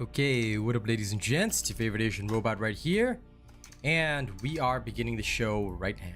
Okay, what up ladies and gents, it's your favorite Asian robot right here, and we are beginning the show right now.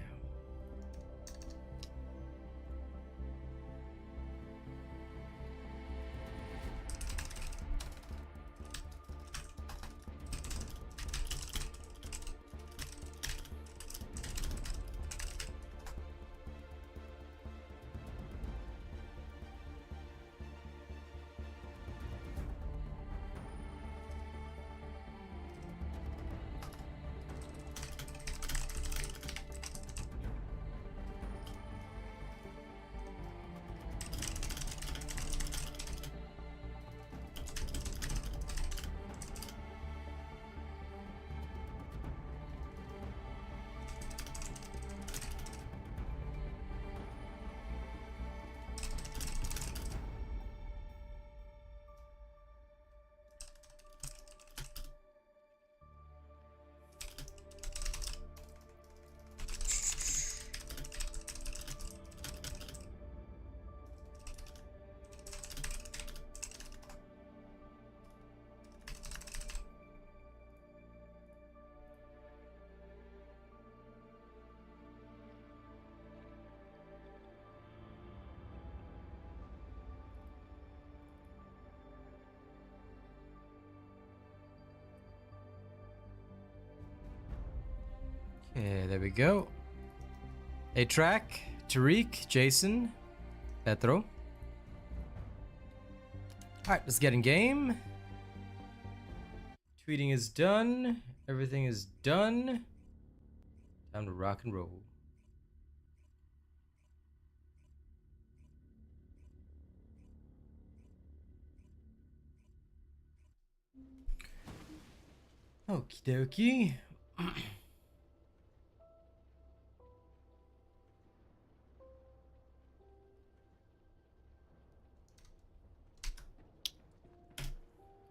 Okay, there we go. A-Track, Tariq, Jason, Petro. Alright, let's get in game. Tweeting is done. Everything is done. Time to rock and roll. Okie dokie.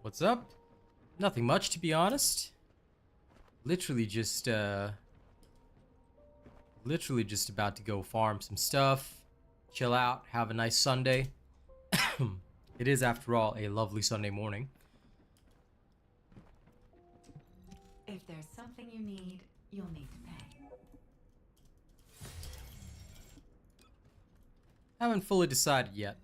What's up? Nothing much, to be honest. Literally just about to go farm some stuff, chill out, have a nice Sunday. It is, after all, a lovely Sunday morning. If there's something you need, you'll need to pay. Haven't fully decided yet.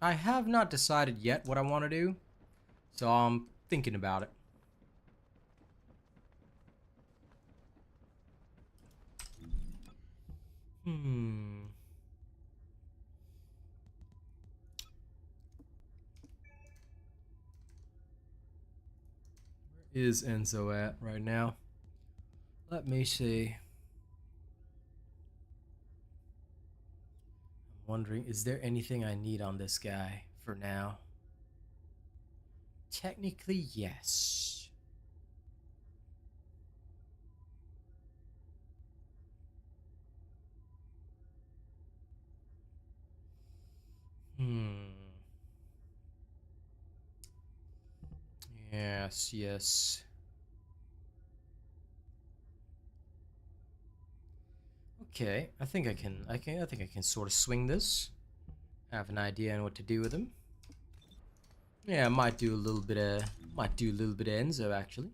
I have not decided yet what I want to do, so I'm thinking about it. Where is Enzo at right now? Let me see. I'm wondering, is there anything I need on this guy for now? Technically, yes. Yes. Okay, I think I can sort of swing this. Have an idea on what to do with him. Yeah, I might do a little bit of Enzo actually.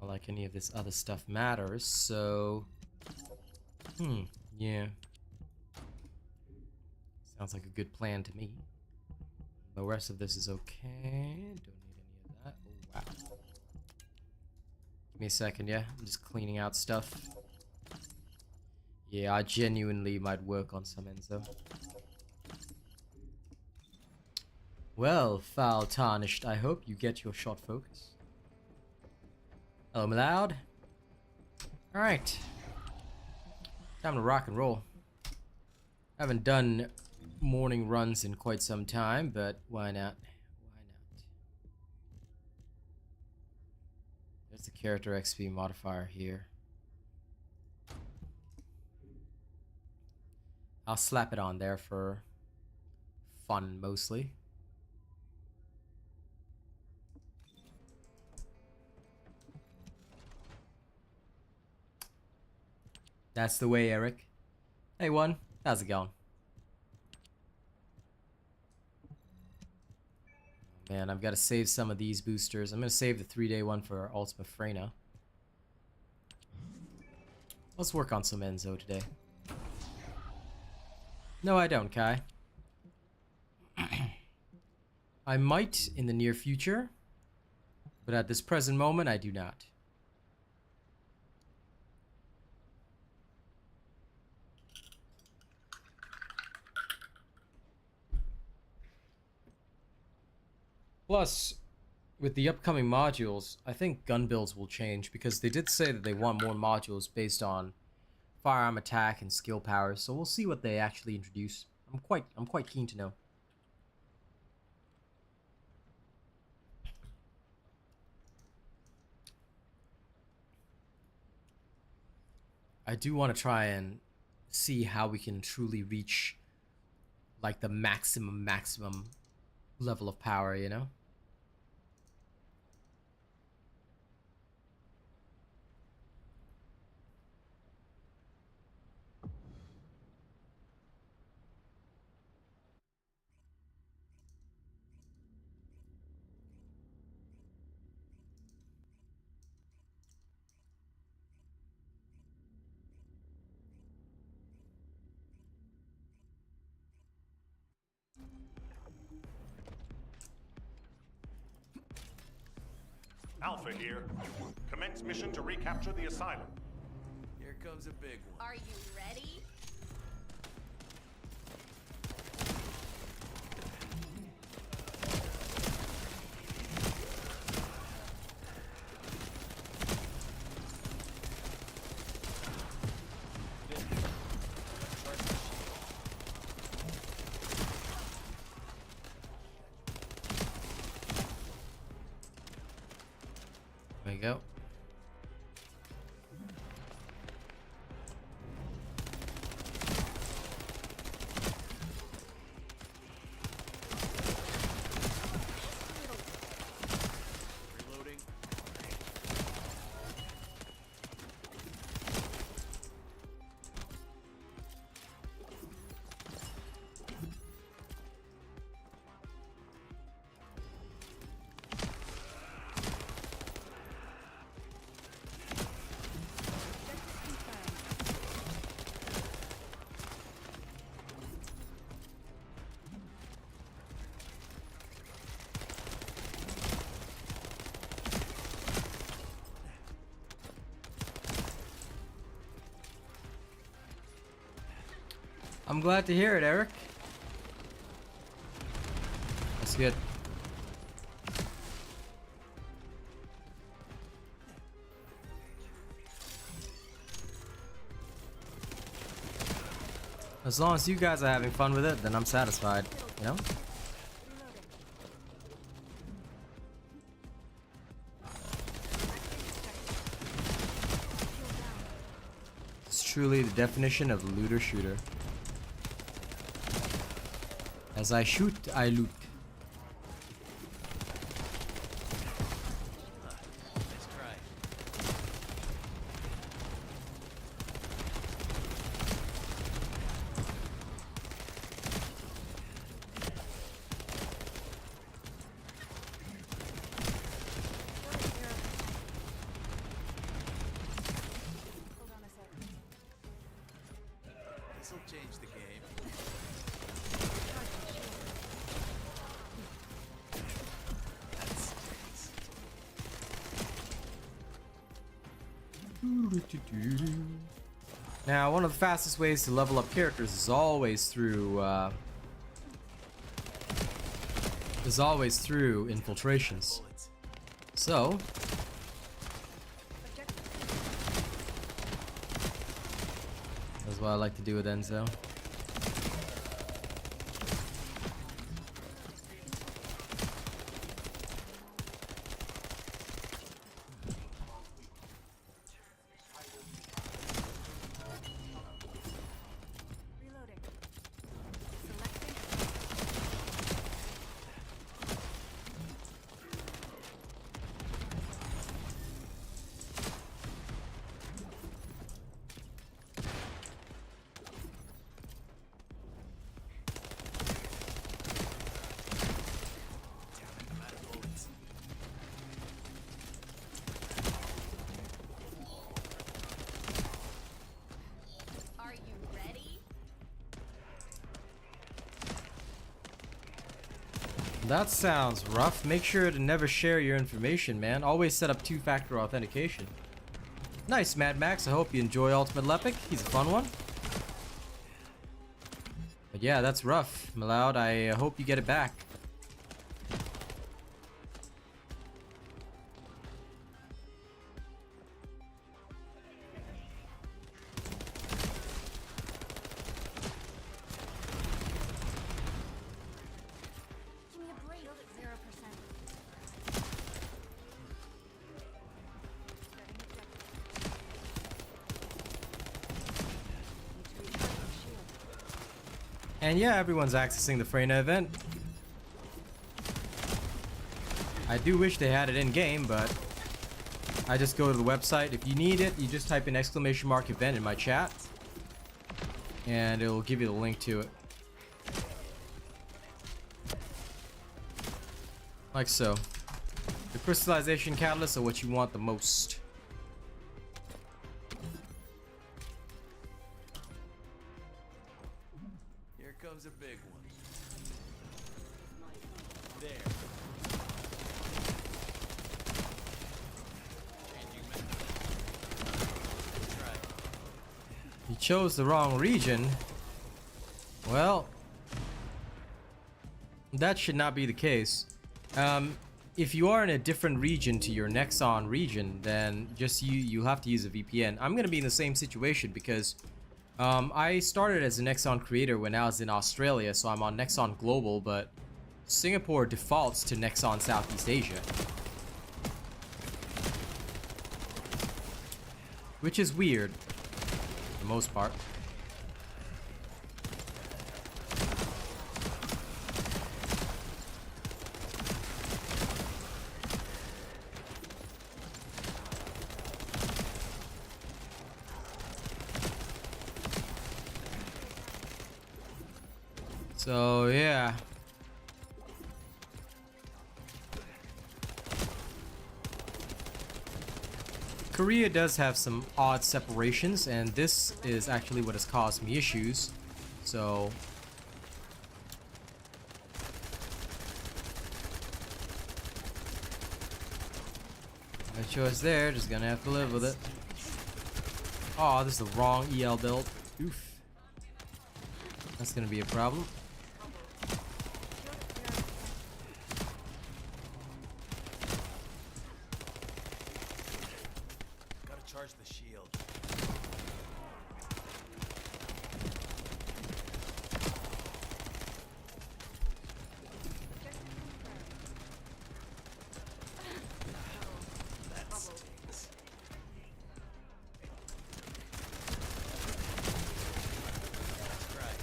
Not like any of this other stuff matters, so yeah. Sounds like a good plan to me. The rest of this is okay. Don't need any of that. Oh, wow. Give me a second, yeah? I'm just cleaning out stuff. Yeah, I genuinely might work on some Enzo. Well, foul tarnished, I hope you get your shot focus. Hello, my loud. Alright. Time to rock and roll. Haven't done morning runs in quite some time, but why not? There's the character XP modifier here. I'll slap it on there for fun mostly. That's the way, Eric. Hey, one. How's it going? Man, I've got to save some of these boosters. I'm going to save the 3-day one for Ultima Freyna. Let's work on some Enzo today. No, I don't, Kai. I might in the near future, but at this present moment, I do not. Plus, with the upcoming modules, I think gun builds will change because they did say that they want more modules based on firearm attack and skill powers. So we'll see what they actually introduce. I'm quite keen to know. I do want to try and see how we can truly reach like the maximum level of power, you know? Alpha here. Commence mission to recapture the asylum. Here comes a big one. Are you ready? There we go. Reloading. I'm glad to hear it, Eric. That's good. As long as you guys are having fun with it, then I'm satisfied, you know? It's truly the definition of looter shooter. As I shoot, I loot. Nice try. This'll change the game. Now, one of the fastest ways to level up characters is always through infiltrations. Bullets. So, that's what I like to do with Enzo. Reloading. Selecting. That sounds rough. Make sure to never share your information, man. Always set up two-factor authentication. Nice, Mad Max. I hope you enjoy Ultimate Lepic. He's a fun one. But yeah, that's rough, Maloud. I hope you get it back. Give me a break. Shield at 0%. Setting objective. Need to recharge my shield. And yeah, everyone's accessing the Freyna event. I do wish they had it in-game, but I just go to the website. If you need it, you just type in !event in my chat, and it will give you the link to it. Like so. The crystallization catalysts are what you want the most. Here comes a big one. There. Changing map. That's right. You chose the wrong region. Well, that should not be the case. If you are in a different region to your Nexon region, then just you'll have to use a VPN. I'm gonna be in the same situation because I started as a Nexon creator when I was in Australia, so I'm on Nexon Global, but Singapore defaults to Nexon Southeast Asia, which is weird for the most part. So yeah. Korea does have some odd separations, and this is actually what has caused me issues. So no choice there, just gonna have to live with it. Oh, this is the wrong EL build. Oof. That's gonna be a problem. Gotta charge the shield. That stinks. That's right.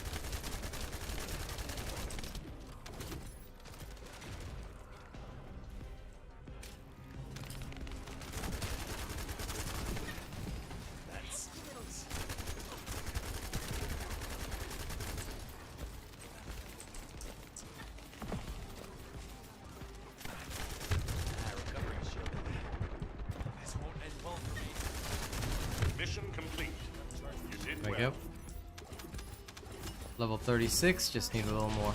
That stinks. Recovery shield. This won't end well for me. Mission complete. You did Wake well. up. Level 36, just need a little more.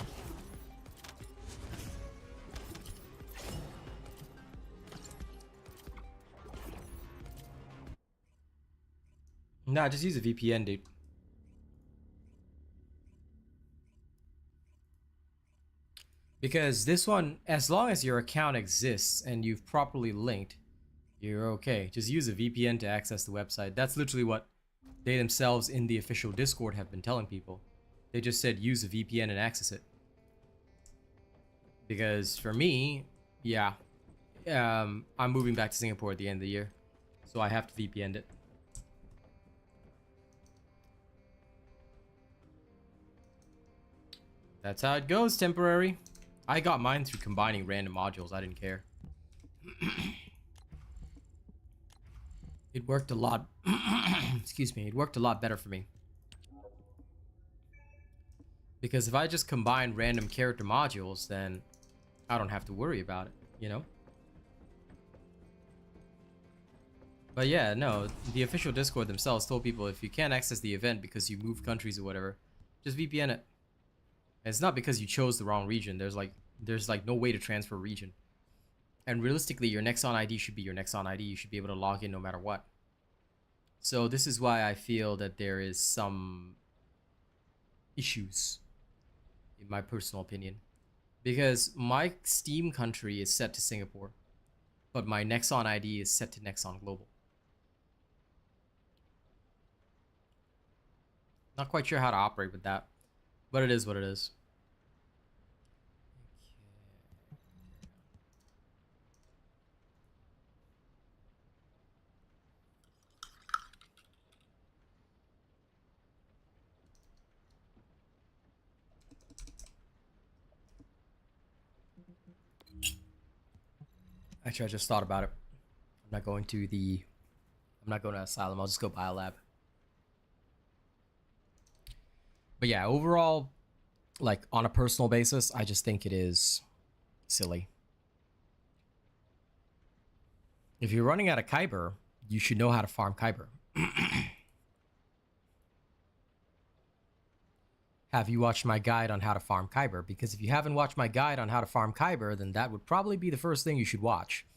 Nah, just use a VPN, dude. Because this one, as long as your account exists and you've properly linked, you're okay. Just use a VPN to access the website. That's literally what they themselves in the official Discord have been telling people. They just said use a VPN and access it. Because for me, yeah, I'm moving back to Singapore at the end of the year, so I have to VPN it. That's how it goes, temporary. I got mine through combining random modules. I didn't care. It worked a lot. Excuse me. It worked a lot better for me. Because if I just combine random character modules, then I don't have to worry about it, you know? But yeah, no, the official Discord themselves told people if you can't access the event because you move countries or whatever, just VPN it. And it's not because you chose the wrong region. There's like There's like no way to transfer region. And realistically, your Nexon ID should be your Nexon ID. You should be able to log in no matter what. So this is why I feel that there is some issues, in my personal opinion. Because my Steam country is set to Singapore, but my Nexon ID is set to Nexon Global. Not quite sure how to operate with that, but it is what it is. Actually, I just thought about it. I'm not going to Asylum. I'll just go Biolab. But yeah, overall, like on a personal basis, I just think it is silly. If you're running out of Kyber, you should know how to farm Kyber. Have you watched my guide on how to farm Kyber? Because if you haven't watched my guide on how to farm Kyber, then that would probably be the first thing you should watch.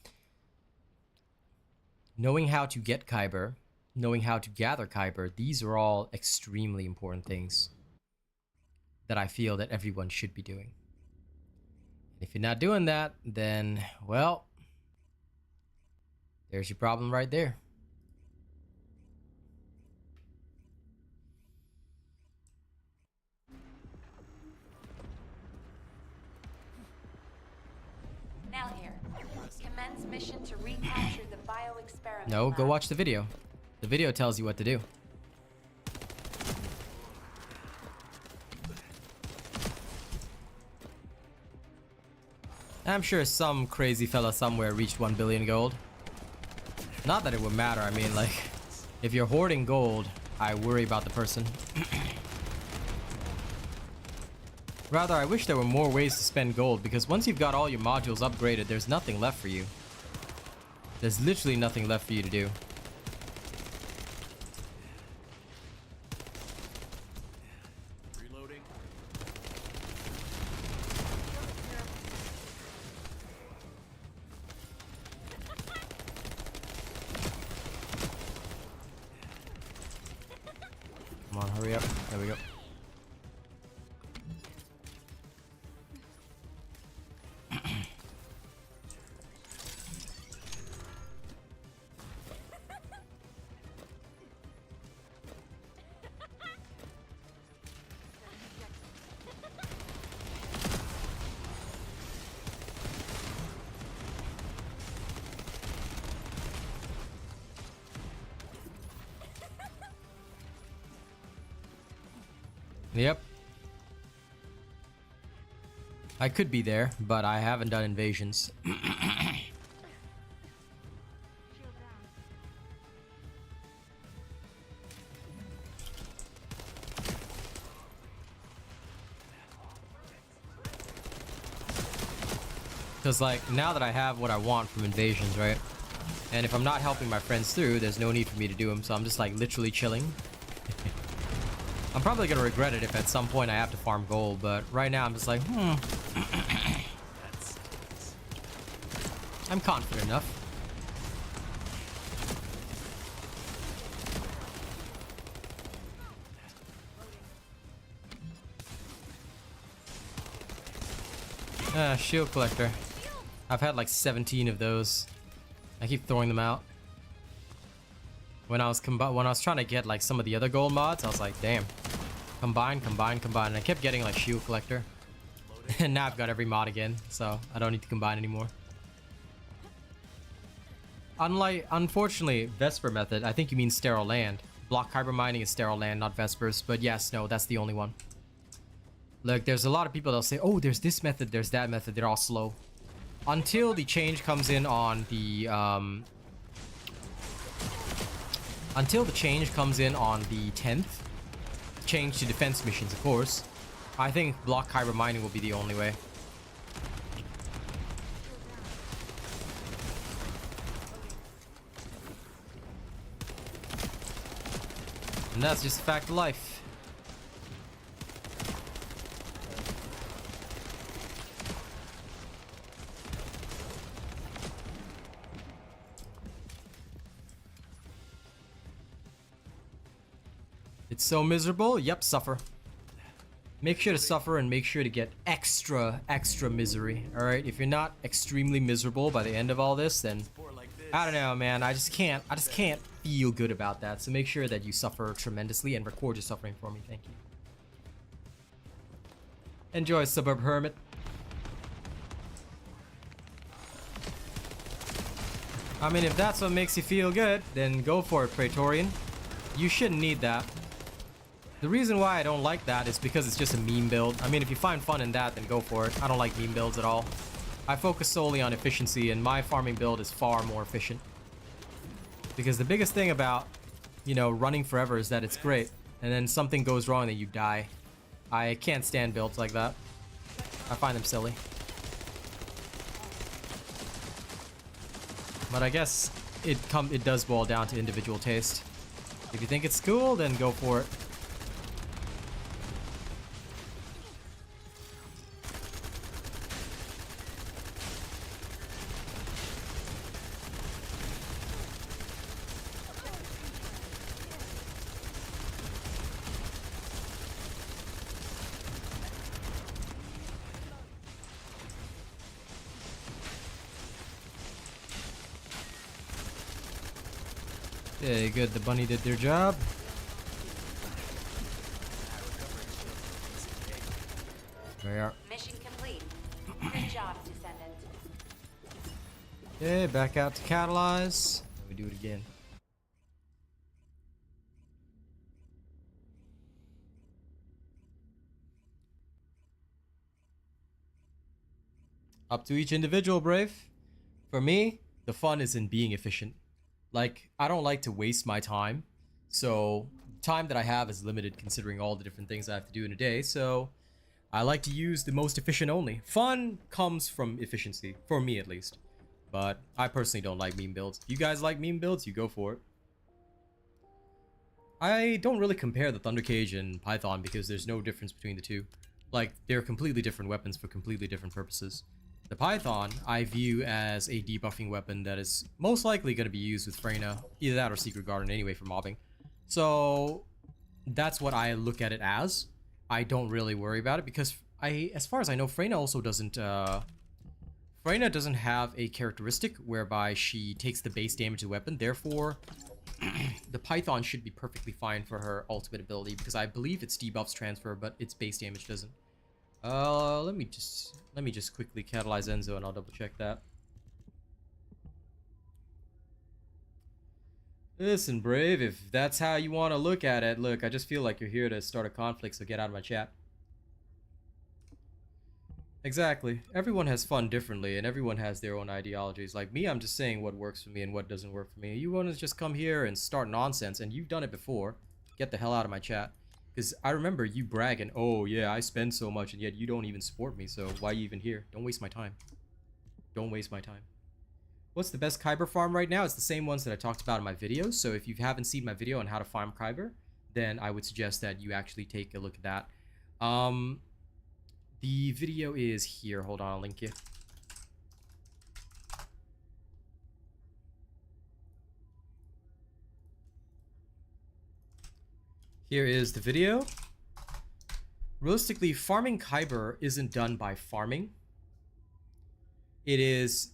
Knowing how to get Kyber, knowing how to gather Kyber, these are all extremely important things that I feel that everyone should be doing. If you're not doing that, then, well, there's your problem right there. Now here. Commence mission to recapture the bioexperiment. No, go lab. watch the video. The video tells you what to do. I'm sure some crazy fella somewhere reached 1 billion gold. Not that it would matter. I mean, like, if you're hoarding gold, I worry about the person. Rather, I wish there were more ways to spend gold, because once you've got all your modules upgraded, there's nothing left for you. There's literally nothing left for you to do. Reloading. Come on, hurry up. There we go. Yep. I could be there, but I haven't done invasions. Shield down. Because, like, now that I have what I want from invasions, right? And if I'm not helping my friends through, there's no need for me to do them, so I'm just, like, literally chilling. I'm probably gonna regret it if at some point I have to farm gold, but right now I'm just like, That's I'm confident enough. Shield collector. I've had like 17 of those. I keep throwing them out. When I was trying to get like some of the other gold mods, I was like, damn. Combine. And I kept getting like shield collector. And now I've got every mod again, so I don't need to combine anymore. Unfortunately, Vesper method, I think you mean sterile land. Block kyber mining is sterile land, not Vespers, but yes, no, that's the only one. Look, there's a lot of people that'll say, oh, there's this method, there's that method, they're all slow. Until the change comes in on the, until the change comes in on the 10th, change to defense missions, of course, I think block kyber mining will be the only way. And that's just a fact of life. It's so miserable. Yep, suffer. Make sure to suffer and make sure to get extra misery. All right, if you're not extremely miserable by the end of all this, then I don't know, man. I just can't feel good about that. So make sure that you suffer tremendously and record your suffering for me. Thank you. Enjoy, Suburb Hermit. I mean, if that's what makes you feel good, then go for it, Praetorian. You shouldn't need that. The reason why I don't like that is because it's just a meme build. I mean, if you find fun in that, then go for it. I don't like meme builds at all. I focus solely on efficiency, and my farming build is far more efficient. Because the biggest thing about, you know, running forever is that it's great, and then something goes wrong and you die. I can't stand builds like that. I find them silly. But I guess it does boil down to individual taste. If you think it's cool, then go for it. Yeah, good. The bunny did their job. There we are. Mission complete. Good job, Descendant. Okay, back out to catalyze. We do it again. Up to each individual, Brave. For me, the fun is in being efficient. Like, I don't like to waste my time. So, time that I have is limited considering all the different things I have to do in a day. So, I like to use the most efficient only. Fun comes from efficiency, for me at least. But I personally don't like meme builds. If you guys like meme builds, you go for it. I don't really compare the Thunder Cage and Python because there's no difference between the two. Like, they're completely different weapons for completely different purposes. The Python, I view as a debuffing weapon that is most likely going to be used with Freyna. Either that or Secret Garden anyway for mobbing. So, that's what I look at it as. I don't really worry about it because, as far as I know, Freyna also doesn't... Freyna doesn't have a characteristic whereby she takes the base damage of the weapon. Therefore, the Python should be perfectly fine for her ultimate ability because I believe its debuffs transfer, but its base damage doesn't. Let me just quickly catalyze Enzo and I'll double check that. Listen, Brave, if that's how you want to look at it, look, I just feel like you're here to start a conflict, so get out of my chat. Exactly. Everyone has fun differently, and everyone has their own ideologies. Like me, I'm just saying what works for me and what doesn't work for me. You want to just come here and start nonsense, and you've done it before. Get the hell out of my chat. Because I remember you bragging, oh yeah, I spend so much, and yet you don't even support me, so why are you even here? Don't waste my time. Don't waste my time. What's the best Kyber farm right now? It's the same ones that I talked about in my videos, so if you haven't seen my video on how to farm Kyber, then I would suggest that you actually take a look at that. The video is here. Hold on, I'll link you. Here is the video. Realistically, farming Kyber isn't done by farming. It is...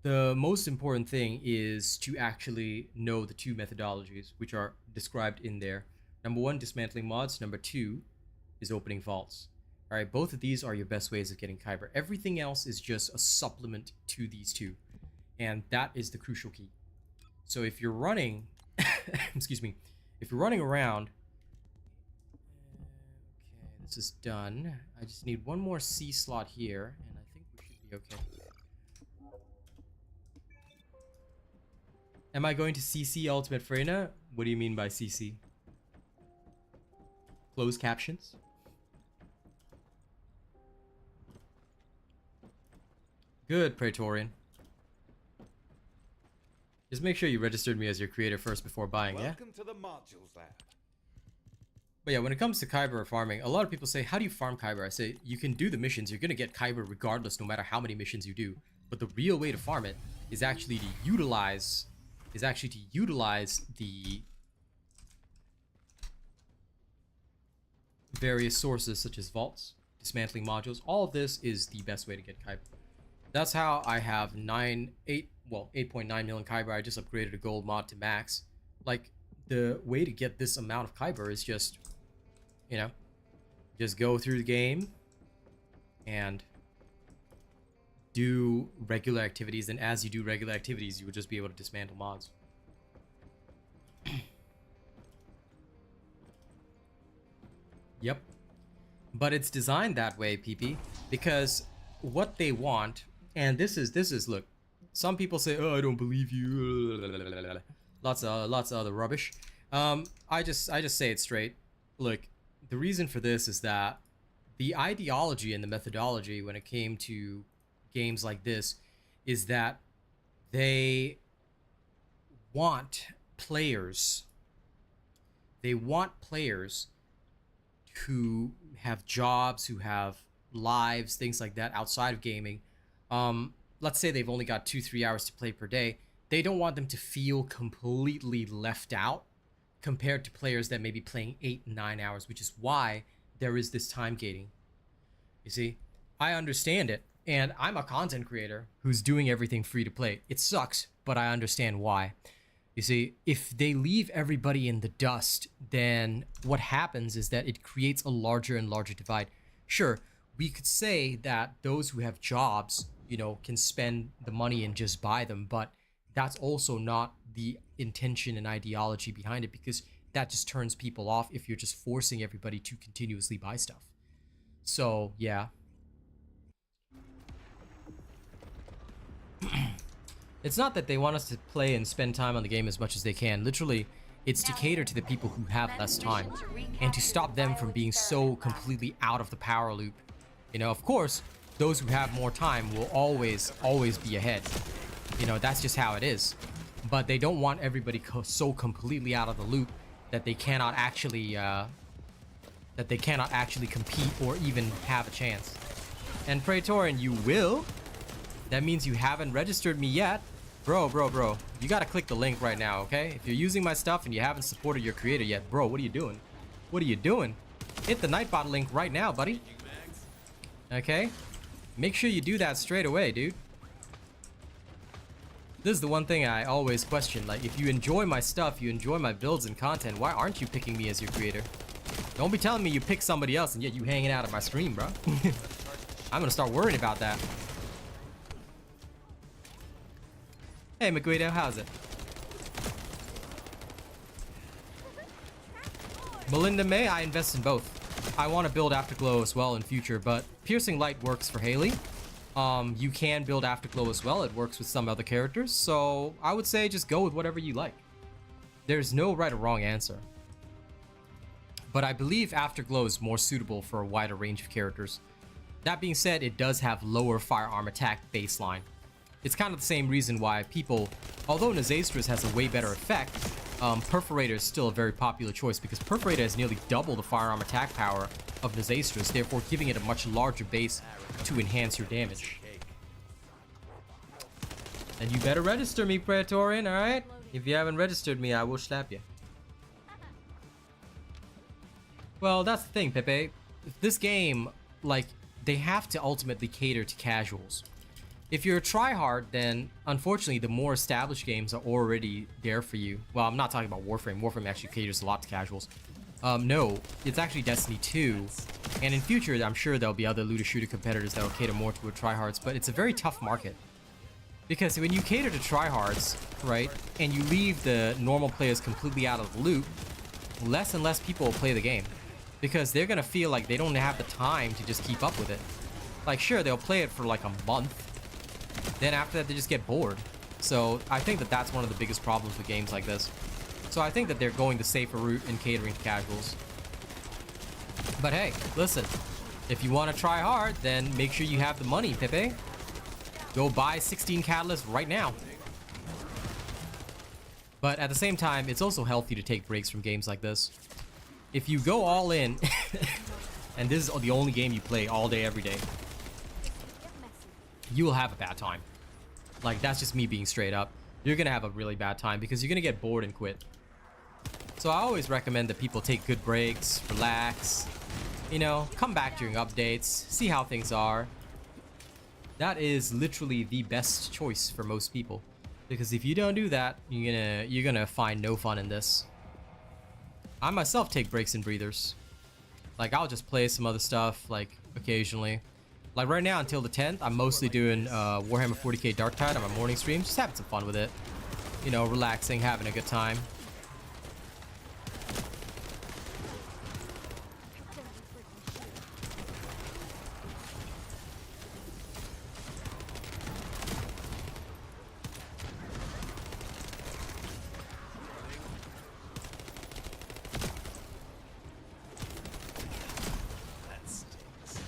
The most important thing is to actually know the two methodologies, which are described in there. Number one, dismantling mods. Number two is opening vaults. Alright, both of these are your best ways of getting Kyber. Everything else is just a supplement to these two. And that is the crucial key. So if you're running... excuse me. If you're running around... Okay, this is done. I just need one more C slot here, and I think we should be okay. Am I going to CC Ultimate Freyna? What do you mean by CC? Closed captions? Good, Praetorian. Just make sure you registered me as your creator first before buying, yeah? Welcome to the modules lab. But yeah, when it comes to Kyber farming, a lot of people say, how do you farm Kyber? I say, you can do the missions. You're going to get Kyber regardless, no matter how many missions you do. But the real way to farm it is actually to utilize... the various sources such as vaults, dismantling modules. All of this is the best way to get Kyber. That's how I have 8.9 million Kyber. I just upgraded a gold mod to max. Like, the way to get this amount of Kyber is just, you know, just go through the game and do regular activities. And as you do regular activities, you will just be able to dismantle mods. Yep. But it's designed that way, PP, because what they want, and this is look, some people say, oh, I don't believe you, lots of other rubbish. I just say it straight. Look, the reason for this is that the ideology and the methodology when it came to games like this is that they want players who have jobs, who have lives, things like that outside of gaming. Let's say they've only got 2-3 hours to play per day. They don't want them to feel completely left out compared to players that may be playing 8-9 hours, which is why there is this time gating. You see, I understand it, and I'm a content creator who's doing everything free to play. It sucks, but I understand why. You see, if they leave everybody in the dust, then what happens is that it creates a larger and larger divide. Sure, we could say that those who have jobs, you know, can spend the money and just buy them, but that's also not the intention and ideology behind it, because that just turns people off if you're just forcing everybody to continuously buy stuff. So, yeah. It's not that they want us to play and spend time on the game as much as they can. Literally, it's to cater to the people who have less time and to stop them from being so completely out of the power loop. You know, of course, those who have more time will always be ahead. You know, that's just how it is. But they don't want everybody so completely out of the loop that they cannot actually compete or even have a chance. And Praetorian, you will. That means you haven't registered me yet. Bro. You gotta click the link right now, okay? If you're using my stuff and you haven't supported your creator yet, bro, what are you doing? What are you doing? Hit the Nightbot link right now, buddy. Okay? Make sure you do that straight away, dude. This is the one thing I always question. Like, if you enjoy my stuff, you enjoy my builds and content, why aren't you picking me as your creator? Don't be telling me you pick somebody else and yet you hanging out at my stream, bro. I'm gonna start worrying about that. Hey, McGuido, how's it? Melinda May, I invest in both. I want to build Afterglow as well in future, but Piercing Light works for Haley. You can build Afterglow as well. It works with some other characters, so I would say just go with whatever you like. There's no right or wrong answer. But I believe Afterglow is more suitable for a wider range of characters. That being said, it does have lower firearm attack baseline. It's kind of the same reason why people, although Nazastris has a way better effect, Perforator is still a very popular choice because Perforator has nearly double the firearm attack power of Nazastris, therefore giving it a much larger base to enhance your damage. And you better register me, Praetorian, alright? If you haven't registered me, I will slap you. Well, that's the thing, Pepe. This game, like, they have to ultimately cater to casuals. If you're a tryhard, then unfortunately the more established games are already there for you. Well, I'm not talking about Warframe. Warframe actually caters a lot to casuals. No, it's actually Destiny 2. And in future, I'm sure there'll be other looter shooter competitors that will cater more to tryhards, but it's a very tough market. Because when you cater to tryhards, right, and you leave the normal players completely out of the loop, less and less people will play the game. Because they're gonna feel like they don't have the time to just keep up with it. Like, sure, they'll play it for like a month. Then after that, they just get bored. So I think that that's one of the biggest problems with games like this. So I think that they're going the safer route in catering to casuals. But hey, listen, if you want to try hard, then make sure you have the money, Pepe. Go buy 16 catalysts right now. But at the same time, it's also healthy to take breaks from games like this. If you go all in, and this is the only game you play all day, every day, you will have a bad time. Like, that's just me being straight up. You're gonna have a really bad time because you're gonna get bored and quit. So I always recommend that people take good breaks, relax, you know, come back during updates, see how things are. That is literally the best choice for most people. Because if you don't do that, you're gonna find no fun in this. I myself take breaks and breathers. Like, I'll just play some other stuff, like, occasionally. Like, right now, until the 10th, I'm mostly doing Warhammer 40k Dark Tide on my morning stream. Just having some fun with it. You know, relaxing, having a good time. That stinks.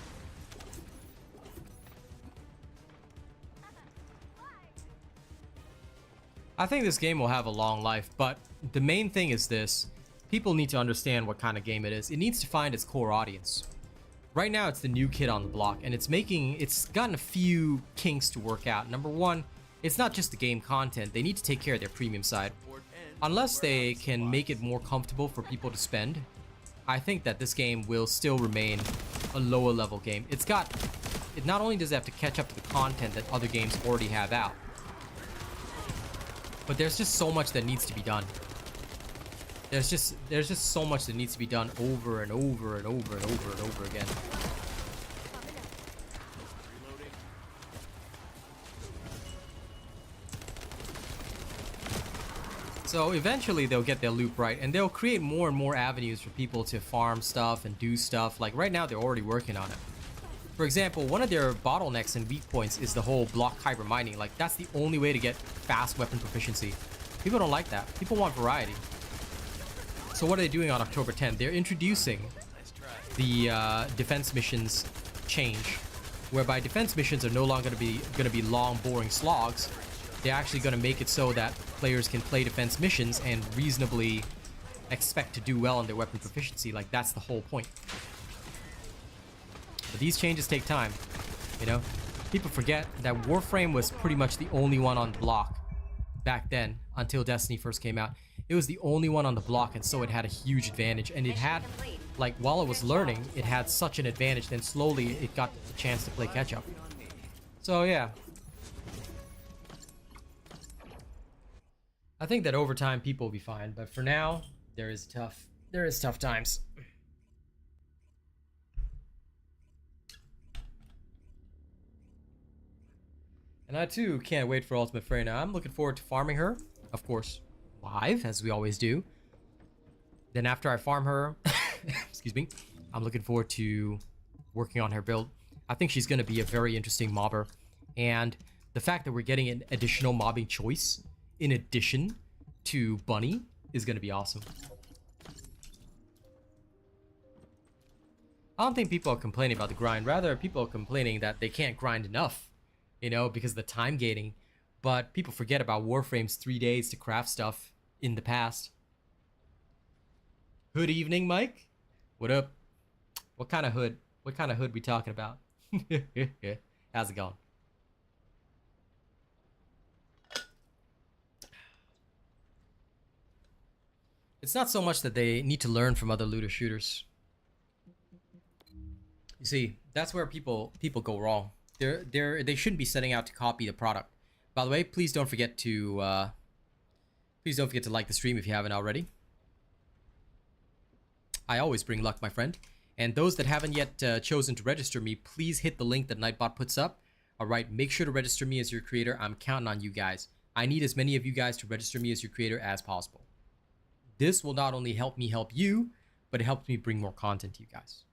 I think this game will have a long life, but the main thing is this. People need to understand what kind of game it is. It needs to find its core audience. Right now, it's the new kid on the block, and it's gotten a few kinks to work out. Number one, it's not just the game content. They need to take care of their premium side. Unless they can make it more comfortable for people to spend, I think that this game will still remain a lower level game. It not only does it have to catch up to the content that other games already have out, but there's just so much that needs to be done. There's just so much that needs to be done over and over and over and over and over again. Reloading. So eventually they'll get their loop right, and they'll create more and more avenues for people to farm stuff and do stuff. Like right now, they're already working on it. For example, one of their bottlenecks and weak points is the whole block hyper mining. Like, that's the only way to get fast weapon proficiency. People don't like that. People want variety. So what are they doing on October 10th? They're introducing Nice try. the defense missions change, whereby defense missions are no longer gonna be long, boring slogs. They're actually gonna make it so that players can play defense missions and reasonably expect to do well on their weapon proficiency. Like, that's the whole point. But these changes take time, you know? People forget that Warframe was pretty much the only one on the block back then, until Destiny first came out. It was the only one on the block, and so it had a huge advantage. And it had, like, while it was learning, it had such an advantage, then slowly it got the chance to play catch-up. So, yeah. I think that over time, people will be fine, but for now, there is tough times. And I too can't wait for Ultimate Freyna. I'm looking forward to farming her, of course, live, as we always do. Then after I farm her, excuse me, I'm looking forward to working on her build. I think she's going to be a very interesting mobber. And the fact that we're getting an additional mobbing choice in addition to Bunny is going to be awesome. I don't think people are complaining about the grind. Rather, people are complaining that they can't grind enough, you know, because of the time gating. But people forget about Warframe's 3 days to craft stuff in the past. Hood evening, Mike? What up? What kind of hood? What kind of hood we talking about? How's it going? It's not so much that they need to learn from other looter shooters. You see, that's where people go wrong. They shouldn't be setting out to copy the product. By the way, please don't forget to like the stream if you haven't already. I always bring luck, my friend. And those that haven't yet chosen to register me, please hit the link that Nightbot puts up. All right, make sure to register me as your creator. I'm counting on you guys. I need as many of you guys to register me as your creator as possible. This will not only help me help you, but it helps me bring more content to you guys.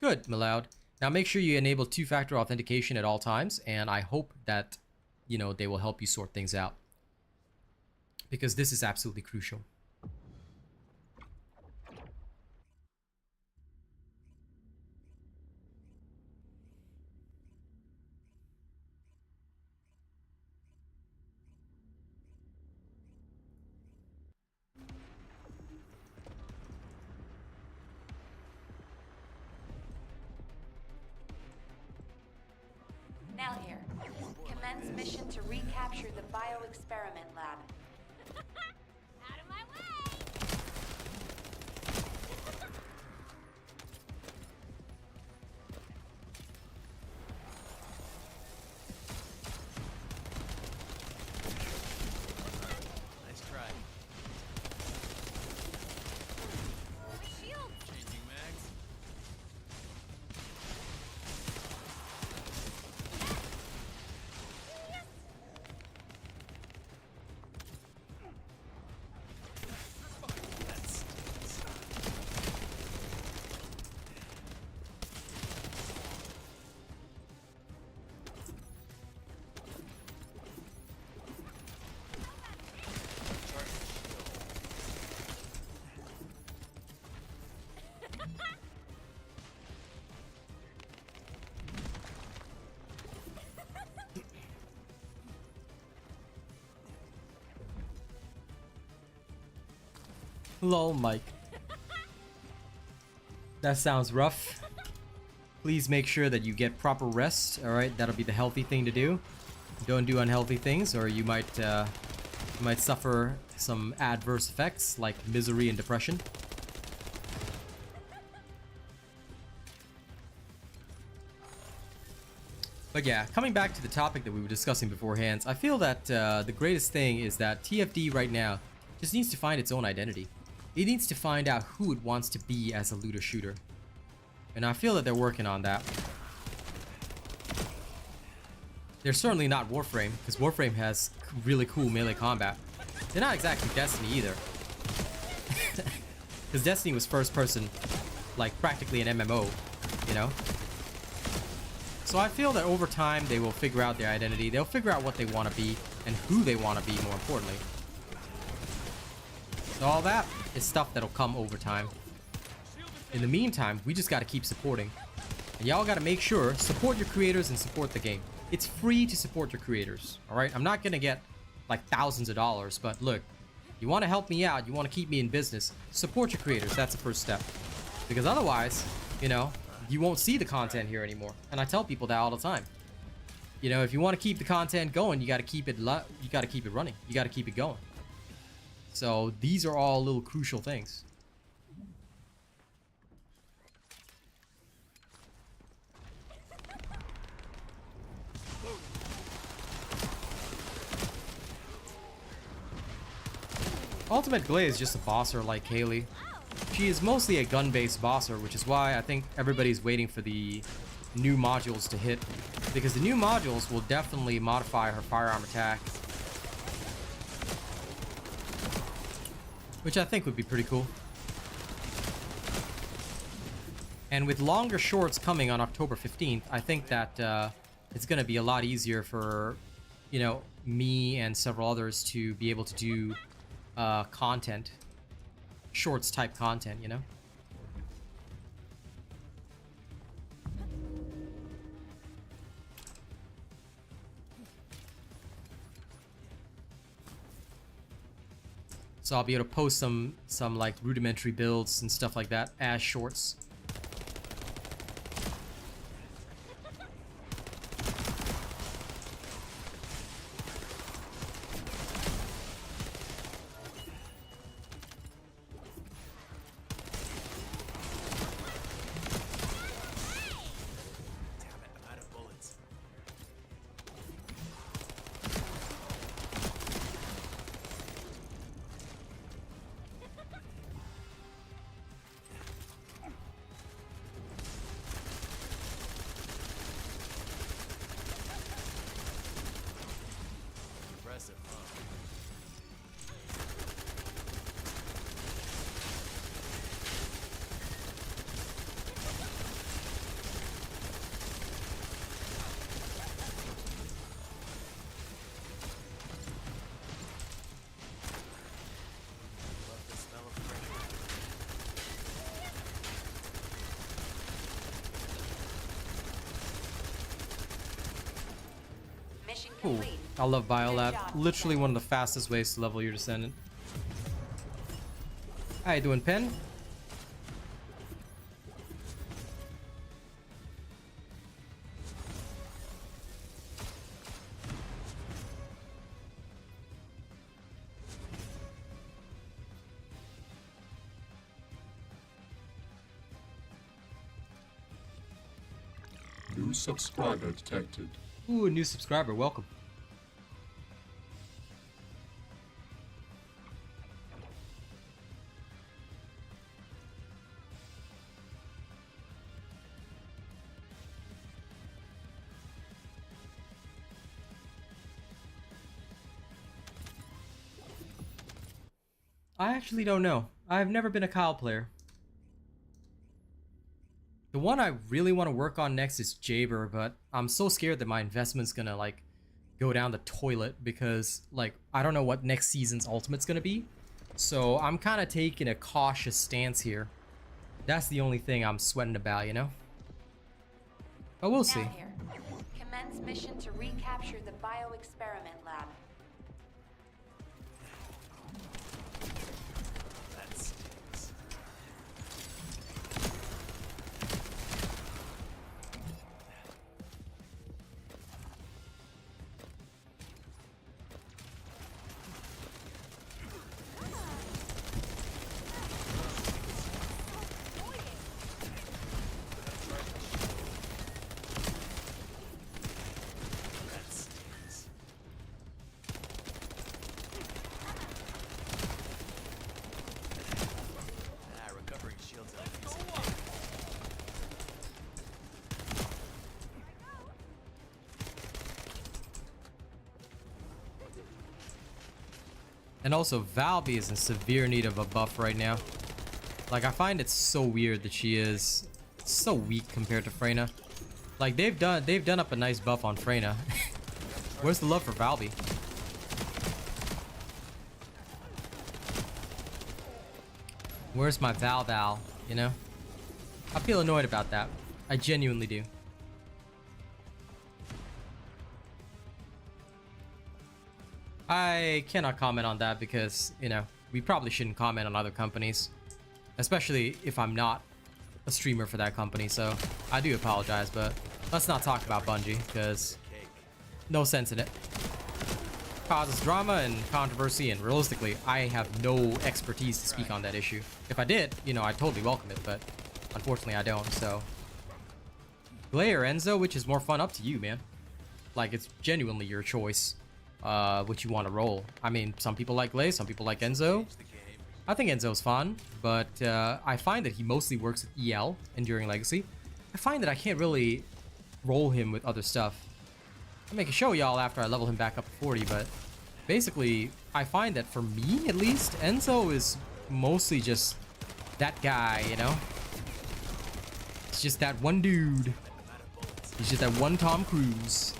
Good, Maloud. Now make sure you enable two-factor authentication at all times, and I hope that, you know, they will help you sort things out. Because this is absolutely crucial. Now here. Commence mission to recapture the bioexperiment lab. Out of my way! Lol, Mike. That sounds rough. Please make sure that you get proper rest, alright? That'll be the healthy thing to do. Don't do unhealthy things, or you might suffer some adverse effects like misery and depression. But yeah, coming back to the topic that we were discussing beforehand, I feel that the greatest thing is that TFD right now just needs to find its own identity. It needs to find out who it wants to be as a looter shooter. And I feel that they're working on that. They're certainly not Warframe, because Warframe has really cool melee combat. They're not exactly Destiny either. Because Destiny was first person, like practically an MMO, you know? So I feel that over time they will figure out their identity. They'll figure out what they want to be and who they want to be, more importantly. So all that is stuff that'll come over time. In the meantime, we just got to keep supporting. And y'all got to make sure, support your creators and support the game. It's free to support your creators, alright? I'm not going to get like thousands of dollars, but look, you want to help me out, you want to keep me in business, support your creators. That's the first step. Because otherwise, you know, you won't see the content here anymore. And I tell people that all the time. You know, if you want to keep the content going, you got to keep it running. You got to keep it going. So these are all little crucial things. Ultimate Glay is just a bosser like Haley. She is mostly a gun-based bosser, which is why I think everybody's waiting for the new modules to hit. Because the new modules will definitely modify her firearm attack. Which I think would be pretty cool. And with longer shorts coming on October 15th, I think that it's going to be a lot easier for, you know, me and several others to be able to do content. Shorts type content, you know? So I'll be able to post some like rudimentary builds and stuff like that as shorts. Ooh, I love Biolab. Literally one of the fastest ways to level your Descendant. How you doing, Pen? New subscriber detected. Ooh, a new subscriber. Welcome. I actually don't know. I've never been a Kyle player. The one I really want to work on next is Jaber, but I'm so scared that my investment's gonna like go down the toilet because like I don't know what next season's ultimate's gonna be. So I'm kind of taking a cautious stance here. That's the only thing I'm sweating about, you know? But we'll see. Now here. Commence mission to recapture the bio-experiment lab. That stinks. And also, Valby is in severe need of a buff right now. Like, I find it so weird that she is so weak compared to Freyna. Like, they've done up a nice buff on Freyna. Where's the love for Valby? Where's my Val, you know? I feel annoyed about that. I genuinely do. I cannot comment on that because, you know, we probably shouldn't comment on other companies. Especially if I'm not a streamer for that company, so I do apologize, but let's not talk about Bungie, because no sense in it. Causes drama and controversy, and realistically, I have no expertise to speak on that issue. If I did, you know, I'd totally welcome it, but unfortunately I don't, so. Glay or Enzo, which is more fun, up to you, man. Like, it's genuinely your choice, which you want to roll. I mean, some people like Glay, some people like Enzo. I think Enzo's fun, but I find that he mostly works with EL, Enduring Legacy. I find that I can't really roll him with other stuff. I'll make a show y'all after I level him back up to 40, but basically, I find that for me, at least, Enzo is mostly just that guy, you know? It's just that one dude. He's just that one Tom Cruise.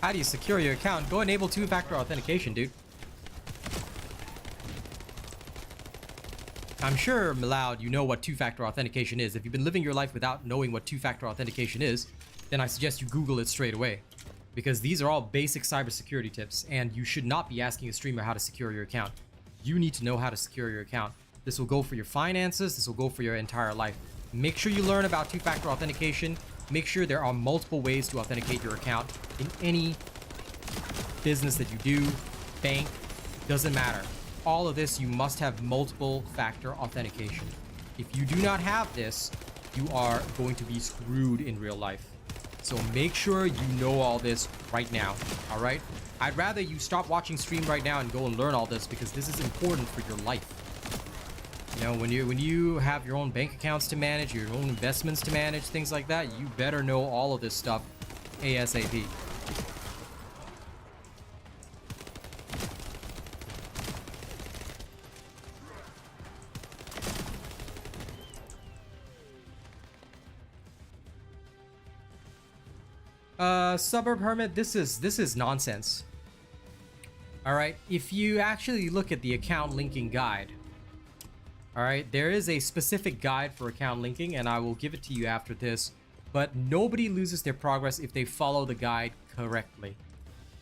How do you secure your account? Go enable two-factor authentication, dude. I'm sure, Maloud, you know what two-factor authentication is. If you've been living your life without knowing what two-factor authentication is, then I suggest you Google it straight away. Because these are all basic cybersecurity tips, and you should not be asking a streamer how to secure your account. You need to know how to secure your account. This will go for your finances, this will go for your entire life. Make sure you learn about two-factor authentication. Make sure there are multiple ways to authenticate your account in any business that you do, bank, doesn't matter. All of this, you must have multiple factor authentication. If you do not have this, you are going to be screwed in real life. So make sure you know all this right now, all right? I'd rather you stop watching stream right now and go and learn all this, because this is important for your life. You know, when you have your own bank accounts to manage, your own investments to manage, things like that, you better know all of this stuff ASAP. Suburb Hermit, this is nonsense. All right, if you actually look at the account linking guide, all right, there is a specific guide for account linking, and I will give it to you after this, but nobody loses their progress if they follow the guide correctly.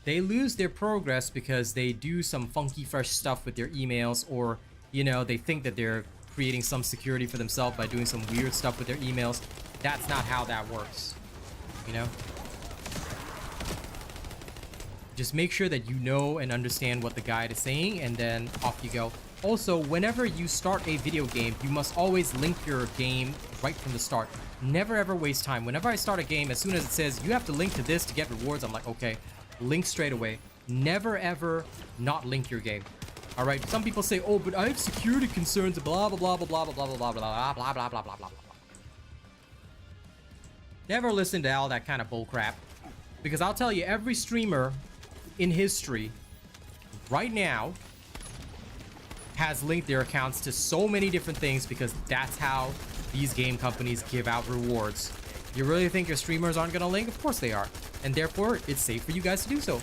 They lose their progress because they do some funky fresh stuff with their emails, or, you know, they think that they're creating some security for themselves by doing some weird stuff with their emails. That's not how that works, you know? Just make sure that you know and understand what the guide is saying, and then off you go. Also, whenever you start a video game, you must always link your game right from the start. Never ever waste time. Whenever I start a game, as soon as it says you have to link to this to get rewards, I'm like, okay, link straight away. Never ever not link your game. All right, some people say, oh, but I have security concerns, blah blah blah blah blah blah blah blah blah blah blah blah blah blah blah. Never listen to all that kind of bull crap, because I'll tell you, every streamer in history right now has linked their accounts to so many different things, because that's how these game companies give out rewards. You really think your streamers aren't gonna link? Of course they are, and therefore it's safe for you guys to do so.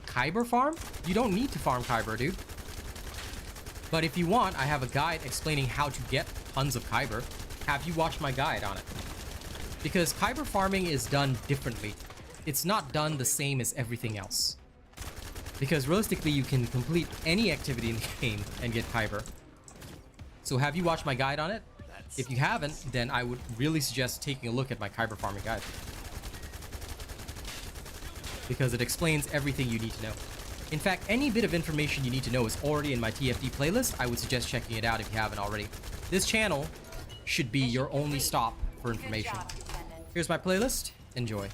Kyber farm? You don't need to farm Kyber, dude. But if you want, I have a guide explaining how to get tons of Kyber. Have you watched my guide on it? Because Kyber farming is done differently. It's not done the same as everything else. Because realistically, you can complete any activity in the game and get Kyber. So have you watched my guide on it? If you haven't, then I would really suggest taking a look at my Kyber farming guide. Because it explains everything you need to know. In fact, any bit of information you need to know is already in my TFD playlist. I would suggest checking it out if you haven't already. This channel should be your only stop for information. Good job, Descendant. Here's my playlist. Enjoy.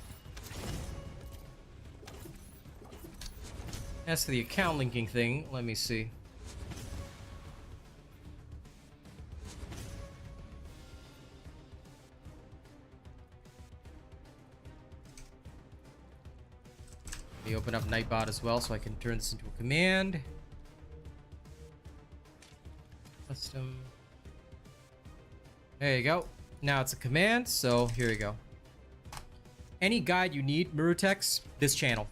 As for the account linking thing, let me see. Let me open up Nightbot as well so I can turn this into a command. Custom. There you go. Now it's a command, so here you go. Any guide you need, Murutex, this channel.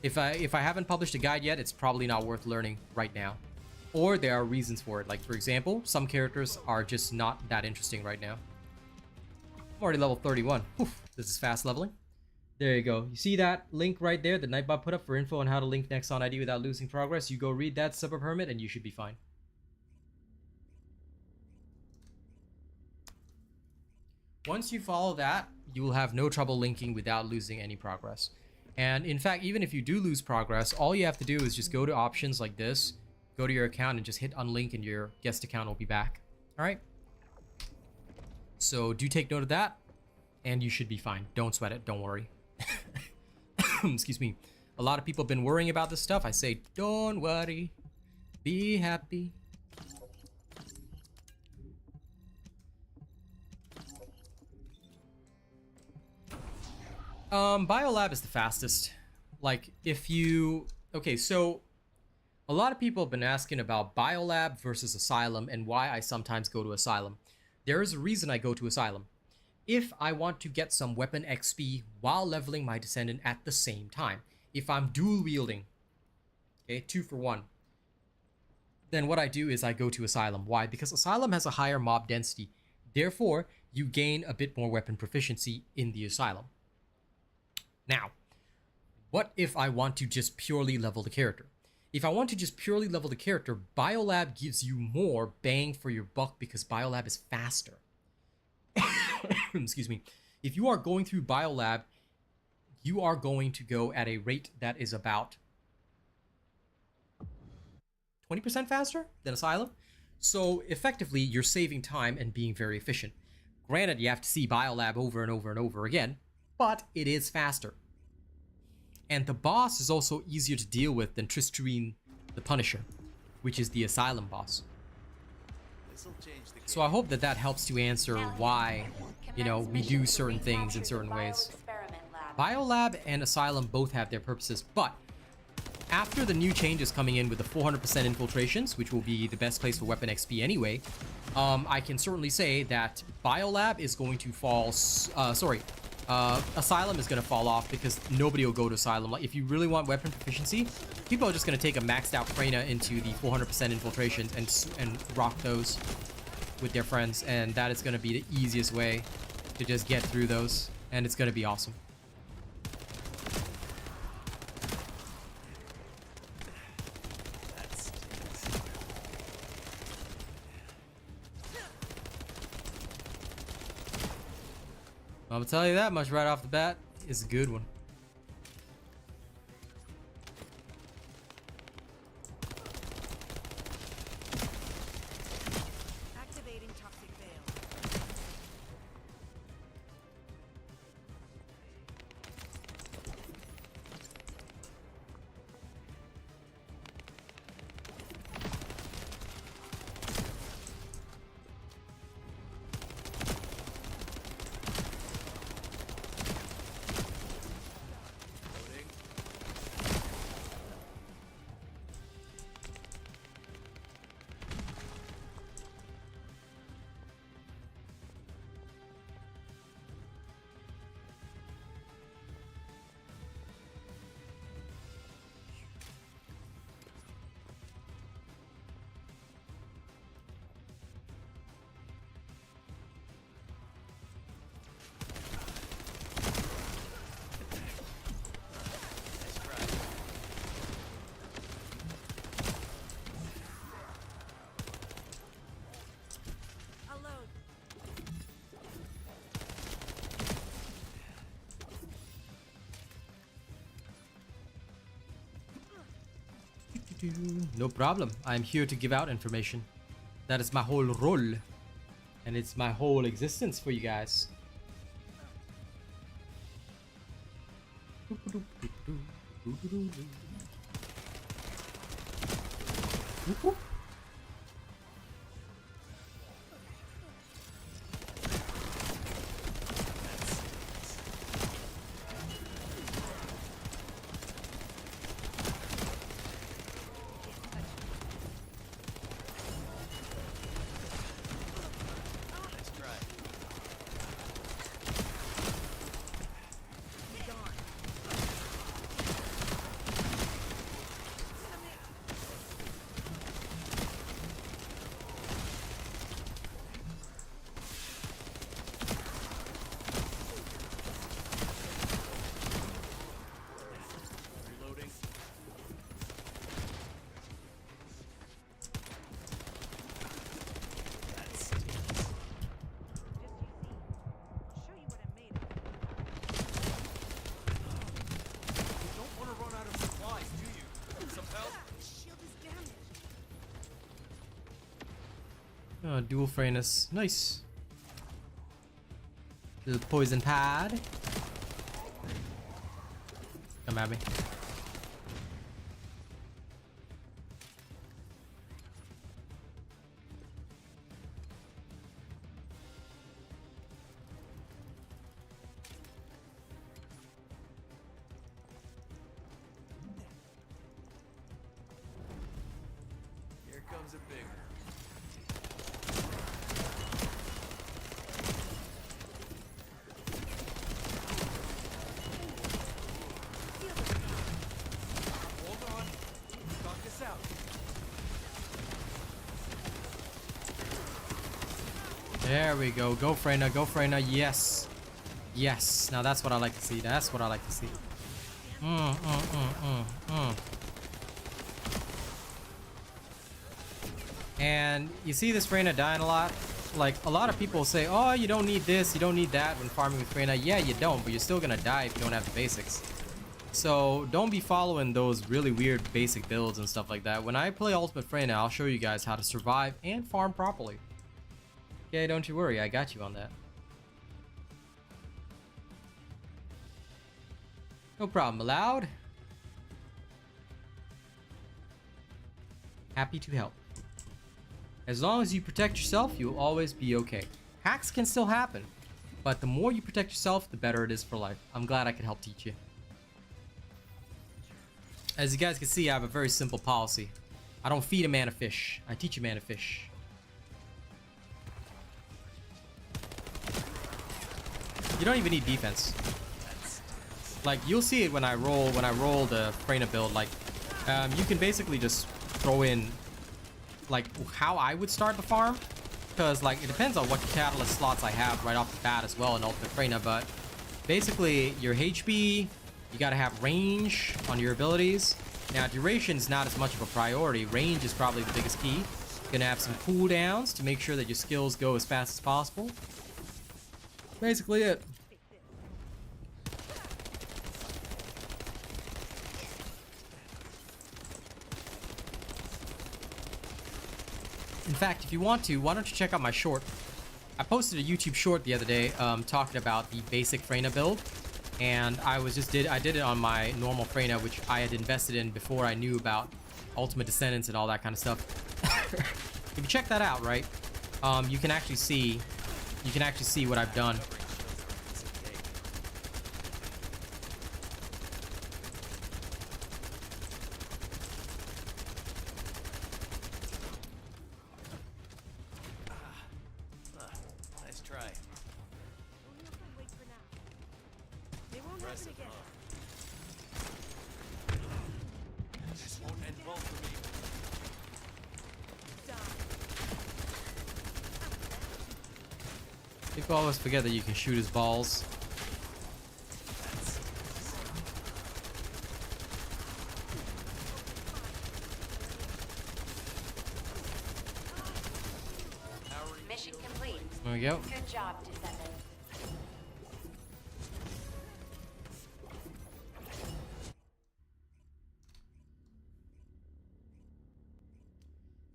If I haven't published a guide yet, it's probably not worth learning right now. Or there are reasons for it. Like, for example, some characters are just not that interesting right now. I'm already level 31. Oof, this is fast leveling. There you go. You see that link right there that Nightbot put up for info on how to link Nexon ID without losing progress? You go read that sub permit and you should be fine. Once you follow that, you will have no trouble linking without losing any progress. And in fact, even if you do lose progress, all you have to do is just go to options like this, go to your account and just hit unlink and your guest account will be back. All right. So do take note of that and you should be fine. Don't sweat it. Don't worry. Excuse me. A lot of people have been worrying about this stuff. I say, don't worry. Be happy. Biolab is the fastest. Like, if you... Okay, so a lot of people have been asking about Biolab versus Asylum and why I sometimes go to Asylum. There is a reason I go to Asylum. If I want to get some weapon XP while leveling my Descendant at the same time. If I'm dual wielding, okay, 2 for 1, then what I do is I go to Asylum. Why? Because Asylum has a higher mob density. Therefore, you gain a bit more weapon proficiency in the Asylum. Now, what if I want to just purely level the character? If I want to just purely level the character, Biolab gives you more bang for your buck because Biolab is faster. Excuse me. If you are going through Biolab, you are going to go at a rate that is about 20% faster than Asylum. So effectively, you're saving time and being very efficient. Granted, you have to see Biolab over and over and over again, but it is faster. And the boss is also easier to deal with than Tristrine the Punisher, which is the Asylum boss. So I hope that that helps to answer why, you know, we do certain things in certain ways. Biolab and Asylum both have their purposes, but after the new changes coming in with the 400% infiltrations, which will be the best place for weapon XP anyway, I can certainly say that Biolab is going to fall, Asylum is going to fall off because nobody will go to Asylum. Like, if you really want weapon proficiency, people are just going to take a maxed out Krana into the 400% infiltrations and rock those with their friends, and that is going to be the easiest way to just get through those, and it's going to be awesome. I'm gonna tell you that much right off the bat. It's a good one. Activating toxic veil. No problem. I'm here to give out information. That is my whole role. And it's my whole existence for you guys. Reloading. That stinks. You don't want to run out of supplies, do you? Some help? Oh, dual Fraynus. Nice. Little poison pad. Come at me. Here comes a big one. Hold on. Talk this out. There we go. Go Freyna. Go Freyna. Yes. Yes. Now that's what I like to see. That's what I like to see. And you see this Freyna dying a lot. Like, a lot of people say, oh, you don't need this, you don't need that when farming with Freyna. Yeah, you don't, but you're still gonna die if you don't have the basics. So don't be following those really weird basic builds and stuff like that. When I play Ultimate Freyna, I'll show you guys how to survive and farm properly. Okay, don't you worry, I got you on that. No problem, allowed. Happy to help. As long as you protect yourself, you'll always be okay. Hacks can still happen, but the more you protect yourself, the better it is for life. I'm glad I could help teach you. As you guys can see, I have a very simple policy. I don't feed a man a fish. I teach a man to fish. You don't even need defense. Like, you'll see it when I roll the Freyna build. Like, you can basically just throw in like how I would start the farm, because like it depends on what catalyst slots I have right off the bat as well in Ultimate Freyna, but basically your HP, you gotta have range on your abilities. Now duration is not as much of a priority. Range is probably the biggest key. You're gonna have some cooldowns to make sure that your skills go as fast as possible. Basically it. In fact, if you want to, why don't you check out my short? I posted a YouTube short the other day talking about the basic Freyna build, and I did it on my normal Freyna, which I had invested in before I knew about Ultimate Descendants and all that kind of stuff. If you check that out, right, you can actually see what I've done. Nice try. Impressive, huh? This won't end well for me. People always forget that you can shoot his balls. Mission complete. There we go. Good job, Descendant.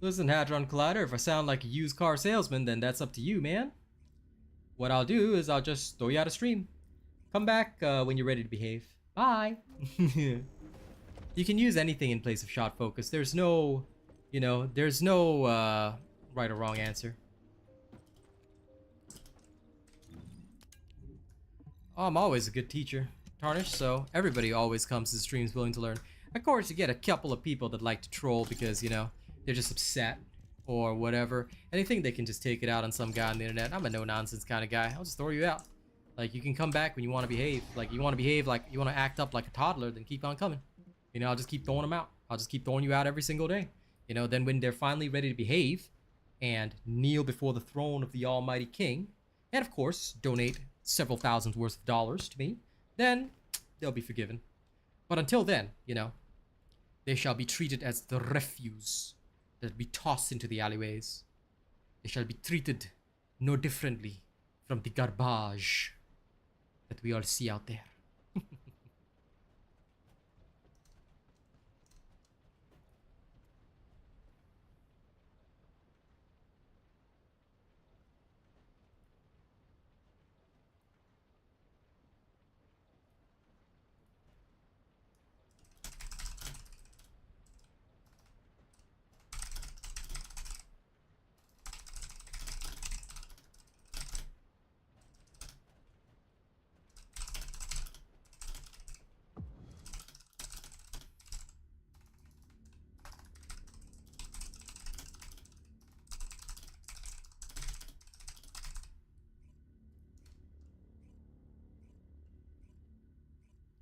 Listen, Hadron Collider, if I sound like a used car salesman, then that's up to you, man. What I'll do is I'll just throw you out of stream. Come back when you're ready to behave. Bye. You can use anything in place of shot focus. There's no, you know, there's no right or wrong answer. Oh, I'm always a good teacher, Tarnish, so everybody always comes to the streams willing to learn. Of course, you get a couple of people that like to troll because, you know, they're just upset or whatever, and they think they can just take it out on some guy on the internet. I'm a no-nonsense kind of guy. I'll just throw you out. Like, you can come back when you want to behave. Like, you want to behave like, you want to act up like a toddler, then keep on coming. You know, I'll just keep throwing them out. I'll just keep throwing you out every single day. You know, then when they're finally ready to behave and kneel before the throne of the Almighty King, and of course, donate several thousands worth of dollars to me, then they'll be forgiven. But until then, you know, they shall be treated as the refuse that be tossed into the alleyways. They shall be treated no differently from the garbage that we all see out there.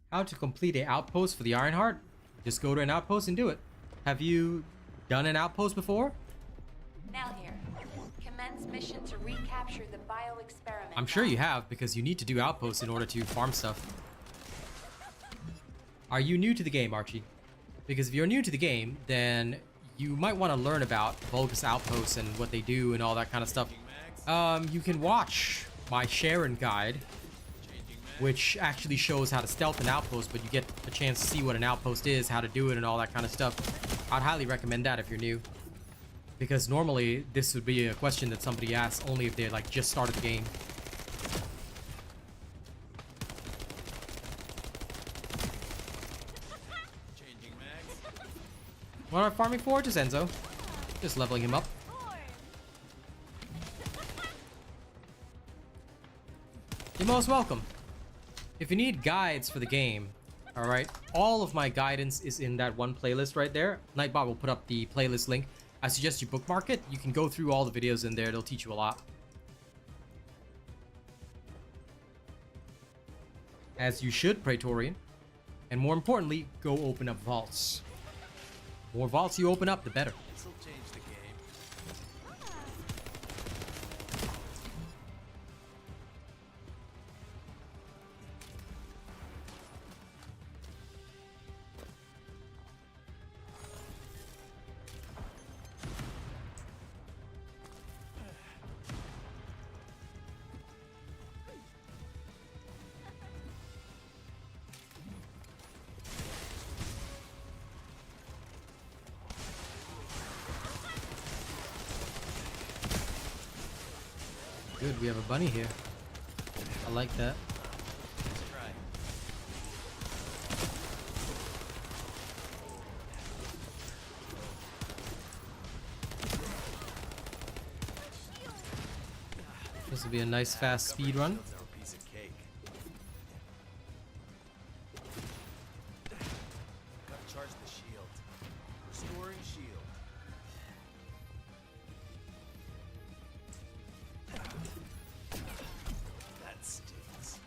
How to complete an outpost for the Ironheart? Just go to an outpost and do it. Have you done an outpost before? Now here. Commence mission to recapture the bio-experiment. I'm sure you have, because you need to do outposts in order to farm stuff. Are you new to the game, Archie? Because if you're new to the game, then you might want to learn about Vulgus outposts and what they do and all that kind of stuff. You can watch my Sharon guide, which actually shows how to stealth an outpost, but you get a chance to see what an outpost is, how to do it, and all that kind of stuff. I'd highly recommend that if you're new. Because normally, this would be a question that somebody asks only if they like just started the game. What am I farming for? Just Enzo. Just leveling him up. You're most welcome. If you need guides for the game, alright, all of my guidance is in that one playlist right there. Nightbot will put up the playlist link. I suggest you bookmark it. You can go through all the videos in there. It'll teach you a lot. As you should, Praetorian. And more importantly, go open up vaults. More vaults you open up, the better. This'll change the game. Good, we have a bunny here. I like that. Let's try. This will be a nice fast speed run. That's our piece of cake. Gotta charge the shield. Restoring shield. That stings.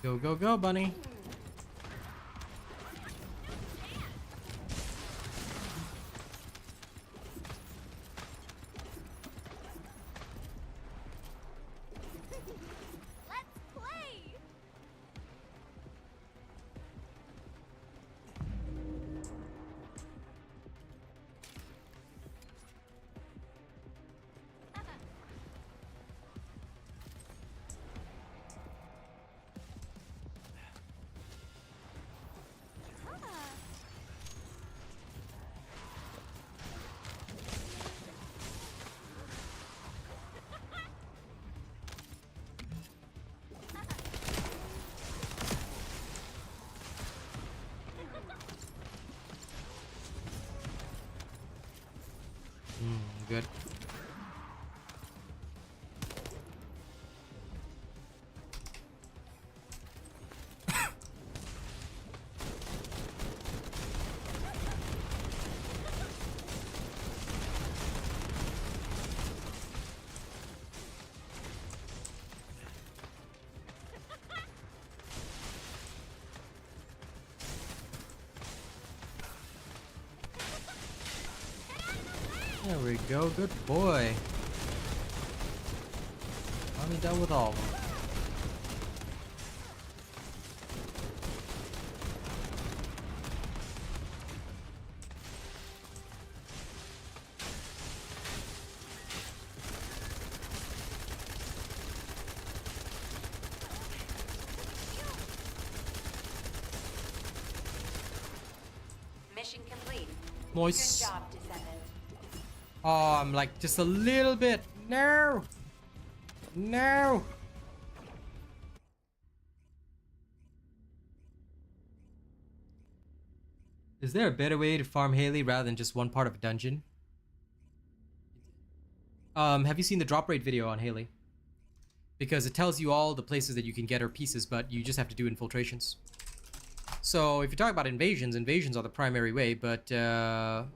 Go, go, go, bunny. Good. There we go, good boy. Are we done with all of them? Mission complete. Nice. Good job, Descendant. Oh, I'm like just a little bit. No. No. Is there a better way to farm Haley rather than just one part of a dungeon? Have you seen the drop rate video on Haley? Because it tells you all the places that you can get her pieces, but you just have to do infiltrations. So if you're talking about invasions, invasions are the primary way, but here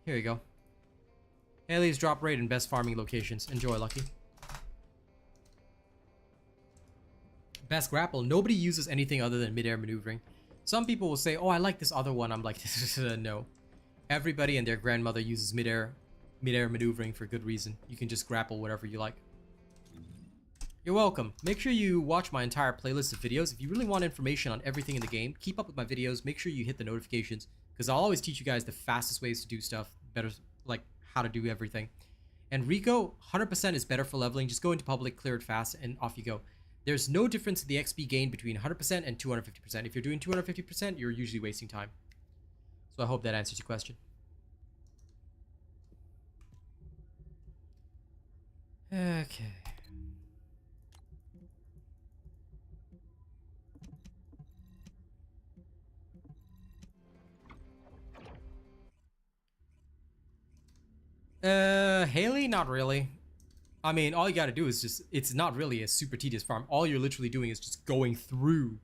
you go. Haley's drop rate and best farming locations. Enjoy, Lucky. Best grapple. Nobody uses anything other than mid-air maneuvering. Some people will say, oh, I like this other one. I'm like, no. Everybody and their grandmother uses mid-air maneuvering for good reason. You can just grapple whatever you like. You're welcome. Make sure you watch my entire playlist of videos. If you really want information on everything in the game, keep up with my videos. Make sure you hit the notifications, because I'll always teach you guys the fastest ways to do stuff. Better, like, how to do everything. And Rico, 100% is better for leveling. Just go into public, clear it fast, and off you go. There's no difference in the XP gain between 100% and 250%. If you're doing 250%, you're usually wasting time. So I hope that answers your question. Okay. Haley? Not really. I mean, all you gotta do is just, it's not really a super tedious farm. All you're literally doing is just going through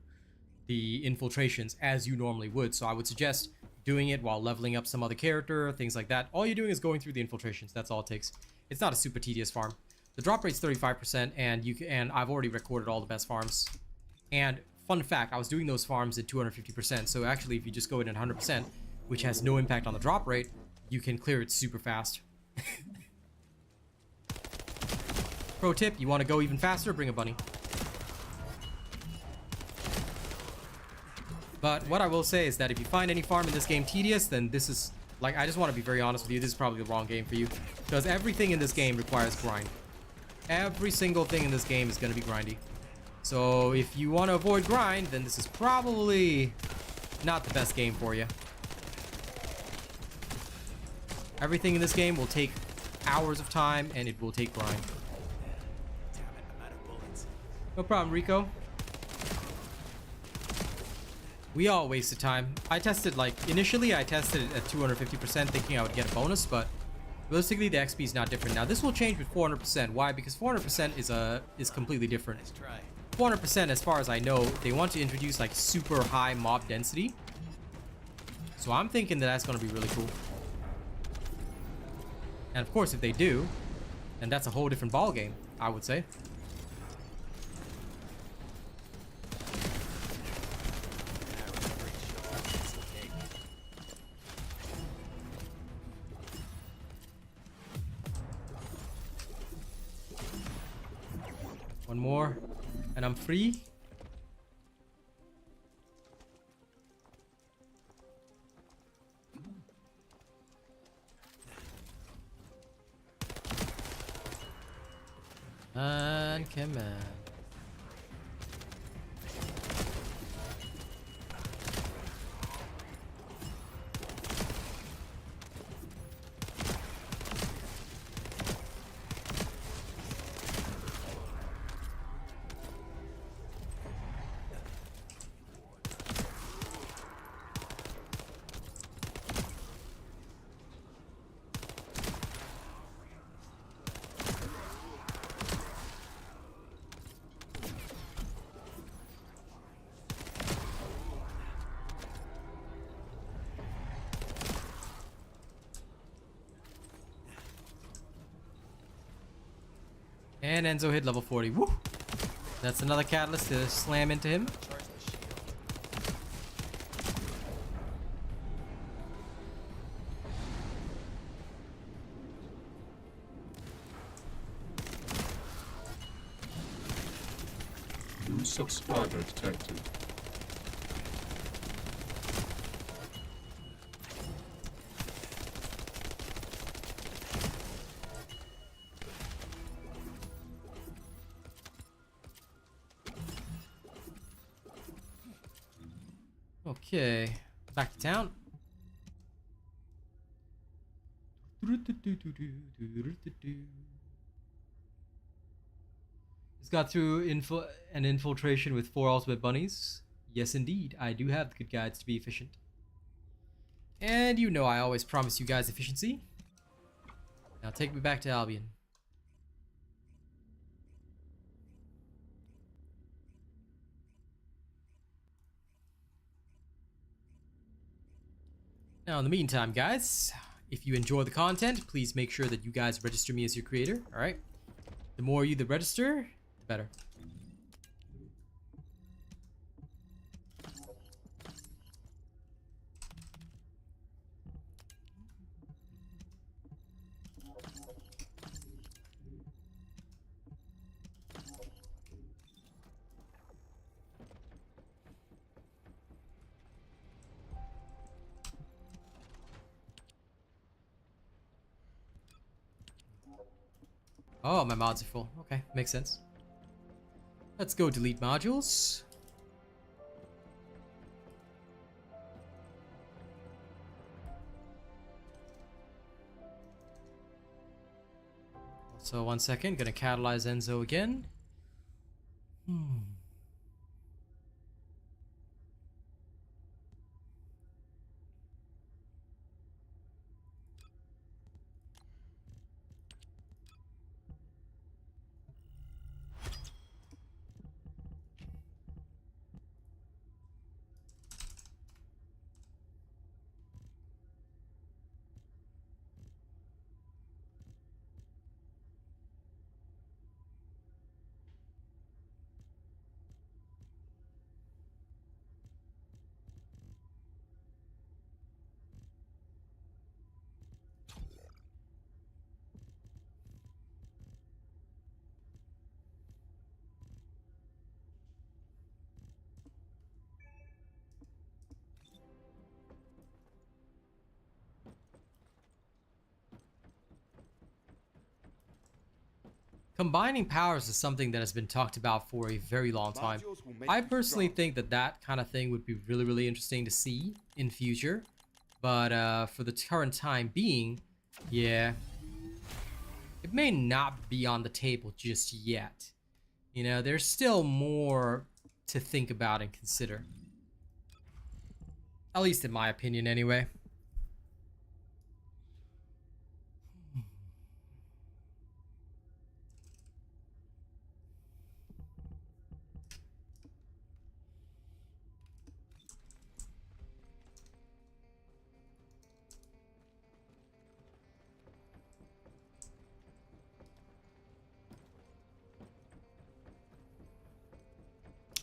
the infiltrations as you normally would. So I would suggest doing it while leveling up some other character, things like that. All you're doing is going through the infiltrations. That's all it takes. It's not a super tedious farm. The drop rate's 35%, and I've already recorded all the best farms. And fun fact, I was doing those farms at 250%. So actually, if you just go in at 100%, which has no impact on the drop rate, you can clear it super fast. Pro tip, you want to go even faster, bring a bunny. But what I will say is that if you find any farm in this game tedious, then this is, like, I just want to be very honest with you, this is probably the wrong game for you. Because everything in this game requires grind. Every single thing in this game is going to be grindy. So if you want to avoid grind, then this is probably not the best game for you. Everything in this game will take hours of time, and it will take grind. Damn it, I'm out of bullets. No problem, Rico. We all wasted time. I tested, like, initially I tested it at 250% thinking I would get a bonus, but realistically the XP is not different. Now this will change with 400%. Why? Because 400% is completely different. Nice try. 400%, as far as I know, they want to introduce like super high mob density. So I'm thinking that that's going to be really cool. And of course, if they do, then that's a whole different ball game, I would say. One more, and I'm free. And come on. And Enzo hit level 40. Woo! That's another catalyst to slam into him. Charge the shield. New subscriber detected. Okay, back to town. Just got through an infiltration with 4 ultimate bunnies. Yes, indeed, I do have the good guides to be efficient. And you know I always promise you guys efficiency. Now take me back to Albion. Now, in the meantime, guys, if you enjoy the content, please make sure that you guys register me as your creator, alright? The more you that register, the better. Oh, my mods are full. Okay, makes sense. Let's go delete modules. So 1 second, gonna catalyze Enzo again. Combining powers is something that has been talked about for a very long time. I personally think that that kind of thing would be really, really interesting to see in future. But for the current time being, yeah, it may not be on the table just yet. You know, there's still more to think about and consider. At least in my opinion, anyway.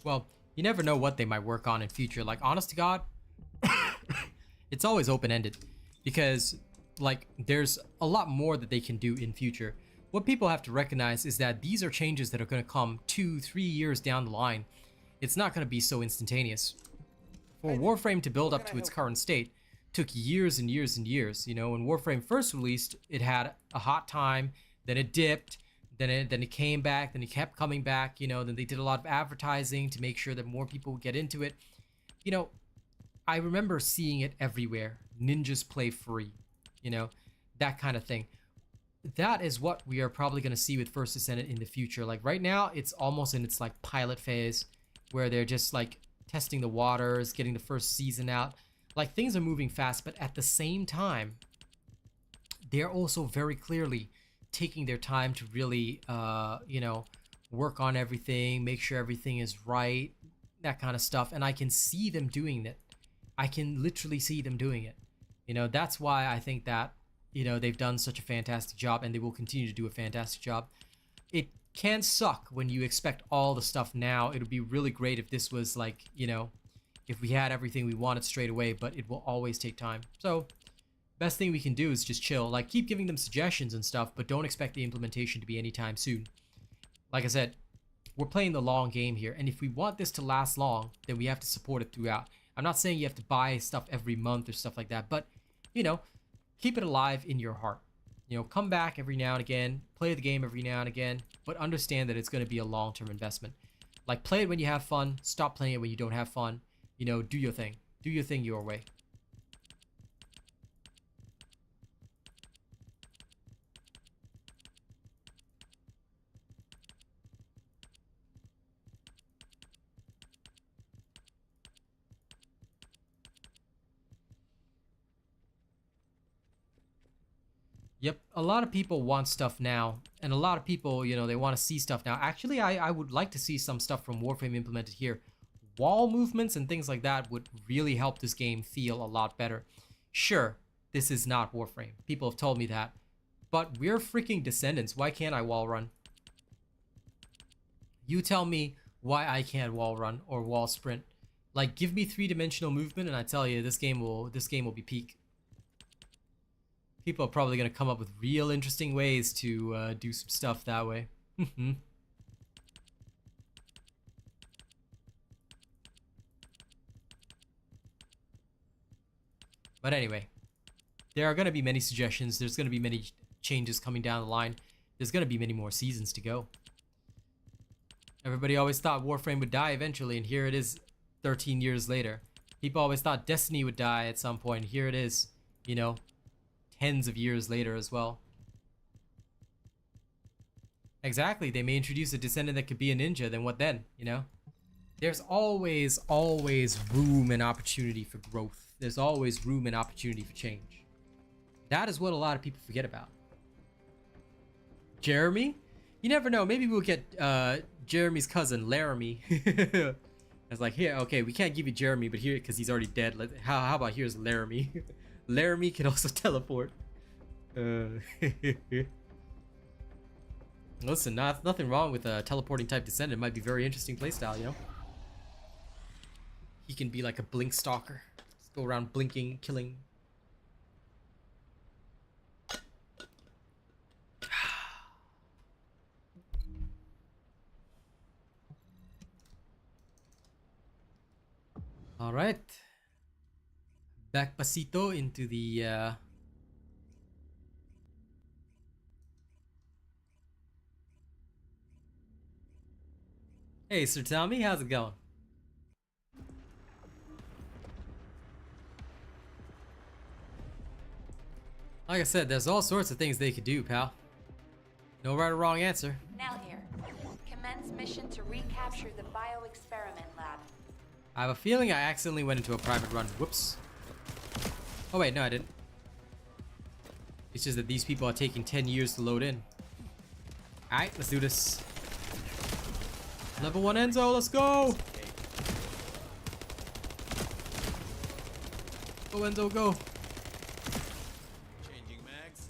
Well, you never know what they might work on in future. Like, honest to God, it's always open-ended because, like, there's a lot more that they can do in future. What people have to recognize is that these are changes that are going to come 2-3 years down the line. It's not going to be so instantaneous. For Warframe to build up to its current state took years and years and years. You know, when Warframe first released, it had a hot time, then it dipped, then it came back, then it kept coming back, you know, then they did a lot of advertising to make sure that more people would get into it. You know, I remember seeing it everywhere. Ninjas play free, you know, that kind of thing. That is what we are probably going to see with First Descendant in the future. Like right now, it's almost in its like pilot phase where they're just like testing the waters, getting the first season out. Like things are moving fast, but at the same time, they're also very clearly taking their time to really, you know, work on everything, make sure everything is right, that kind of stuff. And I can see them doing it. I can literally see them doing it. You know, that's why I think that, you know, they've done such a fantastic job and they will continue to do a fantastic job. can suck when you expect all the stuff now. It would be really great if this was like, you know, if we had everything we wanted straight away, but it will always take time. So best thing we can do is just chill. Like, keep giving them suggestions and stuff, but don't expect the implementation to be anytime soon. Like I said, we're playing the long game here, and if we want this to last long, then we have to support it throughout. I'm not saying you have to buy stuff every month or stuff like that, but, you know, keep it alive in your heart. You know, come back every now and again, play the game every now and again, but understand that it's going to be a long-term investment. Like, play it when you have fun, stop playing it when you don't have fun. You know, do your thing. Do your thing your way. Yep, a lot of people want stuff now, and a lot of people, you know, they want to see stuff now. Actually, I would like to see some stuff from Warframe implemented here. Wall movements and things like that would really help this game feel a lot better. Sure, this is not Warframe. People have told me that. But we're freaking Descendants. Why can't I wall run? You tell me why I can't wall run or wall sprint. Like, give me three-dimensional movement and I tell you, this game will be peak. People are probably going to come up with real interesting ways to do some stuff that way. But anyway, there are going to be many suggestions. There's going to be many changes coming down the line. There's going to be many more seasons to go. Everybody always thought Warframe would die eventually, and here it is 13 years later. People always thought Destiny would die at some point, and here it is, you know, tens of years later as well. Exactly, they may introduce a Descendant that could be a ninja, then what then, you know? There's always room and opportunity for growth. There's always room and opportunity for change. That is what a lot of people forget about. Jeremy? You never know, maybe we'll get Jeremy's cousin, Laramie. I was like, here, okay, we can't give you Jeremy, but here, because he's already dead. How about here's Laramie? Laramie can also teleport. Listen, nothing wrong with a teleporting type Descendant. It might be very interesting playstyle, you know? He can be like a blink stalker. Just go around blinking, killing. All right. Back pasito into the Hey, Sir Tommy, how's it going? Like I said, there's all sorts of things they could do, pal. No right or wrong answer. Now here. Commence mission to recapture the bioexperiment lab. I have a feeling I accidentally went into a private run. Whoops. Oh wait, no I didn't. It's just that these people are taking 10 years to load in. Alright, let's do this. Level 1 Enzo, let's go! Go Enzo, go! Changing mags.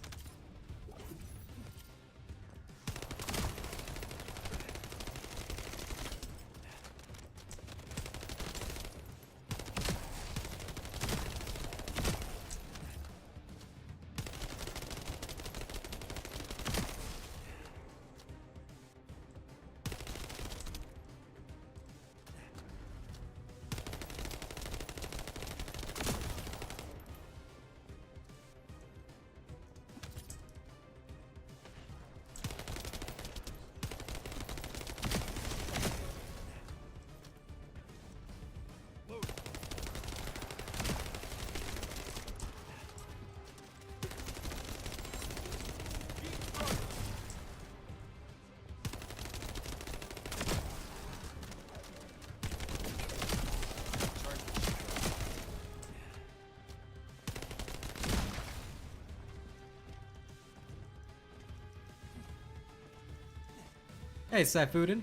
Hey, Saifudin.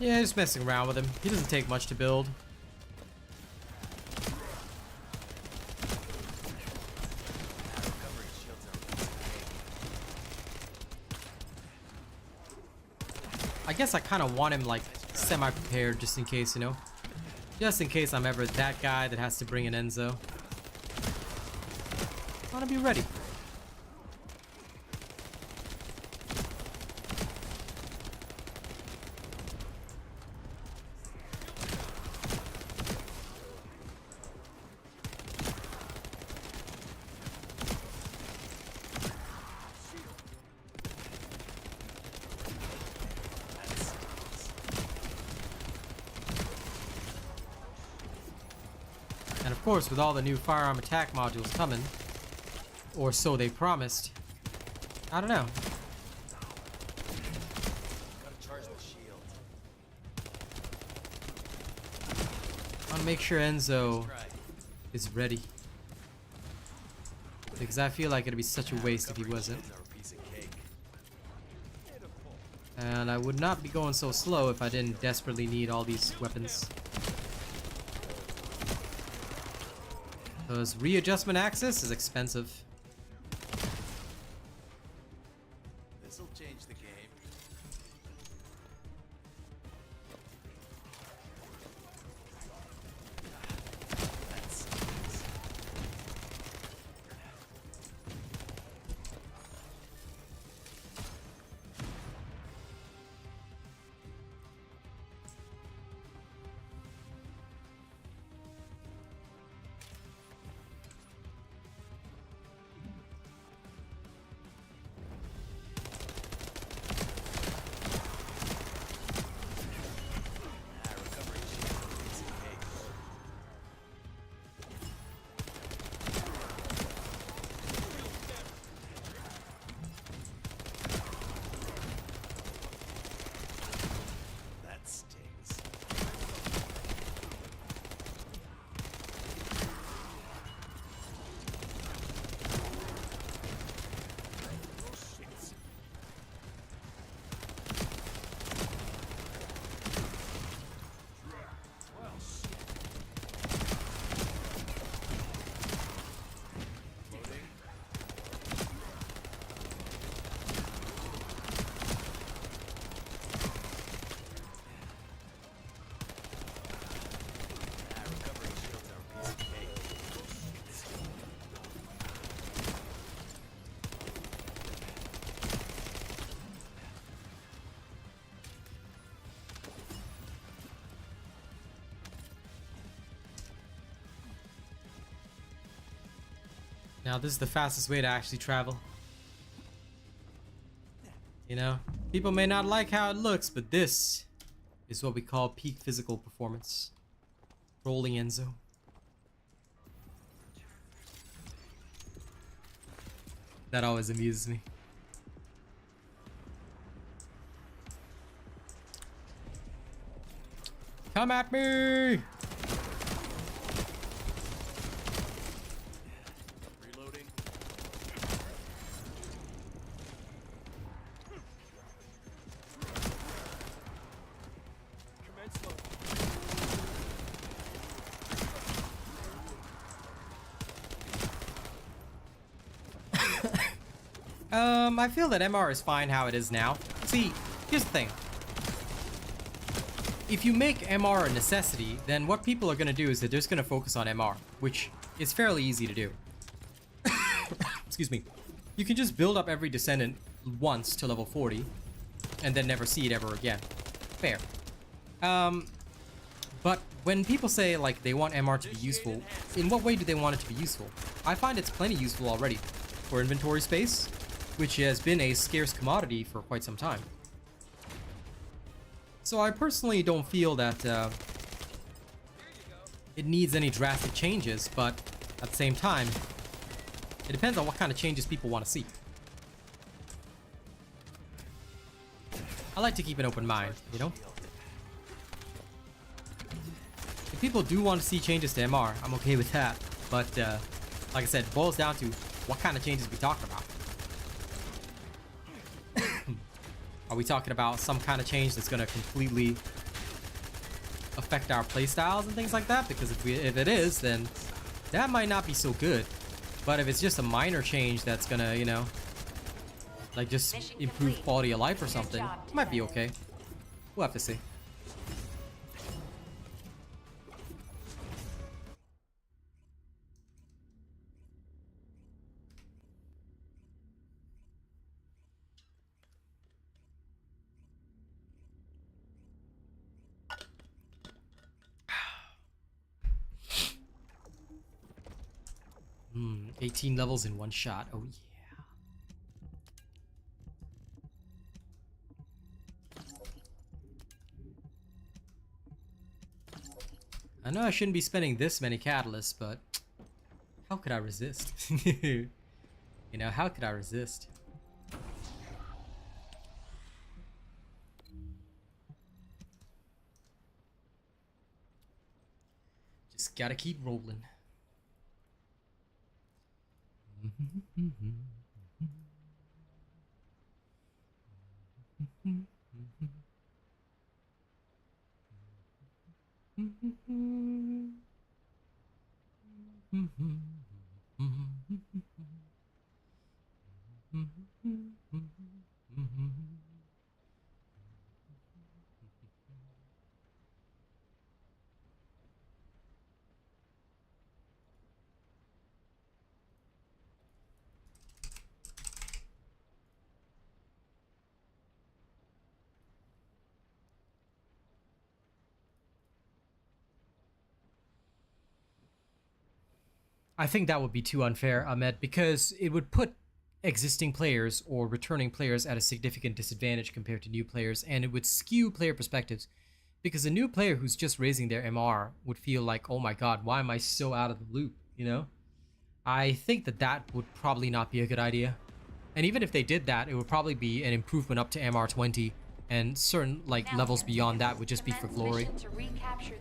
Yeah, just messing around with him. He doesn't take much to build. I guess I kind of want him like semi-prepared just in case, you know? Just in case I'm ever that guy that has to bring an Enzo. I want to be ready. And of course, with all the new firearm attack modules coming, or so they promised, I don't know. Gotta charge the shield. I want to make sure Enzo is ready. Because I feel like it'd be such a waste if he wasn't. And I would not be going so slow if I didn't desperately need all these weapons. Because readjustment access is expensive. This'll change the game. Now this is the fastest way to actually travel. You know, people may not like how it looks, but this is what we call peak physical performance. Rolling Enzo. That always amuses me. Come at me! Reloading. Commence load. I feel that MR is fine how it is now. See, here's the thing. If you make MR a necessity, then what people are going to do is they're just going to focus on MR, which is fairly easy to do. Excuse me. You can just build up every Descendant once to level 40, and then never see it ever again. Fair. But when people say, like, they want MR to be useful, in what way do they want it to be useful? I find it's plenty useful already. For inventory space, which has been a scarce commodity for quite some time. So I personally don't feel that it needs any drastic changes, but at the same time, it depends on what kind of changes people want to see. I like to keep an open mind, you know? If people do want to see changes to MR, I'm okay with that. But like I said, it boils down to what kind of changes we talking about. Are we talking about some kind of change that's going to completely affect our playstyles and things like that, because if it is, then that might not be so good. But if it's just a minor change that's gonna, you know, like just improve quality of life or something, it might be okay. We'll have to see. Hmm, 18 levels in one shot. Oh yeah. I know I shouldn't be spending this many catalysts, but how could I resist? You know, how could I resist? Just gotta keep rolling. I think that would be too unfair, Ahmed, because it would put existing players or returning players at a significant disadvantage compared to new players, and it would skew player perspectives, because a new player who's just raising their MR would feel like, oh my god, why am I so out of the loop, you know? I think that that would probably not be a good idea. And even if they did that, it would probably be an improvement up to MR20, and certain like levels beyond that would just be for glory.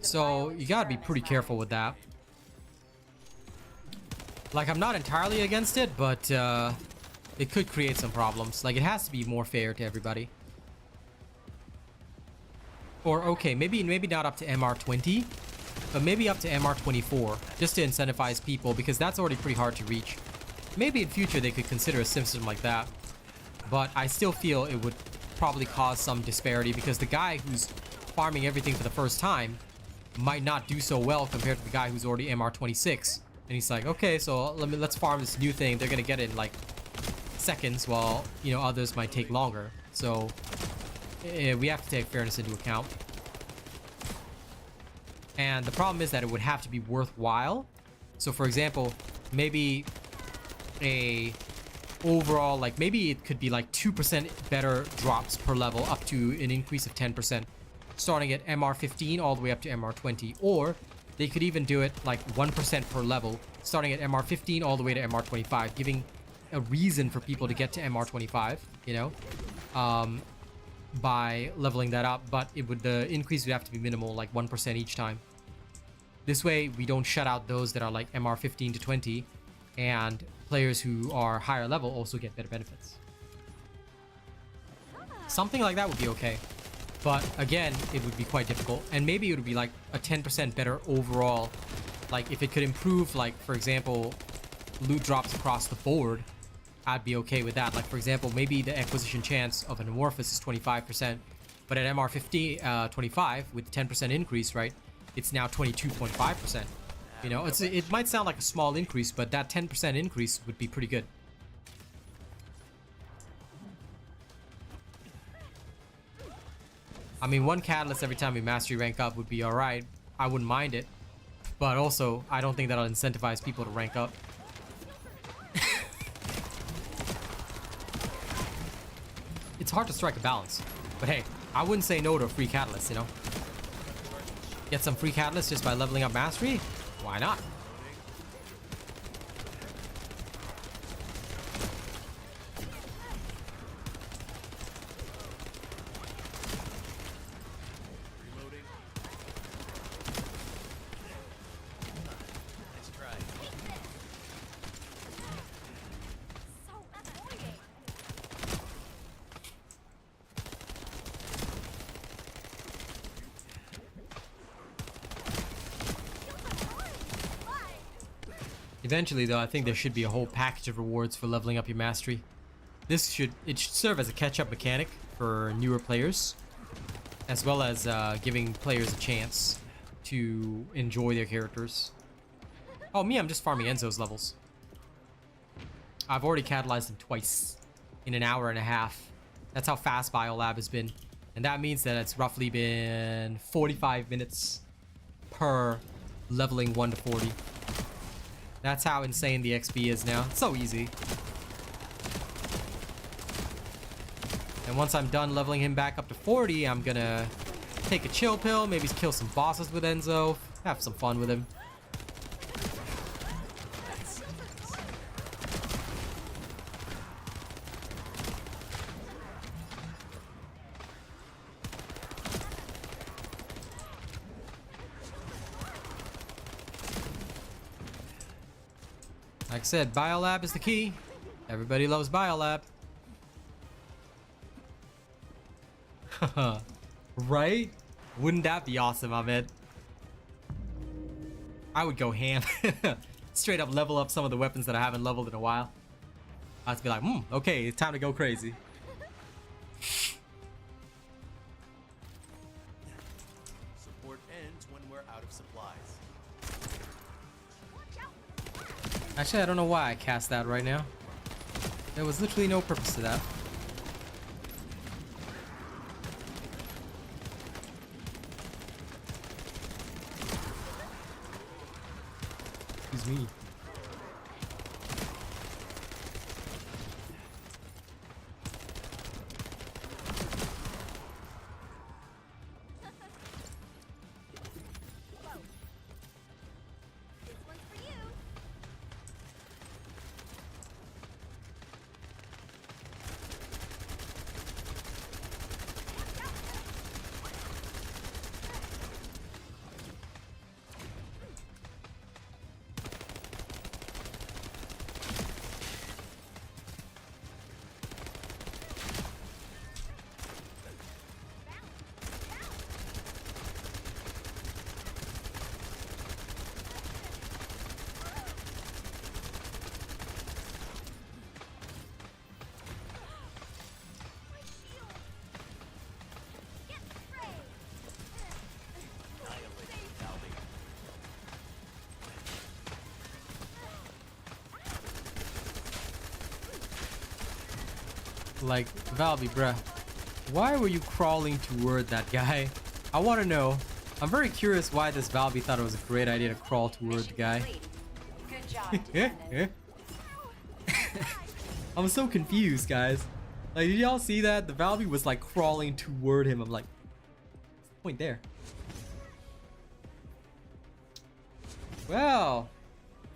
So you gotta be pretty careful with that. Like, I'm not entirely against it, but it could create some problems. Like, it has to be more fair to everybody. Or, okay, maybe not up to MR20, but maybe up to MR24, just to incentivize people, because that's already pretty hard to reach. Maybe in future they could consider a system like that, but I still feel it would probably cause some disparity, because the guy who's farming everything for the first time might not do so well compared to the guy who's already MR26. And he's like, okay, so let's farm this new thing. They're gonna get it in like seconds, while, you know, others might take longer. So we have to take fairness into account. And the problem is that it would have to be worthwhile. So for example, maybe a overall, like maybe it could be like 2% better drops per level, up to an increase of 10%, starting at MR15 all the way up to MR20, or they could even do it like 1% per level, starting at MR15 all the way to MR25, giving a reason for people to get to MR25, you know, by leveling that up. But it would, the increase would have to be minimal, like 1% each time. This way, we don't shut out those that are like MR15 to 20, and players who are higher level also get better benefits. Something like that would be okay. But again, it would be quite difficult, and maybe it would be like a 10% better overall. Like if it could improve, like for example, loot drops across the board, I'd be okay with that. Like for example, maybe the acquisition chance of an amorphous is 25%, but at MR50, 25 with 10% increase, right? It's now 22.5%. You know, it might sound like a small increase, but that 10% increase would be pretty good. I mean, one catalyst every time we mastery rank up would be alright. I wouldn't mind it. But also, I don't think that'll incentivize people to rank up. It's hard to strike a balance. But hey, I wouldn't say no to a free catalyst, you know? Get some free catalyst just by leveling up mastery? Why not? Eventually, though, I think there should be a whole package of rewards for leveling up your mastery. It should serve as a catch-up mechanic for newer players, as well as giving players a chance to enjoy their characters. Oh, me, I'm just farming Enzo's levels. I've already catalyzed him twice in an hour and a half. That's how fast Biolab has been. And that means that it's roughly been 45 minutes per leveling 1 to 40. That's how insane the XP is now. It's so easy. And once I'm done leveling him back up to 40, I'm gonna take a chill pill, maybe kill some bosses with Enzo, have some fun with him. Like I said, Biolab is the key. Everybody loves Biolab. Right? Wouldn't that be awesome, Ahmed? I would go ham. Straight up level up some of the weapons that I haven't leveled in a while. I'd be like, okay, it's time to go crazy. Support ends when we're out of supplies. Actually, I don't know why I cast that right now. There was literally no purpose to that. Excuse me. Like, Valby, bruh, why were you crawling toward that guy? I want to know. I'm very curious why this Valby thought it was a great idea to crawl toward the guy. Good job, Descendant. I'm so confused, guys. Like, did y'all see that? The Valby was like crawling toward him. I'm like, what's the point there? Well,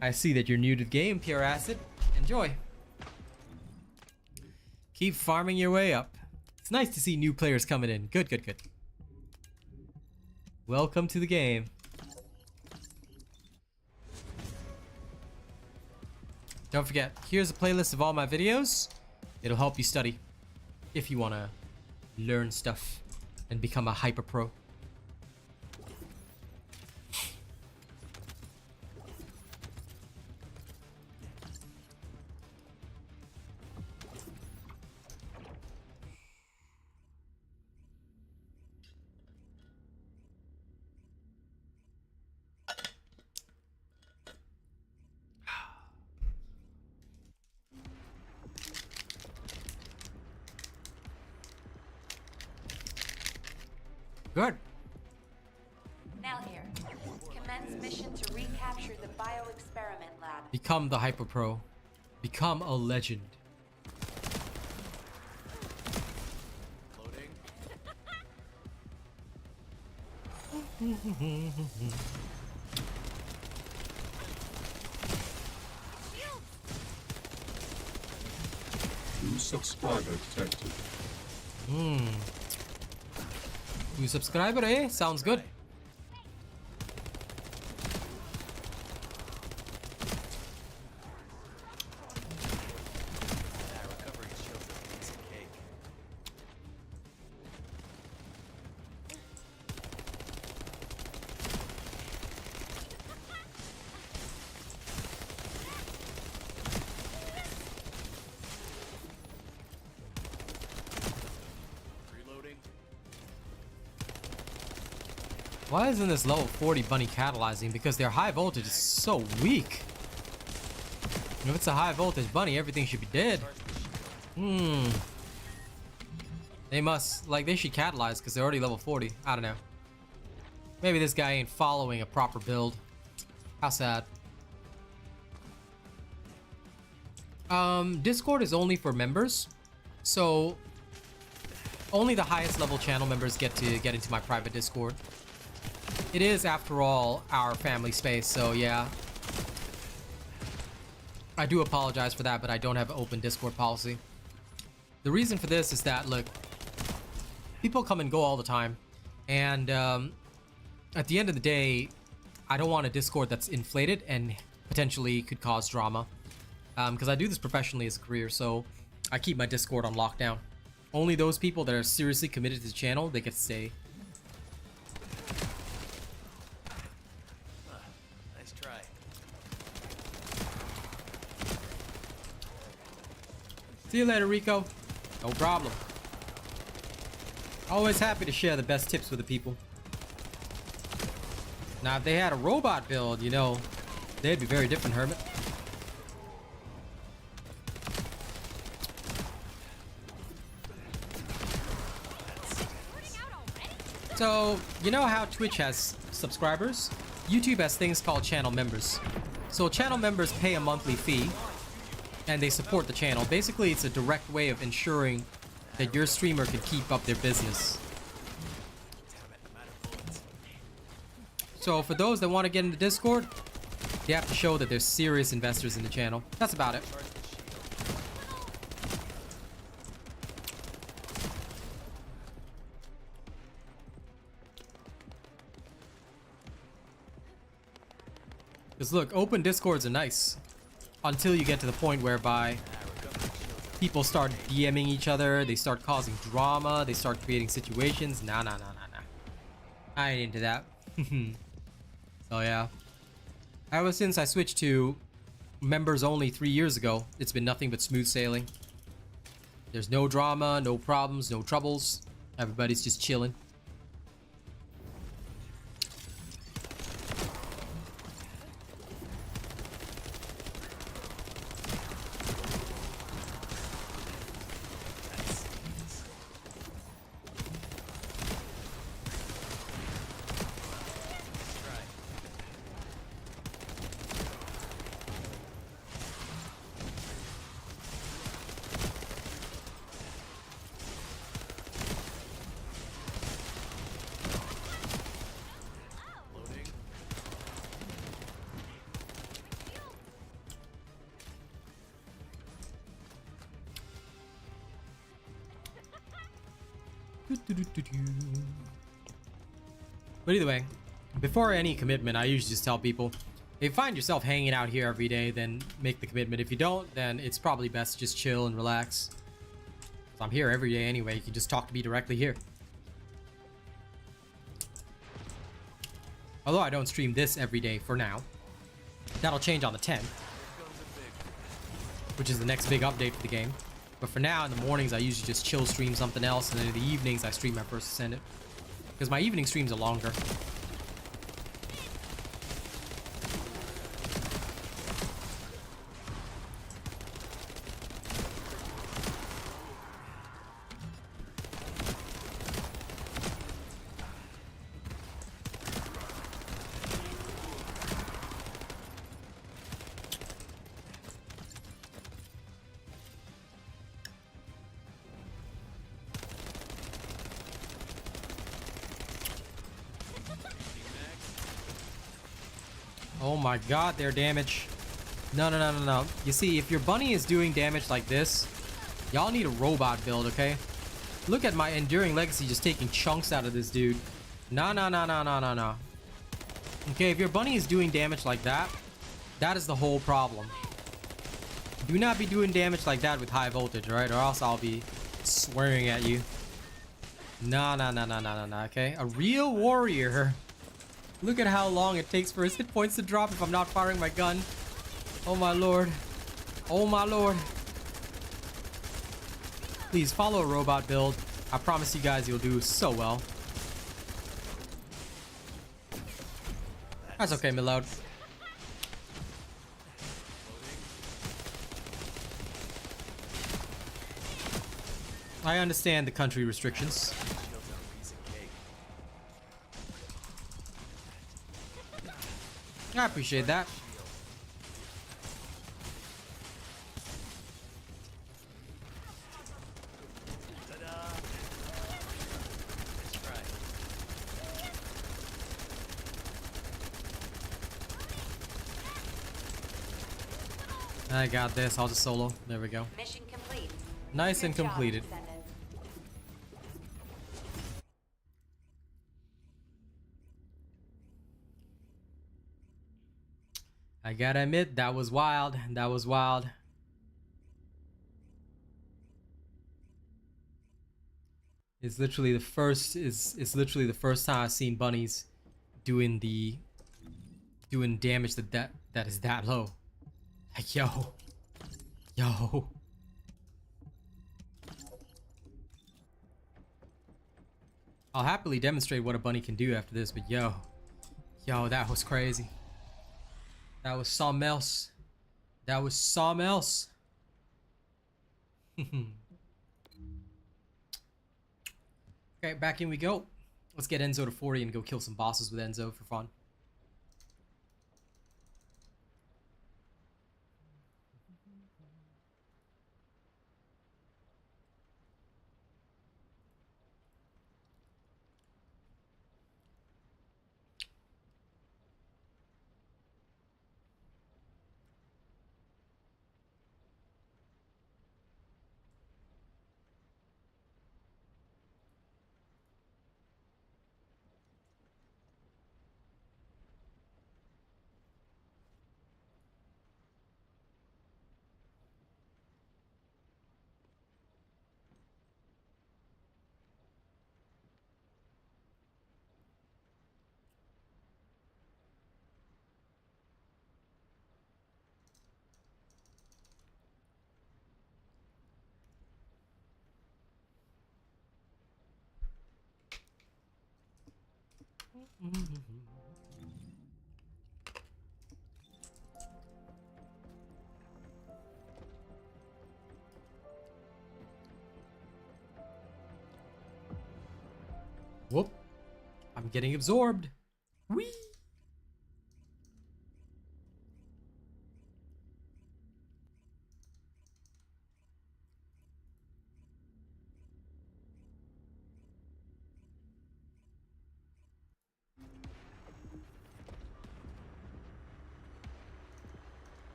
I see that you're new to the game, Pure Acid. Enjoy. Keep farming your way up. It's nice to see new players coming in. Good, good, good. Welcome to the game. Don't forget, here's a playlist of all my videos. It'll help you study if you want to learn stuff and become a hyper pro. Good. Now here. Commence mission to recapture the bioexperiment lab. Become the hyper pro. Become a legend. Loading. New subscriber detected. New subscriber, eh? Sounds good. That recovery shows a piece of cake. Why isn't this level 40 bunny catalyzing? Because their high voltage is so weak. If it's a high voltage bunny, everything should be dead. They must, like, they should catalyze because they're already level 40. I don't know. Maybe this guy ain't following a proper build. How sad. Discord is only for members. So only the highest level channel members get to get into my private Discord. It is, after all, our family space, so yeah. I do apologize for that, but I don't have an open Discord policy. The reason for this is that, look, people come and go all the time, and at the end of the day, I don't want a Discord that's inflated and potentially could cause drama. Because I do this professionally as a career, so I keep my Discord on lockdown. Only those people that are seriously committed to the channel, they get to stay. Nice try. See you later, Rico. No problem. Always happy to share the best tips with the people. Now, if they had a robot build, you know, they'd be very different, Hermit. So, you know how Twitch has subscribers? YouTube has things called channel members. So channel members pay a monthly fee and they support the channel. Basically, it's a direct way of ensuring that your streamer can keep up their business. So for those that want to get into Discord, you have to show that they're serious investors in the channel. That's about it. Because look, open Discords are nice until you get to the point whereby people start DMing each other, they start causing drama, they start creating situations. Nah. I ain't into that. So yeah. Ever since I switched to members only 3 years ago, it's been nothing but smooth sailing. There's no drama, no problems, no troubles. Everybody's just chilling. But either way, before any commitment, I usually just tell people, if you find yourself hanging out here every day, then make the commitment. If you don't, then it's probably best to just chill and relax. So I'm here every day anyway. You can just talk to me directly here. Although I don't stream this every day for now. That'll change on the 10th, which is the next big update for the game. But for now, in the mornings, I usually just chill stream something else, and then in the evenings, I stream my First Descendant. Because my evening streams are longer. Oh my god, their damage. No. You see, if your bunny is doing damage like this, y'all need a robot build, okay? Look at my Enduring Legacy just taking chunks out of this dude. No. Okay, if your bunny is doing damage like that, that is the whole problem. Do not be doing damage like that with high voltage, alright? Or else I'll be swearing at you. No, okay? A real warrior. Look at how long it takes for his hit points to drop if I'm not firing my gun. Oh my lord. Oh my lord. Please follow a robot build. I promise you guys you'll do so well. That's okay, Milord. I understand the country restrictions. I appreciate that. I got this. I'll just solo. There we go. Mission complete. Nice Good and job, completed. Descendant. I gotta admit, that was wild. That was wild. It's literally the first. It's literally the first time I've seen bunnies doing damage that is that low. Like yo. I'll happily demonstrate what a bunny can do after this, but yo, that was crazy. That was something else. That was something else. Okay, back in we go. Let's get Enzo to 40 and go kill some bosses with Enzo for fun. Whoop. I'm getting absorbed. Whee!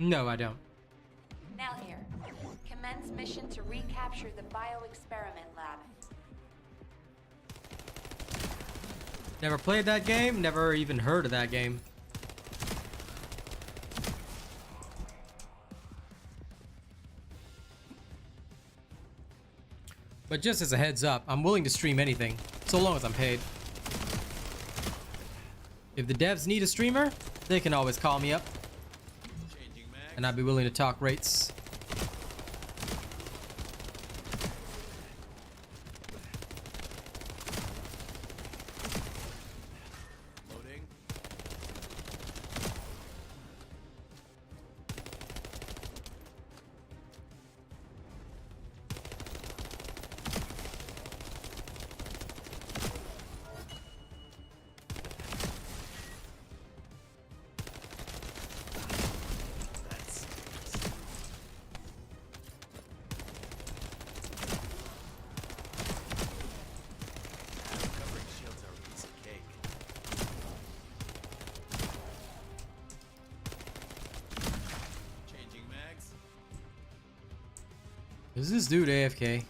No, I don't. Now here. Commence mission to recapture the bioexperiment lab. Never played that game, never even heard of that game. But just as a heads up, I'm willing to stream anything, so long as I'm paid. If the devs need a streamer, they can always call me up. And I'd be willing to talk rates. Loading. Covering shields are a piece of cake. Changing mags. Is this dude AFK?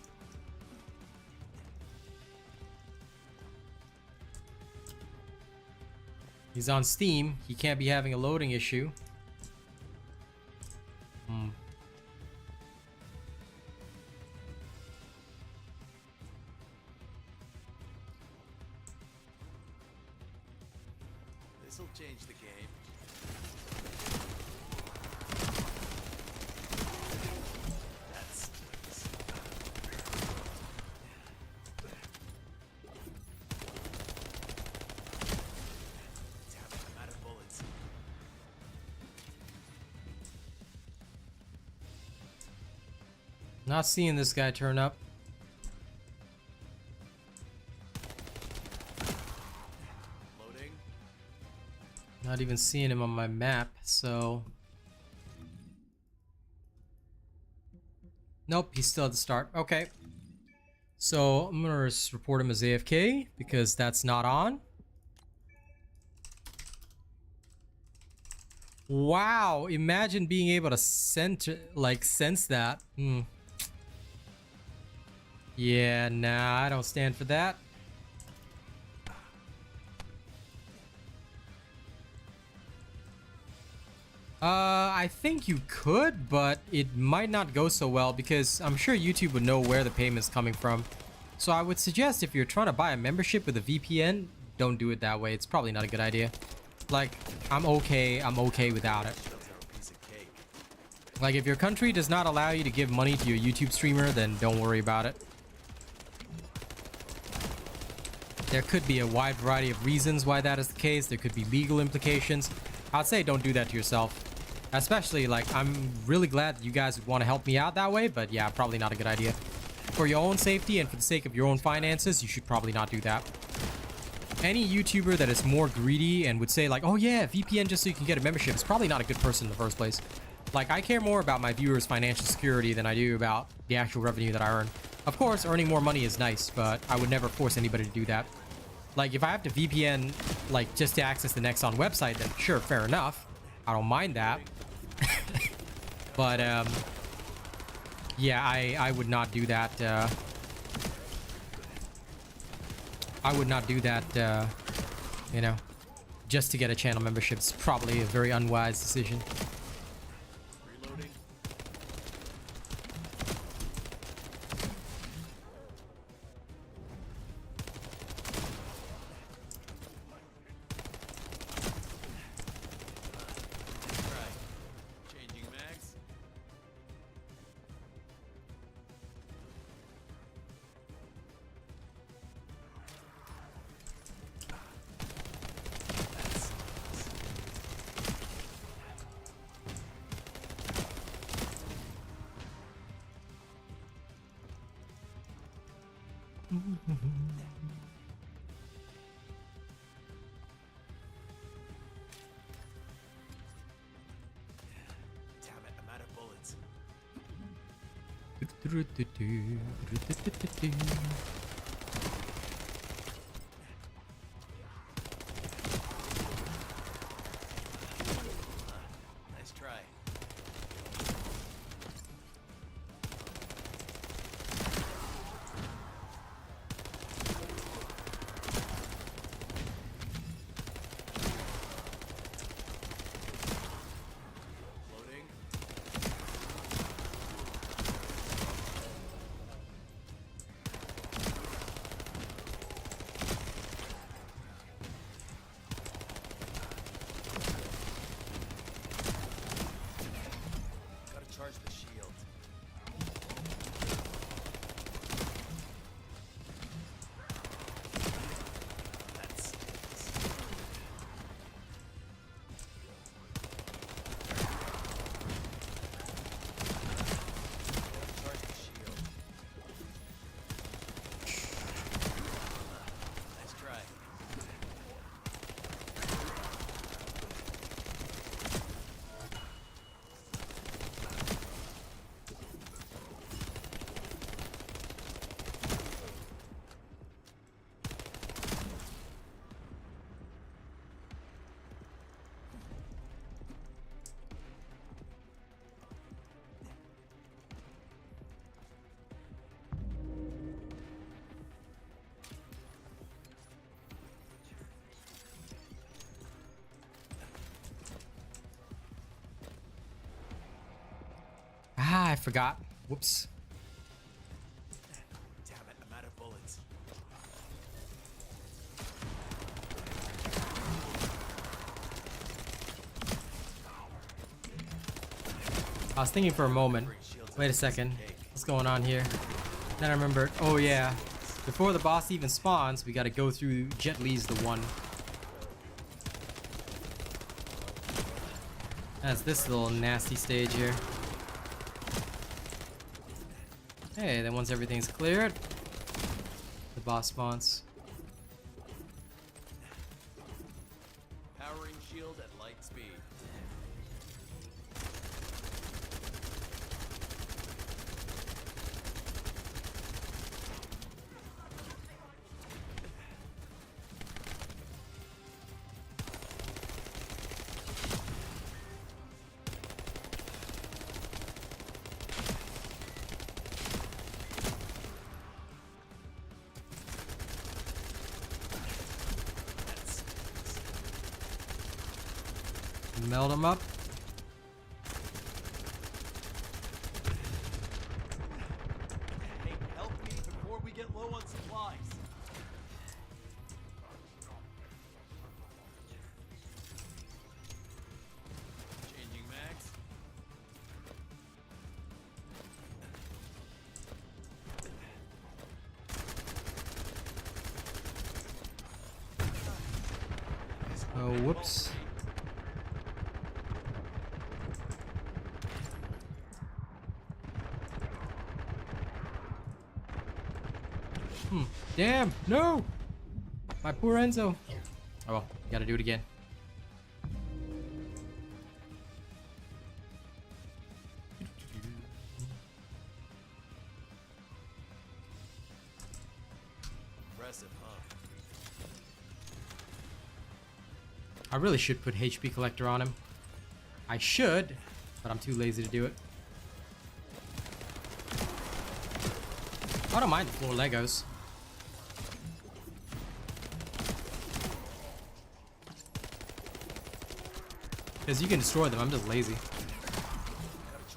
He's on Steam. He can't be having a loading issue. This'll change the game. That's nice. Not seeing this guy turn up. Loading. Not even seeing him on my map, so... Nope, he's still at the start. Okay. So, I'm gonna report him as AFK, because that's not on. Wow, imagine being able to sense that. Yeah, nah, I don't stand for that. I think you could, but it might not go so well because I'm sure YouTube would know where the payment's coming from. So I would suggest if you're trying to buy a membership with a VPN, don't do it that way. It's probably not a good idea. Like, I'm okay without it. Like, if your country does not allow you to give money to your YouTube streamer, then don't worry about it. There could be a wide variety of reasons why that is the case. There could be legal implications. I'd say don't do that to yourself. Especially, like, I'm really glad that you guys would want to help me out that way, but yeah, probably not a good idea. For your own safety and for the sake of your own finances, you should probably not do that. Any YouTuber that is more greedy and would say like, oh yeah, VPN just so you can get a membership is probably not a good person in the first place. Like, I care more about my viewers' financial security than I do about the actual revenue that I earn. Of course, earning more money is nice, but I would never force anybody to do that. Like, if I have to VPN, like, just to access the Nexon website, then sure, fair enough. I don't mind that. But, yeah, I would not do that, I would not do that, you know, just to get a channel membership. It's probably a very unwise decision. Reloading. Changing mags. Damn it, I'm out of bullets. Nice try. Loading. Gotta charge the shield. That's charge the shield. Nice try. Ah, I forgot. Whoops. Damn it, I'm out of bullets. I was thinking for a moment. Wait a second. What's going on here? Then I remembered. Oh yeah. Before the boss even spawns, we gotta go through Jet Li's the one. That's this little nasty stage here. Okay, then once everything's cleared, the boss spawns. Powering shield at light speed. Melt them up. Hey, help me before we get low on supplies. Changing mags. Oh, whoops. Damn, no! My poor Enzo. Oh well, gotta do it again. Impressive, huh? I really should put HP collector on him. I should, but I'm too lazy to do it. I don't mind the floor Legos. Because you can destroy them, I'm just lazy.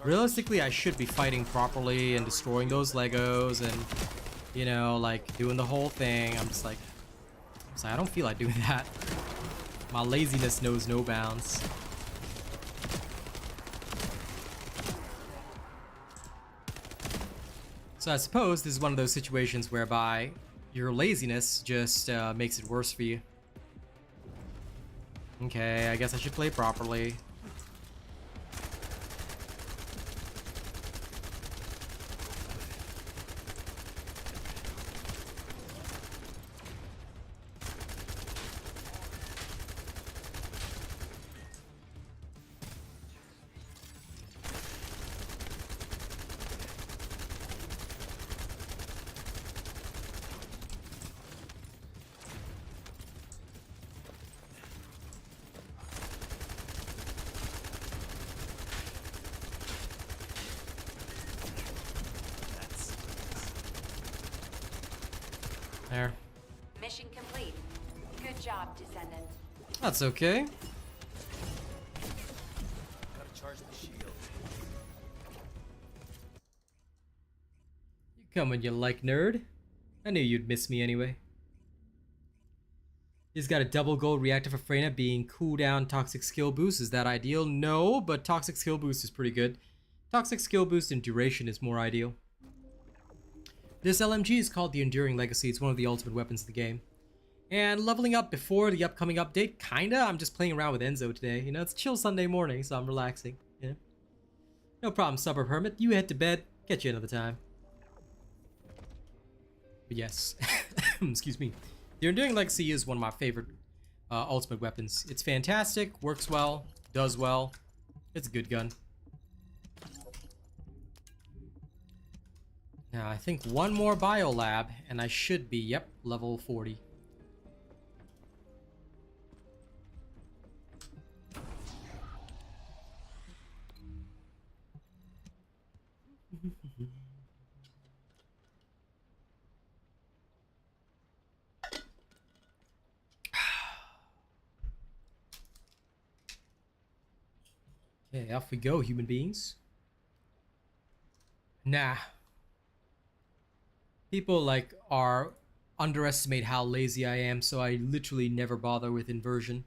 Realistically, I should be fighting properly and destroying those Legos and, you know, like, doing the whole thing. I'm just like, I don't feel like doing that. My laziness knows no bounds. So I suppose this is one of those situations whereby your laziness just makes it worse for you. Okay, I guess I should play properly. There. Mission complete. Good job, Descendant. That's okay. Gotta charge the shield. You come when you like, nerd. I knew you'd miss me anyway. He's got a double gold reactor for Freyna being cooldown toxic skill boost. Is that ideal? No, but toxic skill boost is pretty good. Toxic skill boost and duration is more ideal. This LMG is called the Enduring Legacy. It's one of the ultimate weapons of the game. And leveling up before the upcoming update, kinda. I'm just playing around with Enzo today. You know, it's a chill Sunday morning, so I'm relaxing. Yeah. No problem, Suburb Hermit. You head to bed. Catch you another time. But yes. Excuse me. The Enduring Legacy is one of my favorite ultimate weapons. It's fantastic, works well, does well. It's a good gun. Now, I think one more biolab, and I should be, yep, level 40. Okay, off we go, human beings. Nah. People like underestimate how lazy I am, so I literally never bother with inversion.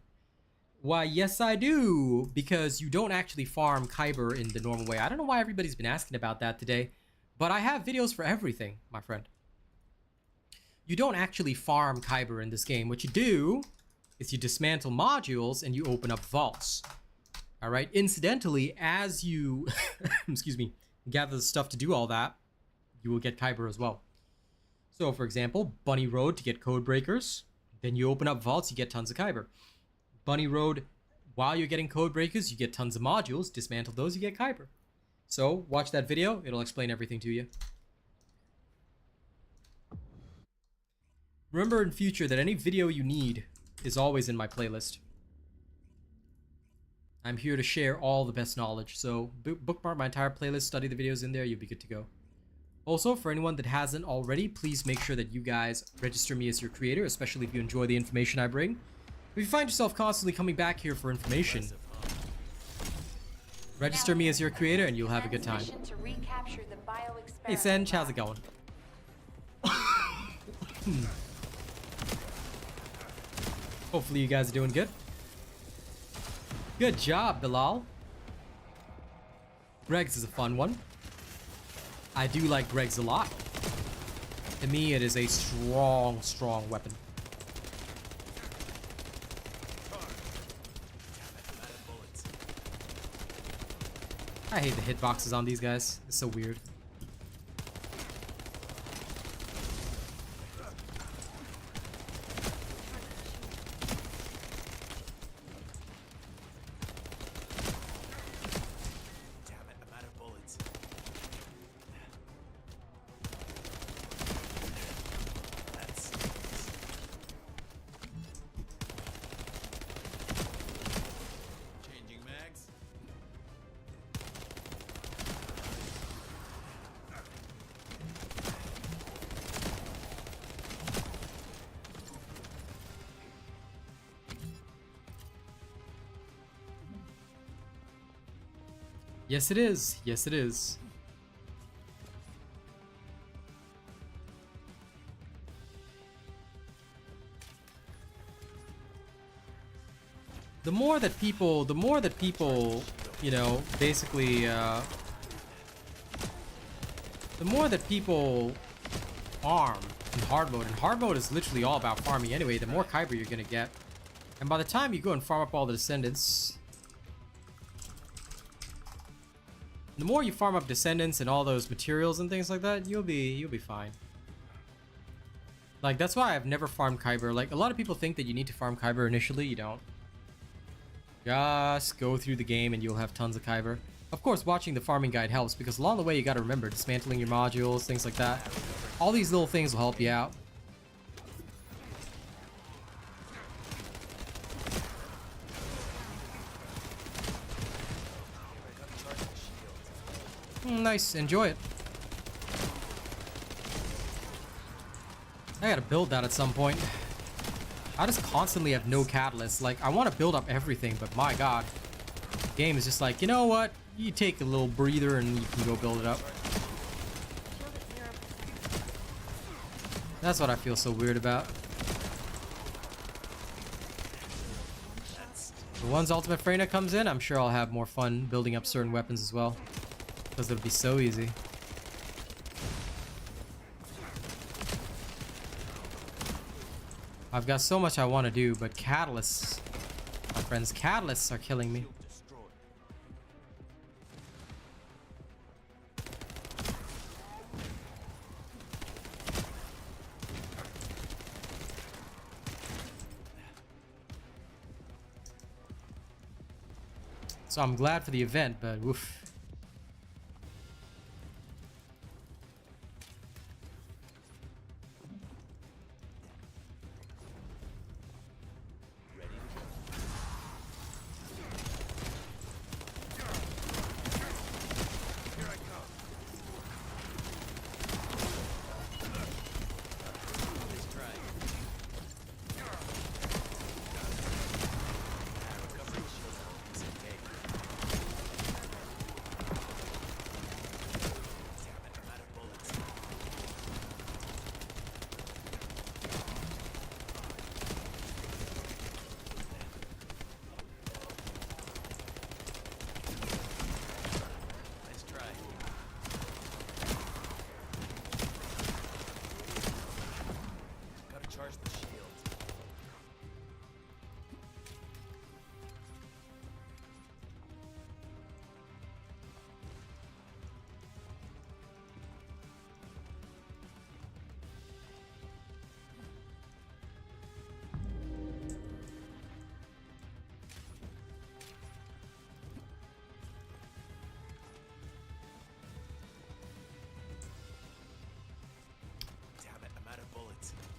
Why, yes I do, because you don't actually farm Kyber in the normal way. I don't know why everybody's been asking about that today, but I have videos for everything, my friend. You don't actually farm Kyber in this game. What you do is you dismantle modules and you open up vaults. Alright, incidentally, as you, excuse me, gather the stuff to do all that, you will get Kyber as well. So, for example, Bunny Road to get code breakers. Then you open up vaults, you get tons of Kyber. Bunny Road, while you're getting code breakers, you get tons of modules. Dismantle those, you get Kyber. So, watch that video. It'll explain everything to you. Remember in future that any video you need is always in my playlist. I'm here to share all the best knowledge, so bookmark my entire playlist, study the videos in there, you'll be good to go. Also, for anyone that hasn't already, please make sure that you guys register me as your creator, especially if you enjoy the information I bring. If you find yourself constantly coming back here for information, register me as your creator and you'll have a good time. Hey Sen, how's it going? Hopefully you guys are doing good. Good job, Bilal. Greg's is a fun one. I do like Greg's a lot. To me, it is a strong, strong weapon. I hate the hitboxes on these guys. It's so weird. Yes, it is. Yes, it is. The more that people, you know, basically, the more that people farm in hard mode, and hard mode is literally all about farming anyway, the more Kyber you're gonna get. And by the time you go and farm up all the Descendants, the more you farm up Descendants and all those materials and things like that, you'll be fine. Like, that's why I've never farmed Kyber. Like, a lot of people think that you need to farm Kyber initially. You don't. Just go through the game and you'll have tons of Kyber. Of course, watching the farming guide helps, because along the way you gotta remember dismantling your modules, things like that. All these little things will help you out. Nice, enjoy it. I gotta build that at some point. I just constantly have no catalysts. Like, I want to build up everything, but my god. The game is just like, you know what? You take a little breather and you can go build it up. That's what I feel so weird about. But once Ultimate Freyna comes in, I'm sure I'll have more fun building up certain weapons as well. Because it'll be so easy. I've got so much I want to do, but catalysts, my friends, catalysts are killing me. So I'm glad for the event, but woof.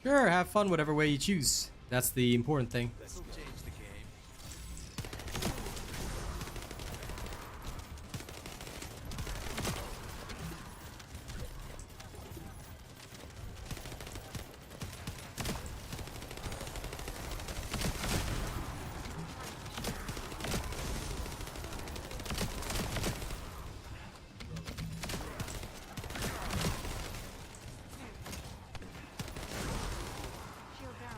Sure, have fun whatever way you choose. That's the important thing. This'll change the game. Shield down.